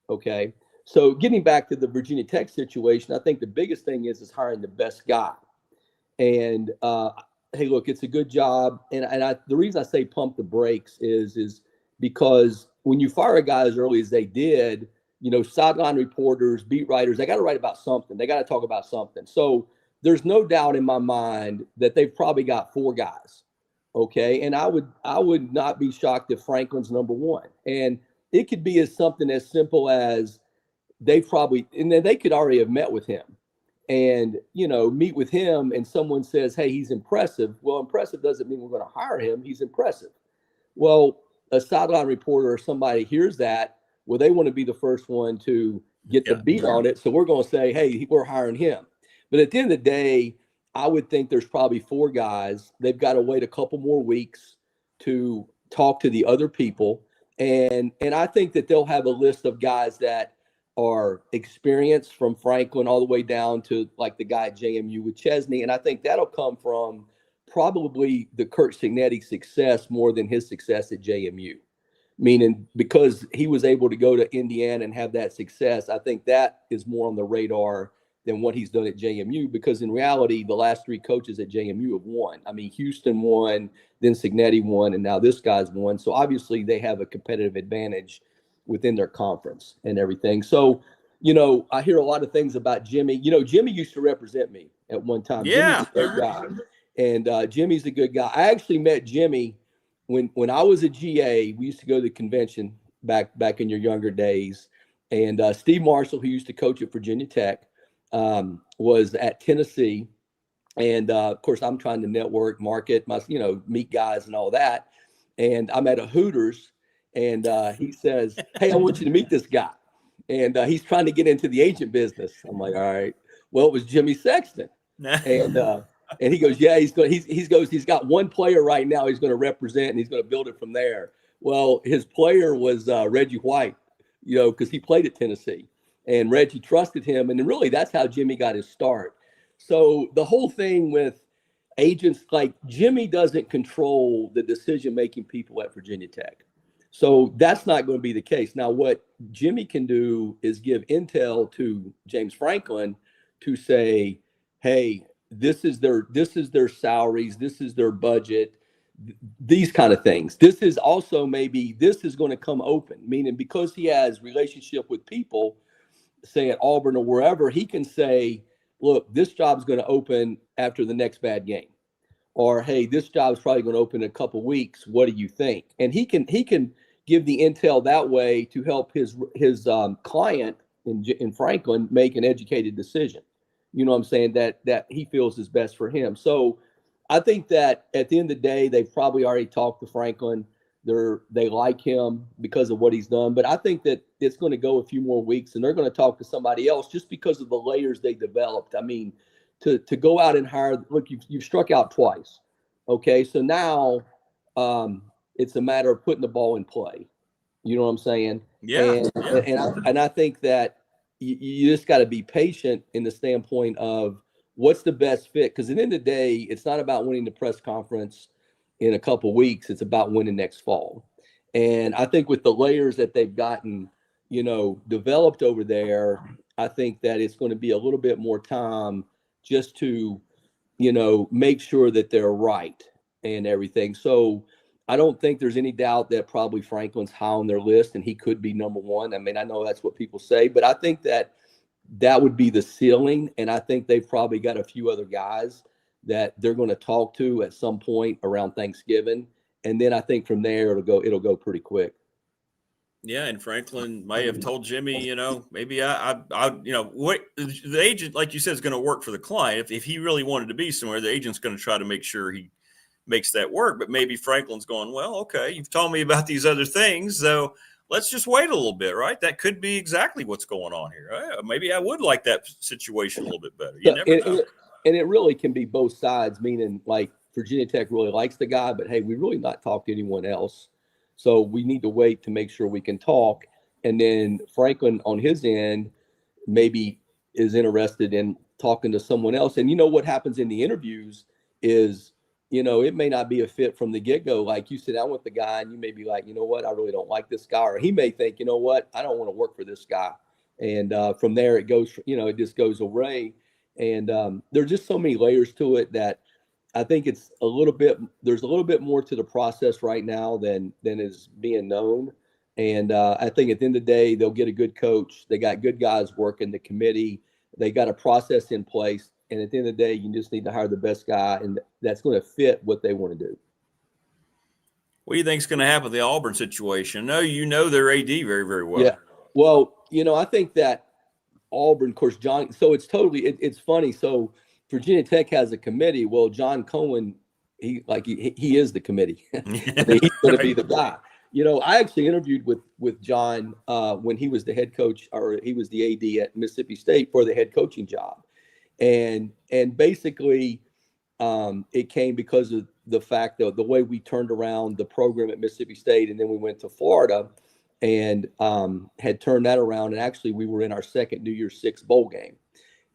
Okay. So getting back to the Virginia Tech situation, I think the biggest thing is hiring the best guy. And hey, look, it's a good job. And the reason I say pump the brakes is because when you fire a guy as early as they did, sideline reporters, beat writers, they got to write about something. They got to talk about something. So there's no doubt in my mind that they've probably got 4 guys. Okay. And I would not be shocked if Franklin's number 1. And it could be as something as simple as they could already have met with him and, meet with him, and someone says, "Hey, he's impressive." Well, impressive doesn't mean we're going to hire him. He's impressive. Well, a sideline reporter or somebody hears that. Well, they want to be the first one to get the beat on it. So we're going to say, "Hey, we're hiring him." But at the end of the day, I would think there's probably 4 guys. They've got to wait a couple more weeks to talk to the other people. And I think that they'll have a list of guys that are experienced from Franklin all the way down to like the guy at JMU with Chesney. And I think that'll come from probably the Kurt Signetti success more than his success at JMU. Meaning because he was able to go to Indiana and have that success, I think that is more on the radar than what he's done at JMU, because in reality, the last 3 coaches at JMU have won. I mean, Houston won, then Signetti won, and now this guy's won. So obviously they have a competitive advantage within their conference and everything. So, I hear a lot of things about Jimmy. Jimmy used to represent me at one time. Yeah. Jimmy's a good guy. And Jimmy's a good guy. I actually met Jimmy when I was a GA. We used to go to the convention back in your younger days. And Steve Marshall, who used to coach at Virginia Tech, was at Tennessee. And of course, I'm trying to network, market, meet guys and all that. And I'm at a Hooters, and he says, "Hey, I want you to meet this guy." And he's trying to get into the agent business. I'm like, all right. Well, it was Jimmy Sexton. And he goes, yeah, he's got one player right now he's going to represent, and he's going to build it from there. Well, his player was Reggie White, because he played at Tennessee, and Reggie trusted him. And really, that's how Jimmy got his start. So the whole thing with agents, like Jimmy doesn't control the decision-making people at Virginia Tech. So that's not going to be the case. Now, what Jimmy can do is give intel to James Franklin to say, hey, this is their salaries, this is their budget, these kind of things. This is also this is going to come open, meaning because he has relationship with people, say at Auburn or wherever, he can say, look, this job's going to open after the next bad game. Or, hey, this job's probably going to open in a couple weeks. What do you think? And he can give the intel that way to help his client in Franklin make an educated decision. You know what I'm saying? That he feels is best for him. So I think that at the end of the day, they've probably already talked to Franklin. They like him because of what he's done. But I think that it's going to go a few more weeks, and they're going to talk to somebody else just because of the layers they developed. I mean, to go out and hire, look, you've struck out twice. Okay, so now it's a matter of putting the ball in play. You know what I'm saying? Yeah. And I think that you just got to be patient in the standpoint of what's the best fit. Because at the end of the day, it's not about winning the press conference in a couple weeks. It's about winning next fall. And I think with the layers that they've gotten, developed over there, I think that it's going to be a little bit more time just to, make sure that they're right and everything. So I don't think there's any doubt that probably Franklin's high on their list and he could be number one. I mean, I know that's what people say, but I think that would be the ceiling. And I think they've probably got a few other guys that they're going to talk to at some point around Thanksgiving. And then I think from there, it'll go pretty quick. Yeah, and Franklin may have told Jimmy, maybe what the agent, like you said, is going to work for the client. If he really wanted to be somewhere, the agent's going to try to make sure he makes that work. But maybe Franklin's going, well, okay, you've told me about these other things, so let's just wait a little bit, right? That could be exactly what's going on here. Maybe I would like that situation a little bit better. You never know. And it really can be both sides, meaning like Virginia Tech really likes the guy, but hey, we really not talked to anyone else. So we need to wait to make sure we can talk. And then Franklin on his end maybe is interested in talking to someone else. And what happens in the interviews is, it may not be a fit from the get-go. Like you sit down with the guy and you may be like, you know what, I really don't like this guy. Or he may think, you know what, I don't want to work for this guy. And from there it goes, it just goes away. And there's just so many layers to it that I think there's a little bit more to the process right now than is being known. And I think at the end of the day, they'll get a good coach. They got good guys working the committee. They got a process in place. And at the end of the day, you just need to hire the best guy, and that's going to fit what they want to do. What do you think is going to happen with the Auburn situation? No, their AD very, very well. Yeah. Well, I think that Auburn, of course, John. So it's funny. So Virginia Tech has a committee. Well, John Cohen, he is the committee. He's going to be the guy. I actually interviewed with John when he was the head coach, or he was the AD at Mississippi State for the head coaching job. And basically, it came because of the fact that the way we turned around the program at Mississippi State, and then we went to Florida and had turned that around. And actually, we were in our second New Year's Six bowl game.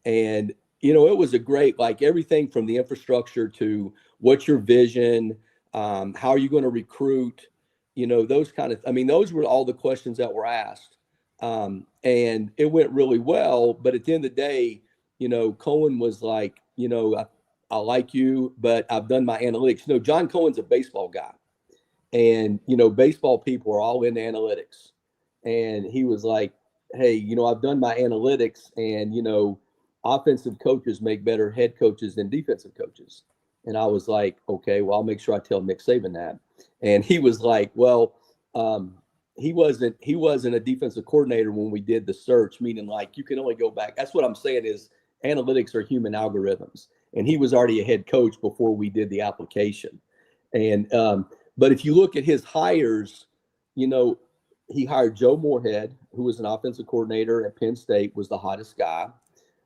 And, you know, it was a great, like everything from the infrastructure to what's your vision, how are you going to recruit, you know, those kind of, I mean, those were all the questions that were asked. And it went really well. But at the end of the day, you know, Cohen was like, you know, I like you, but I've done my analytics. You know, John Cohen's a baseball guy. And, you know, baseball people are all into analytics. And he was like, hey, you know, I've done my analytics, and, you know, offensive coaches make better head coaches than defensive coaches. And I was like, okay, well, I'll make sure I tell Nick Saban that. And he was like, well, he wasn't a defensive coordinator when we did the search, meaning like you can only go back. That's what I'm saying is analytics are human algorithms. And he was already a head coach before we did the application. And but if you look at his hires, you know, he hired Joe Moorhead, who was an offensive coordinator at Penn State, was the hottest guy.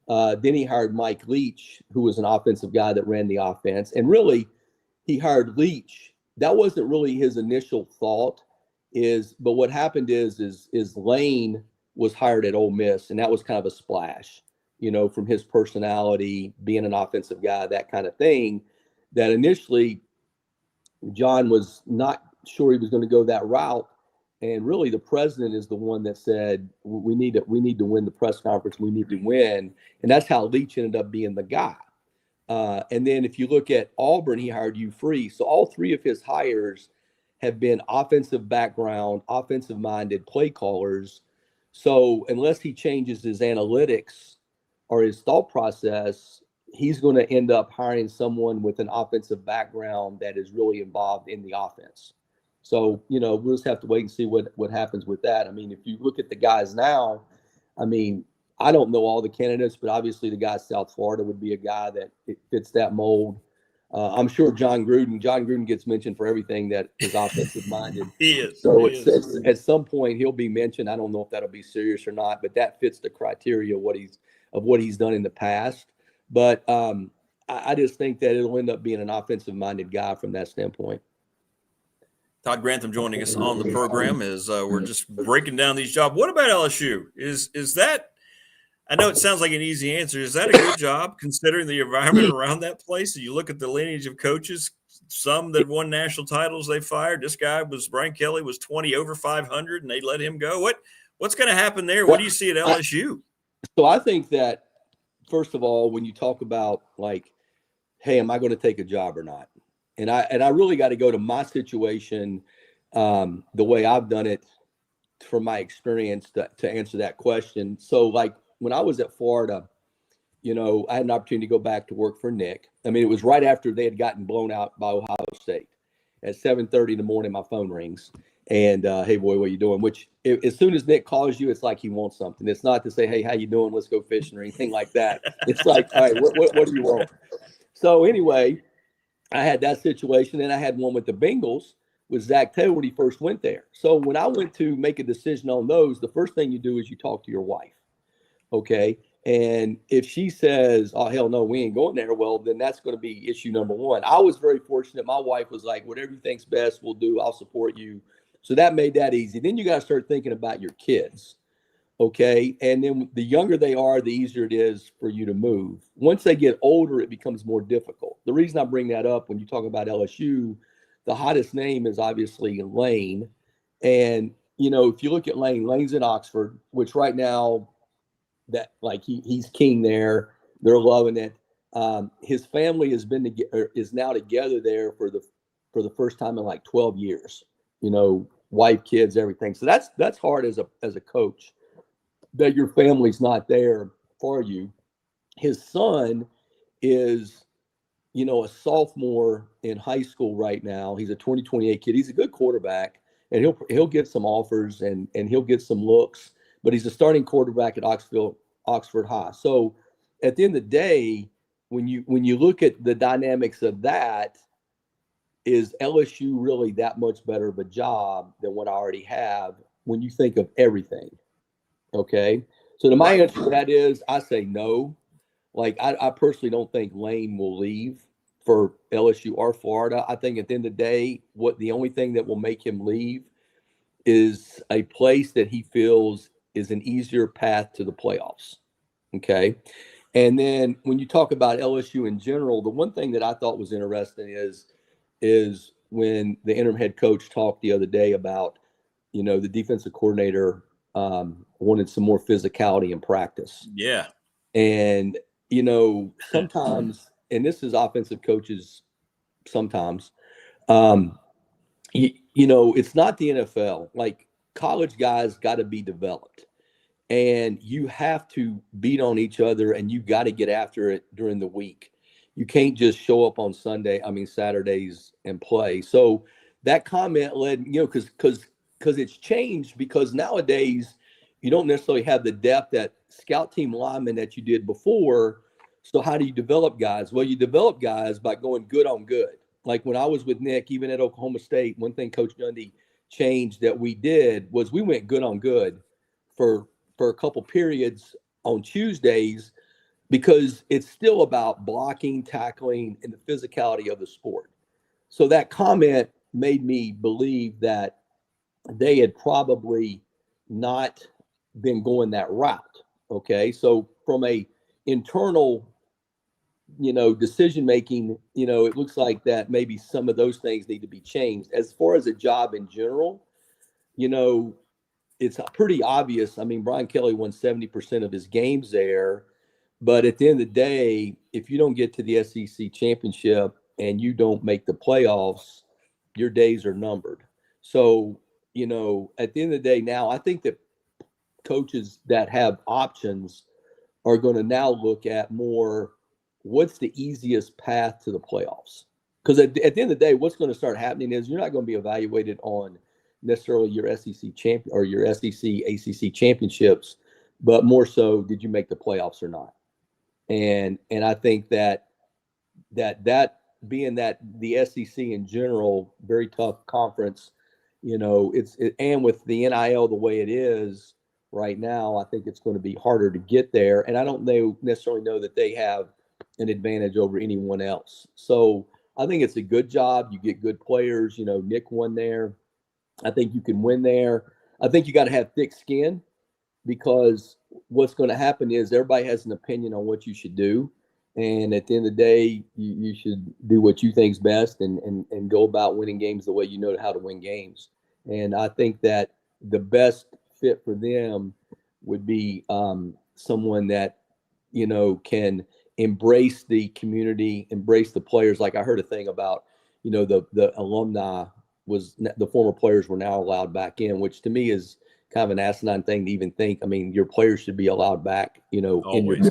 Then he hired Mike Leach, who was an offensive guy that ran the offense. And really, he hired Leach. That wasn't really his initial thought. But what happened is Lane was hired at Ole Miss, and that was kind of a splash, you know, from his personality, being an offensive guy, that kind of thing, that initially John was not sure he was going to go that route. And really the president is the one that said, we need to win the press conference. We need to win. And that's how Leach ended up being the guy. And then if you look at Auburn, he hired Hugh Freeze. So all three of his hires have been offensive background, offensive minded play callers. So unless he changes his analytics or his thought process, he's going to end up hiring someone with an offensive background that is really involved in the offense. So, you know, we'll just have to wait and see what happens with that. I mean, if you look at the guys now, I mean, I don't know all the candidates, but obviously the guy South Florida would be a guy that fits that mold. I'm sure John Gruden gets mentioned for everything that is offensive minded. He is. So at some point he'll be mentioned. I don't know if that'll be serious or not, but that fits the criteria of what he's done in the past. But I just think that it'll end up being an offensive minded guy from that standpoint. Todd Grantham joining us on the program as we're just breaking down these jobs. What about LSU? Is that, I know it sounds like an easy answer. Is that a good job considering the environment around that place? And you look at the lineage of coaches, some that won national titles they fired. This guy Brian Kelly was 20 over 500 and they let him go. What's going to happen there? What do you see at LSU? So I think that, first of all, when you talk about like, hey, am I going to take a job or not? And I really got to go to my situation, the way I've done it from my experience to answer that question. So like when I was at Florida, you know, I had an opportunity to go back to work for Nick. I mean, it was right after they had gotten blown out by Ohio State. At 7:30 in the morning, my phone rings. And, hey, boy, what are you doing? Which as soon as Nick calls you, it's like he wants something. It's not to say, hey, how you doing? Let's go fishing or anything like that. It's like, all right, what do you want? So anyway, I had that situation. And I had one with the Bengals with Zach Taylor when he first went there. So when I went to make a decision on those, the first thing you do is you talk to your wife. Okay. And if she says, oh, hell no, we ain't going there, well, then that's going to be issue number one. I was very fortunate. My wife was like, whatever you think's best, we'll do. I'll support you. So that made that easy. Then you got to start thinking about your kids. Okay. And then the younger they are, the easier it is for you to move. Once they get older, it becomes more difficult. The reason I bring that up when you talk about LSU, the hottest name is obviously Lane. And, you know, if you look at Lane's in Oxford, which right now, that like he's king there. They're loving it. His family is now together there for the first time in like 12 years, you know, wife, kids, everything. So that's hard as a coach that your family's not there for you. His son is, you know, a sophomore in high school right now. He's a 2028 kid. He's a good quarterback and he'll get some offers and he'll get some looks. But he's a starting quarterback at Oxford High. So at the end of the day, when you look at the dynamics of that, is LSU really that much better of a job than what I already have when you think of everything? Okay. So my answer to that is I say no. Like, I personally don't think Lane will leave for LSU or Florida. I think at the end of the day, the only thing that will make him leave is a place that he feels is an easier path to the playoffs. Okay. And then when you talk about LSU in general, the one thing that I thought was interesting is when the interim head coach talked the other day about, the defensive coordinator wanted some more physicality in practice. Yeah. And, sometimes, and this is offensive coaches sometimes, it's not the NFL. Like, college guys got to be developed. And you have to beat on each other, and you got to get after it during the week. You can't just show up on Saturdays and play. So that comment led, because it's changed, because nowadays you don't necessarily have the depth at scout team linemen that you did before. So how do you develop guys? Well, you develop guys by going good on good. Like when I was with Nick, even at Oklahoma State, one thing Coach Gundy changed that we did was we went good on good for a couple periods on Tuesdays, because it's still about blocking, tackling, and the physicality of the sport. So that comment made me believe that they had probably not been going that route. Okay. So from a internal, decision making, it looks like that maybe some of those things need to be changed. As far as a job in general, it's pretty obvious. I mean, Brian Kelly won 70% of his games there. But at the end of the day, if you don't get to the SEC championship and you don't make the playoffs, your days are numbered. So, at the end of the day now, I think that coaches that have options are going to now look at more, what's the easiest path to the playoffs? Because at the end of the day, what's going to start happening is you're not going to be evaluated on necessarily your SEC champion or your SEC ACC championships, but more so, did you make the playoffs or not? And I think that being that the SEC in general, very tough conference, and with the NIL the way it is right now, I think it's going to be harder to get there. And I don't necessarily know that they have an advantage over anyone else. So I think it's a good job. You get good players. Nick won there. I think you can win there. I think you got to have thick skin, because what's going to happen is everybody has an opinion on what you should do. And at the end of the day, you should do what you think is best and go about winning games the way you know how to win games. And I think that the best fit for them would be someone that, can embrace the community, embrace the players. Like I heard a thing about, the alumni the former players were now allowed back in, which to me is kind of an asinine thing to even think. I mean, your players should be allowed back, Always,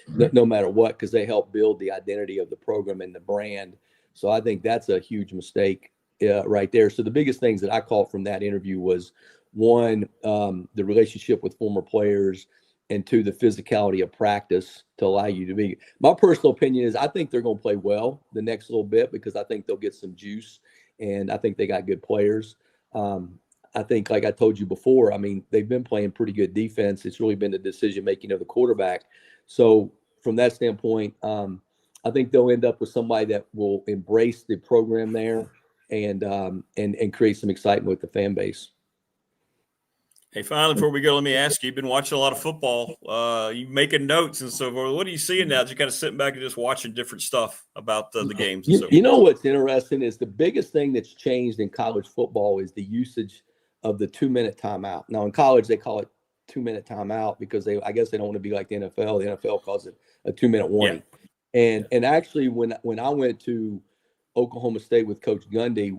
no matter what, because they help build the identity of the program and the brand. So I think that's a huge mistake right there. So the biggest things that I caught from that interview was, one, the relationship with former players, and two, the physicality of practice to allow you to be. My personal opinion is I think they're going to play well the next little bit, because I think they'll get some juice. And I think they got good players. I think, like I told you before, I mean, they've been playing pretty good defense. It's really been the decision-making of the quarterback. So from that standpoint, I think they'll end up with somebody that will embrace the program there and create some excitement with the fan base. Hey, finally, before we go, let me ask you, you've been watching a lot of football. You making notes and so forth. What are you seeing now? Just kind of sitting back and just watching different stuff about the games and so forth? You know what's interesting is the biggest thing that's changed in college football is the usage of the 2-minute timeout. Now, in college, they call it 2-minute timeout because I guess they don't want to be like the NFL. The NFL calls it a 2-minute warning. Yeah. And actually, when I went to Oklahoma State with Coach Gundy,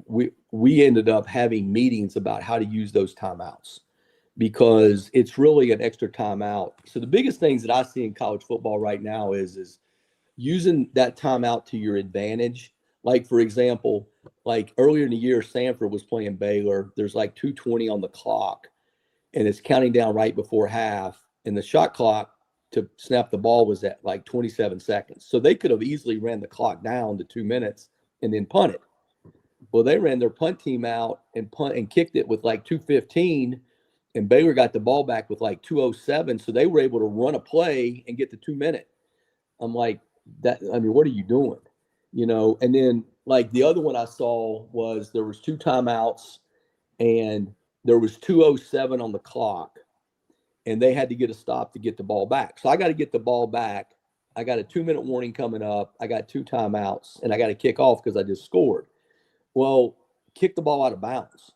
we ended up having meetings about how to use those timeouts, because it's really an extra timeout. So the biggest things that I see in college football right now is using that timeout to your advantage. Like, for example, like earlier in the year, Sanford was playing Baylor. There's like 2:20 on the clock, and it's counting down right before half. And the shot clock to snap the ball was at like 27 seconds. So they could have easily ran the clock down to 2 minutes and then punted. Well, they ran their punt team out and kicked it with like 2:15. And Baylor got the ball back with like 2:07, so they were able to run a play and get the 2 minute. I'm like, what are you doing? And then like the other one I saw was there was 2 timeouts and there was 2:07 on the clock and they had to get a stop to get the ball back. So I got to get the ball back. I got a 2-minute warning coming up. I got 2 timeouts and I got to kick off because I just scored. Well, kick the ball out of bounds,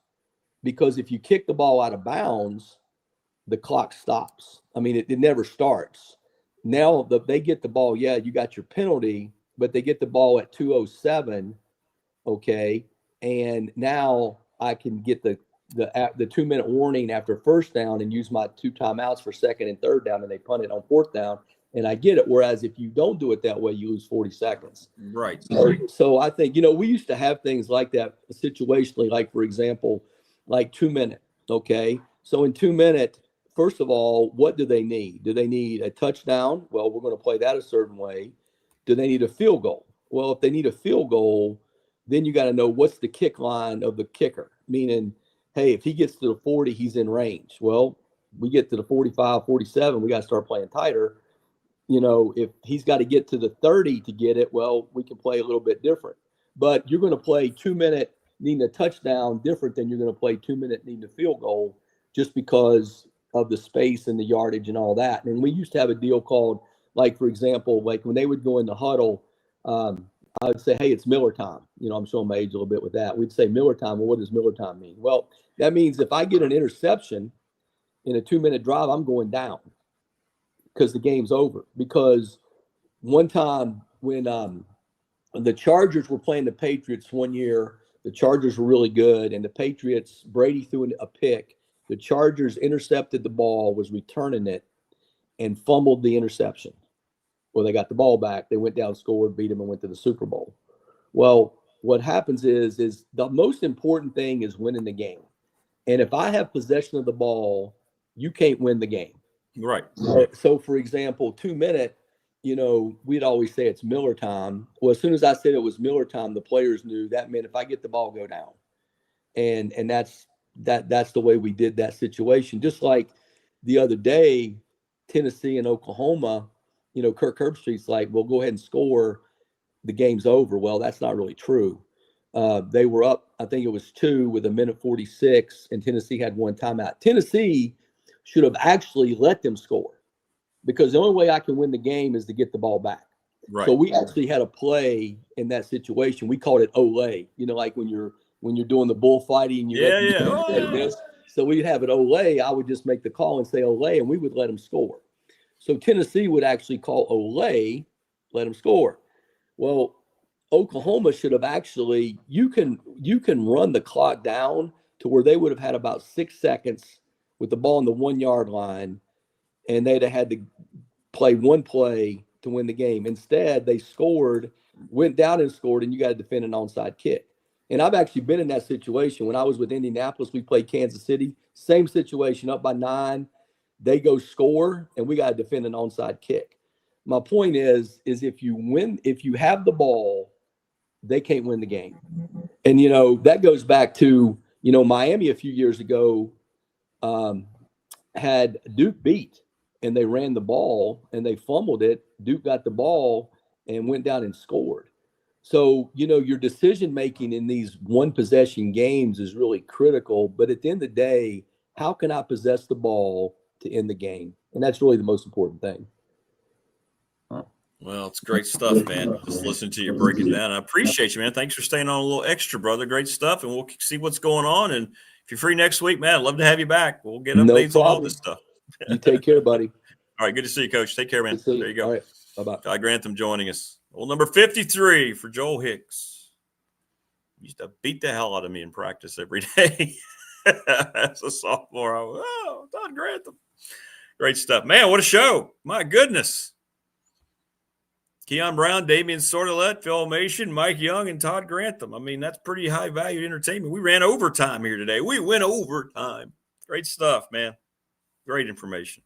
because if you kick the ball out of bounds, the clock stops. I mean, it never starts. Now they get the ball. Yeah, you got your penalty, but they get the ball at 2:07. Okay. And now I can get the 2-minute warning after first down and use my 2 timeouts for second and third down, and they punt it on fourth down. And I get it. Whereas if you don't do it that way, you lose 40 seconds. Right. So I think, we used to have things like that situationally, like, for example, like 2-minute. Okay. So in 2-minute, first of all, what do they need? Do they need a touchdown? Well, we're going to play that a certain way. Do they need a field goal? Well, if they need a field goal, then you got to know what's the kick line of the kicker, meaning, hey, if he gets to the 40, he's in range. Well, we get to the 45, 47, we got to start playing tighter. If he's got to get to the 30 to get it, well, we can play a little bit different. But you're going to play 2-minute needing a touchdown different than you're going to play 2-minute needing a field goal, just because of the space and the yardage and all that. And we used to have a deal called, like, for example, like when they would go in the huddle, I would say, hey, it's Miller time. I'm showing my age a little bit with that. We'd say Miller time. Well, what does Miller time mean? Well, that means if I get an interception in a 2-minute drive, I'm going down because the game's over. Because one time when the Chargers were playing the Patriots one year, the Chargers were really good, and the Patriots, Brady threw a pick. The Chargers intercepted the ball, was returning it, and fumbled the interception. Well, they got the ball back. They went down, scored, beat them, and went to the Super Bowl. Well, what happens is the most important thing is winning the game. And if I have possession of the ball, you can't win the game. Right. So for example, 2-minute, we'd always say it's Miller time. Well, as soon as I said it was Miller time, the players knew that meant if I get the ball, go down. And that's the way we did that situation. Just like the other day, Tennessee and Oklahoma, Kirk Herbstreit's like, well, go ahead and score. The game's over. Well, that's not really true. They were up, I think it was 2 with 1:46, and Tennessee had 1 timeout. Tennessee should have actually let them score, because the only way I can win the game is to get the ball back. Right. So we actually had a play in that situation. We called it Olay, like when you're doing the bullfighting. This. So we'd have it Olay. I would just make the call and say Olay, and we would let them score. So Tennessee would actually call Olay, let them score. Well, Oklahoma should have actually, you can run the clock down to where they would have had about 6 seconds with the ball on the 1-yard line, and they'd have had to play one play to win the game. Instead, they scored, went down and scored, and you got to defend an onside kick. And I've actually been in that situation. When I was with Indianapolis, we played Kansas City, same situation, up by 9. They go score, and we got to defend an onside kick. My point is if you have the ball, they can't win the game. And, that goes back to, Miami a few years ago had Duke beat, and they ran the ball and they fumbled it. Duke got the ball and went down and scored. So, your decision-making in these one-possession games is really critical. But at the end of the day, how can I possess the ball to end the game? And that's really the most important thing. Well, it's great stuff, man. Just listening to you break it down. I appreciate you, man. Thanks for staying on a little extra, brother. Great stuff. And we'll see what's going on. And if you're free next week, man, I'd love to have you back. We'll get updates on all this stuff. You take care, buddy. All right. Good to see you, Coach. Take care, man. There you go. All right. Bye-bye. Todd Grantham joining us. Well, number 53 for Joel Hicks. He used to beat the hell out of me in practice every day. As a sophomore, Todd Grantham. Great stuff. Man, what a show. My goodness. Kion Brown, Damien Sordelett, Phil Elmassian, Mike Young, and Todd Grantham. I mean, that's pretty high-value entertainment. We ran overtime here today. We went overtime. Great stuff, man. Great information.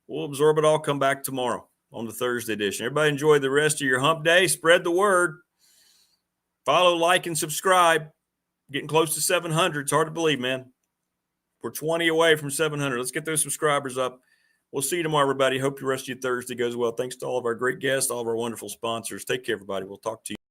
We'll absorb it all. Come back tomorrow on the Thursday edition. Everybody enjoy the rest of your hump day. Spread the word. Follow, like, and subscribe. Getting close to 700. It's hard to believe, man. We're 20 away from 700. Let's get those subscribers up. We'll see you tomorrow, everybody. Hope your rest of your Thursday goes well. Thanks to all of our great guests, all of our wonderful sponsors. Take care, everybody. We'll talk to you.